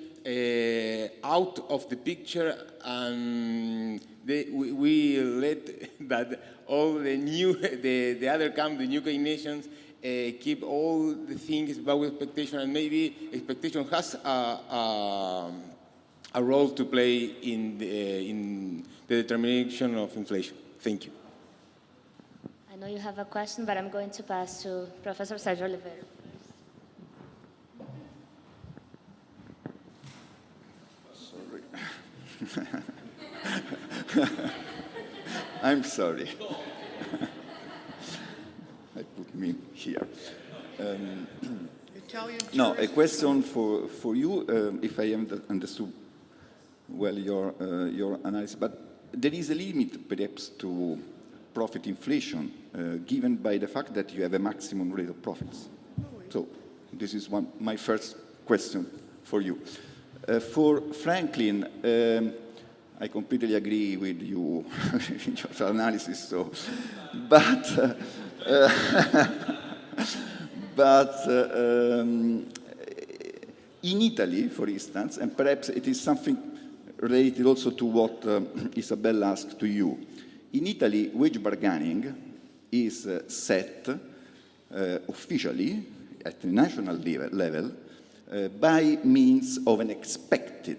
out of the picture, and we let that all the other camp, the new Keynesians, keep all the things about expectation, and maybe expectation has a role to play in the determination of inflation. Thank you. I know you have a question, but I'm going to pass to Professor Sérgio Oliveira. Sorry. I'm sorry. I put me here. No, a question for you, if I have understood well your analysis, but there is a limit perhaps to profit inflation given by the fact that you have a maximum rate of profits. So this is my first question for you. For Franklin, I completely agree with you in your analysis. So, but in Italy, for instance, and perhaps it is something related also to what Isabel asked to you. In Italy, wage bargaining is set officially at the national level by means of an expected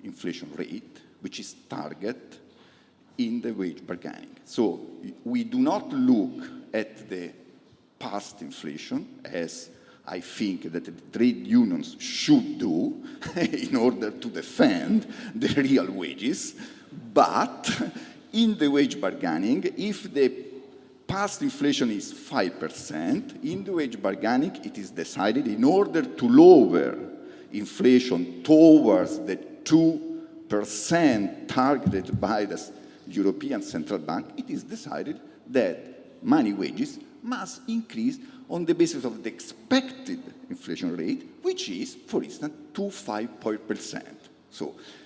inflation rate, which is target in the wage bargaining. So we do not look at the past inflation as I think that the trade unions should do in order to defend the real wages. But in the wage bargaining, if the past inflation is 5%, in the wage bargaining it is decided in order to lower inflation towards the 2% targeted by the European Central Bank, it is decided that money wages must increase on the basis of the expected inflation rate, which is, for instance, 5%.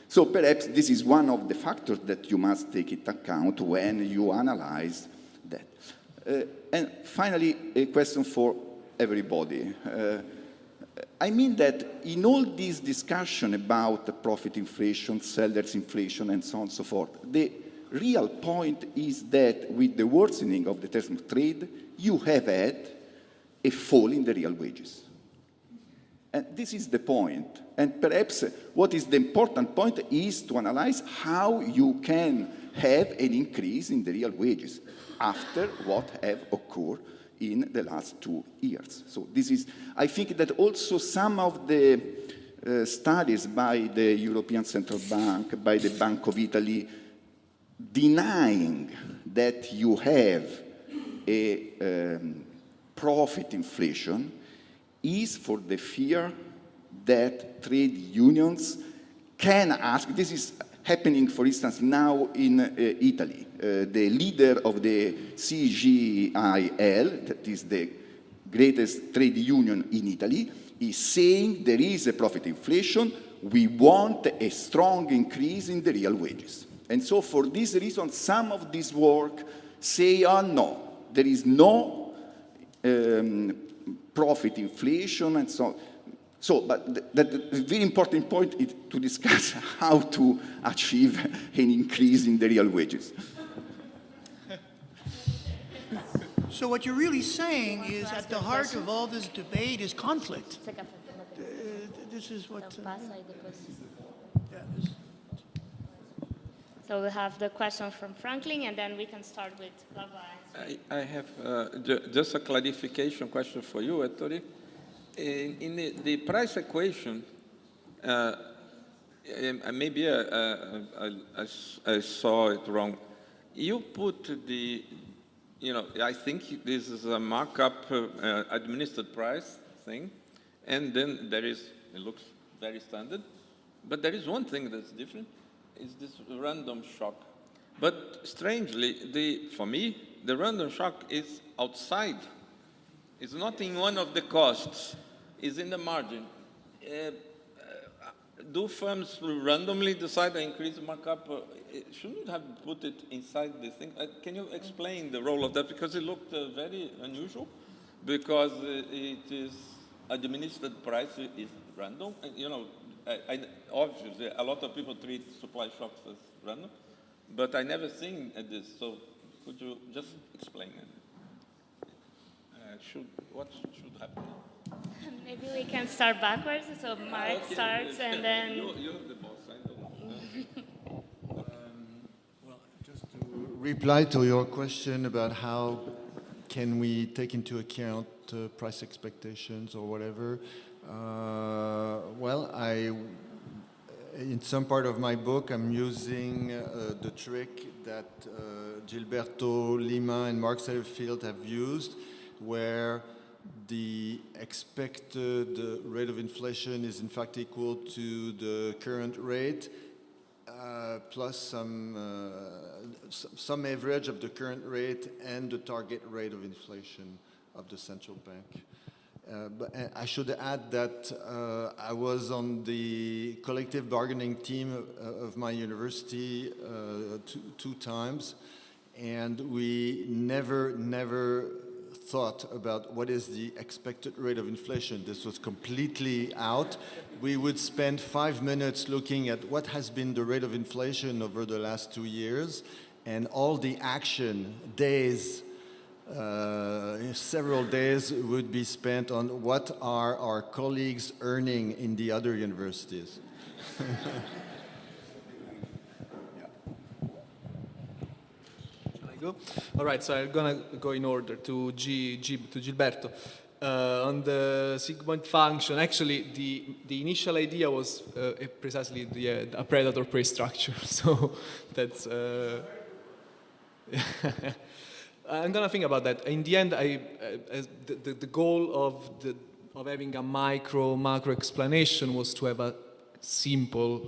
So perhaps this is one of the factors that you must take into account when you analyze that. And finally, a question for everybody. I mean that in all this discussion about the profit inflation, sellers inflation, and so on and so forth, the real point is that with the worsening of the terms of trade, you have had a fall in the real wages. And this is the point. And perhaps what is the important point is to analyze how you can have an increase in the real wages after what have occurred in the last 2 years. So this is, I think that also some of the studies by the European Central Bank, by the Bank of Italy, denying that you have a profit inflation is for the fear that trade unions can ask. This is happening, for instance, now in Italy. The leader of the CGIL, that is the greatest trade union in Italy, is saying there is a profit inflation, we want a strong increase in the real wages. And so for this reason, some of this work say, oh no, there is no profit inflation and so on. So, but the very important point is to discuss how to achieve an increase in the real wages. So what you're really saying is at the heart of all this debate is conflict. This is what... So we have the question from Franklin, and then we can start with Lavoie. I have just a clarification question for you, Ettore. In the price equation, maybe I saw it wrong. You put the, I think this is a markup administered price thing, and then there is, it looks very standard, but there is one thing that's different, is this random shock. But strangely, for me, the random shock is outside. It's not in one of the costs. It's in the margin. Do firms randomly decide to increase the markup? Shouldn't have put it inside this thing. Can you explain the role of that? Because it looked very unusual, because it is administered price is random. Obviously, a lot of people treat supply shocks as random, but I never seen this. So could you just explain it? What should happen? Maybe we can start backwards. So Marc starts, and then... You're the boss, I don't know. Well, just to reply to your question about how can we take into account price expectations or whatever, well, in some part of my book, I'm using the trick that Gilberto Lima and Marc Satterfield have used, where the expected rate of inflation is in fact equal to the current rate plus some average of the current rate and the target rate of inflation of the central bank. But I should add that I was on the collective bargaining team of my university two times, and we never thought about what is the expected rate of inflation. This was completely out. We would spend 5 minutes looking at what has been the rate of inflation over the last 2 years, and all the action days, several days would be spent on what are our colleagues earning in the other universities. Go? All right, so I'm gonna go in order to Gilberto. On the sigmoid function, actually, the initial idea was precisely a predator-prey structure. So that's. I'm gonna think about that. In the end, the goal of having a macro explanation was to have a simple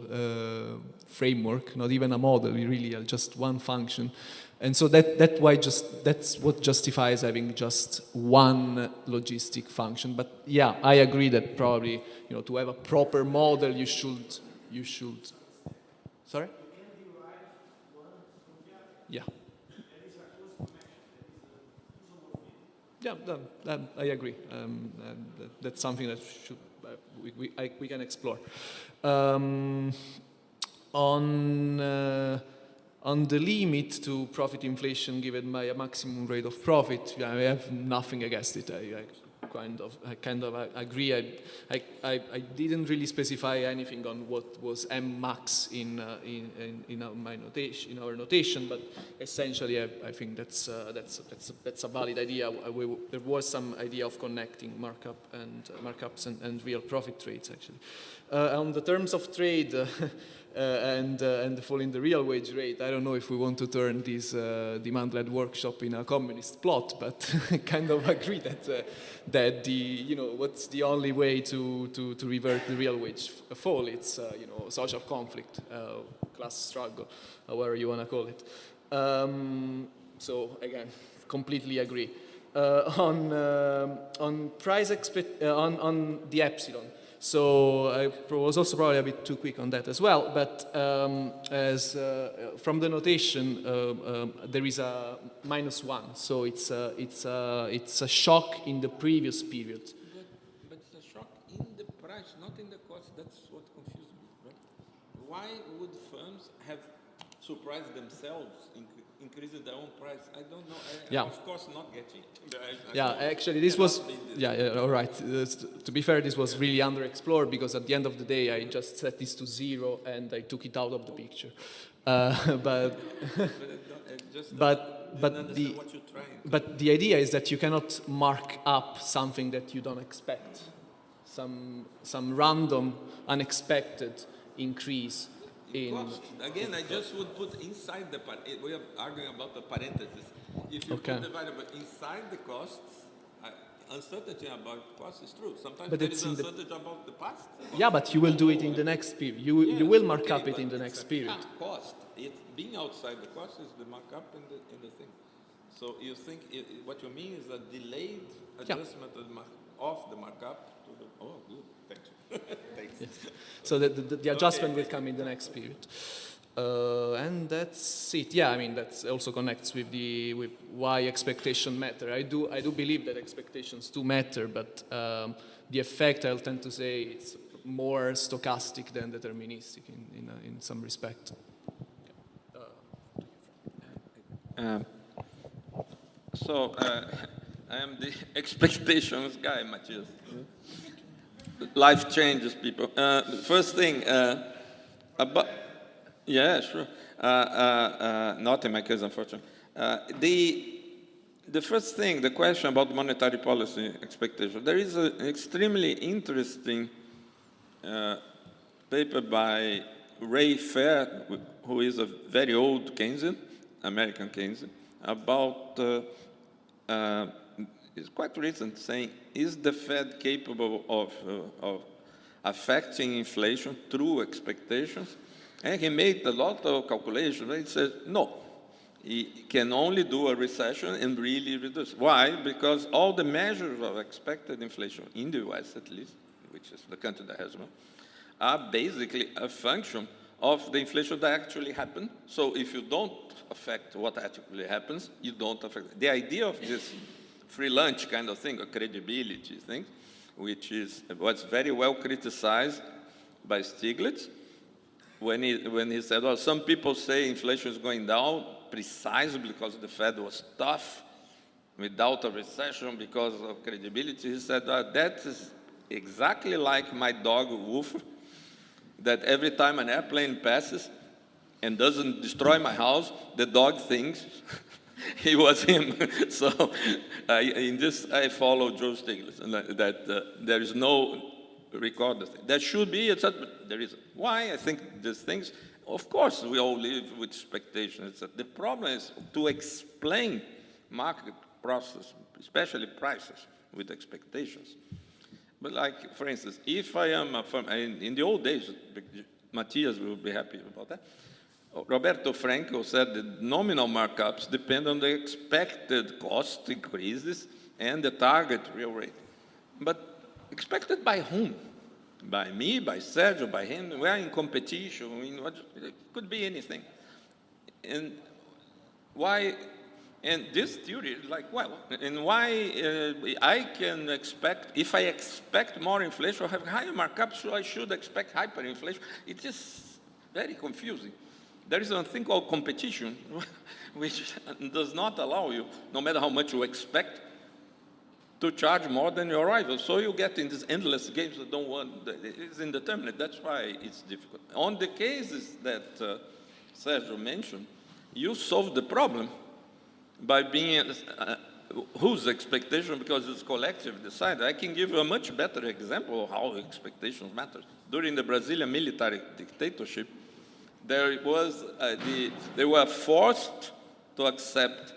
framework, not even a model, really just one function. And so that's what justifies having just one logistic function. But yeah, I agree that probably, to have a proper model, you should. Sorry? Yeah. Yeah, I agree. That's something that we can explore. On the limit to profit inflation given by a maximum rate of profit, I have nothing against it. I kind of agree. I didn't really specify anything on what was M max in our notation, but essentially I think that's a valid idea. There was some idea of connecting markups and real profit rates actually. On the terms of trade. And the fall in the real wage rate, I don't know if we want to turn this demand-led workshop in a communist plot, but I kind of agree that what's the only way to revert the real wage fall? It's social conflict, class struggle, however you want to call it. So again, completely agree. On price on the epsilon. So I was also probably a bit too quick on that as well, but as from the notation, there is a -1, so it's a shock in the previous period. But it's a shock in the price, not in the cost. That's what confused me, right? Why would firms have surprised themselves increasing their own price? I don't know. Of course, not getting. Actually, this was. All right. To be fair, this was really underexplored because at the end of the day, I just set this to 0 and I took it out of the picture. But the idea is that you cannot mark up something that you don't expect, some random, unexpected increase. Cost. Again, I just would put inside we are arguing about the parentheses. If you put the variable inside the costs, uncertainty about costs is true. Sometimes there is uncertainty about the past. Yeah, but you will do it in the next period. You will mark up it in the next period. Cost. Being outside the cost is the markup in the thing. So you think what you mean is a delayed adjustment of the markup to the. Oh, good. Thank you. Thanks. Yes. So the adjustment will come in the next period. And that's it. Yeah, I mean that also connects with why expectations matter. I do believe that expectations do matter, but the effect I'll tend to say it's more stochastic than deterministic in some respect. I am the expectations guy, Matthias. Life changes people. First thing about. Yeah, sure. Not in my case, unfortunately. The first thing, the question about monetary policy expectation. There is an extremely interesting paper by Ray Fair, who is a very old Keynesian, American Keynesian, about, it's quite recent, saying, is the Fed capable of affecting inflation through expectations? And he made a lot of calculations. He said, no, he can only do a recession and really reduce. Why? Because all the measures of expected inflation, in the US at least, which is the country that has one, are basically a function of the inflation that actually happened. So if you don't affect what actually happens, you don't affect it. The idea of this free lunch kind of thing, a credibility thing, which was very well criticized by Stiglitz, when he said, well, some people say inflation is going down precisely because the Fed was tough without a recession because of credibility. He said, that is exactly like my dog, Wolf, that every time an airplane passes and doesn't destroy my house, the dog thinks He was him. So in this, I follow Joe Stiglitz, that there is no recorded thing. There should be, but there isn't. Why? I think these things, of course, we all live with expectations. The problem is to explain market process, especially prices, with expectations. But like, for instance, if I am a firm, in the old days, Matthias will be happy about that, Roberto Franco said that nominal markups depend on the expected cost increases and the target real rate. But expected by whom? By me, by Sergio, by him? We are in competition. It could be anything. And why? And this theory is like, well, and why I can expect, if I expect more inflation, I have higher markups, so I should expect hyperinflation. It is very confusing. There is a thing called competition, which does not allow you, no matter how much you expect, to charge more than your rival. So you get in these endless games that don't want, it's indeterminate. That's why it's difficult. On the cases that Sergio mentioned, you solve the problem by being whose expectation, because it's collective decided. I can give you a much better example of how expectations matter. During the Brazilian military dictatorship, there was they were forced to accept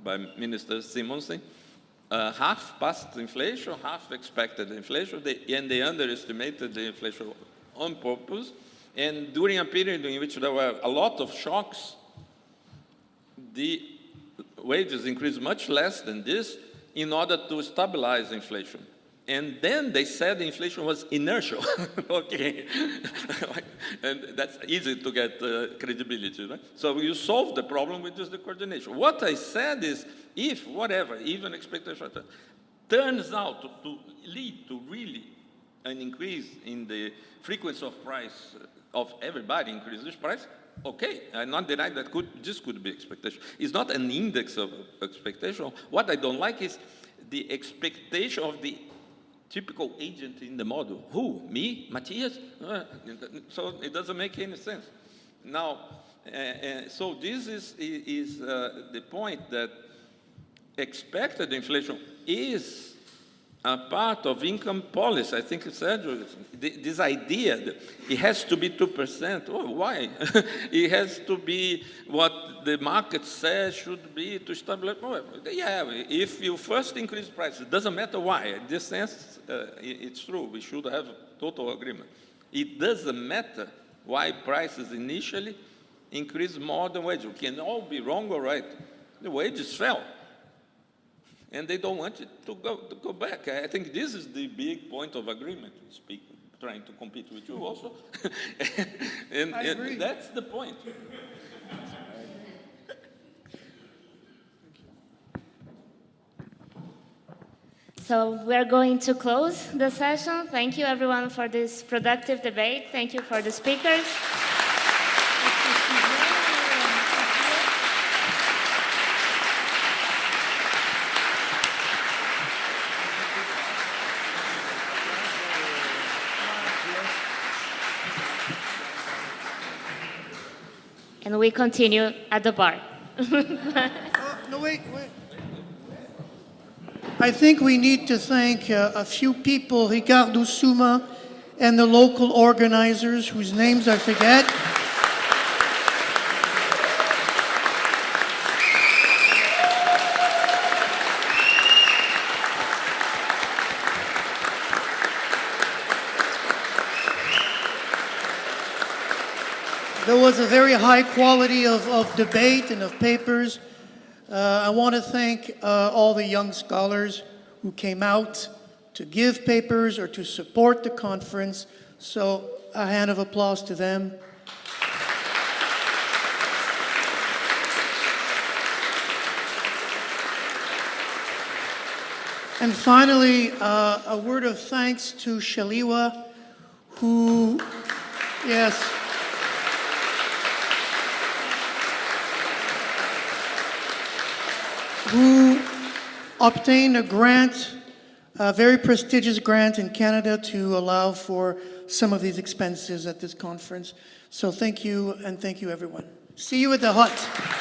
by Minister Simonsen half past inflation, half expected inflation, and they underestimated the inflation on purpose. And during a period in which there were a lot of shocks, the wages increased much less than this in order to stabilize inflation. And then they said the inflation was inertial. Okay. And that's easy to get credibility, right? So you solve the problem with just the coordination. What I said is, if whatever, even expectation turns out to lead to really an increase in the frequency of price of everybody increases price, okay, I'm not denying that this could be expectation. It's not an index of expectation. What I don't like is the expectation of the typical agent in the model. Who? Me? Matthias? So it doesn't make any sense. Now, so this is the point that expected inflation is a part of income policy. I think Sergio, this idea that it has to be 2%. Oh, why? It has to be what the market says should be to stabilize. Oh, yeah, if you first increase prices, it doesn't matter why. In this sense, it's true. We should have total agreement. It doesn't matter why prices initially increase more than wages. We can all be wrong or right. The wages fell. And they don't want it to go back. I think this is the big point of agreement. Trying to compete with you also. and that's the point. So we're going to close the session. Thank you, everyone, for this productive debate. Thank you for the speakers. And we continue at the bar. No, wait. I think we need to thank a few people, Ricardo Suma and the local organizers whose names I forget. There was a very high quality of debate and of papers. I want to thank all the young scholars who came out to give papers or to support the conference. So a hand of applause to them. And finally, a word of thanks to Shaliwa, who, yes, who obtained a grant, a very prestigious grant in Canada to allow for some of these expenses at this conference. So thank you, and thank you everyone. See you at the hut.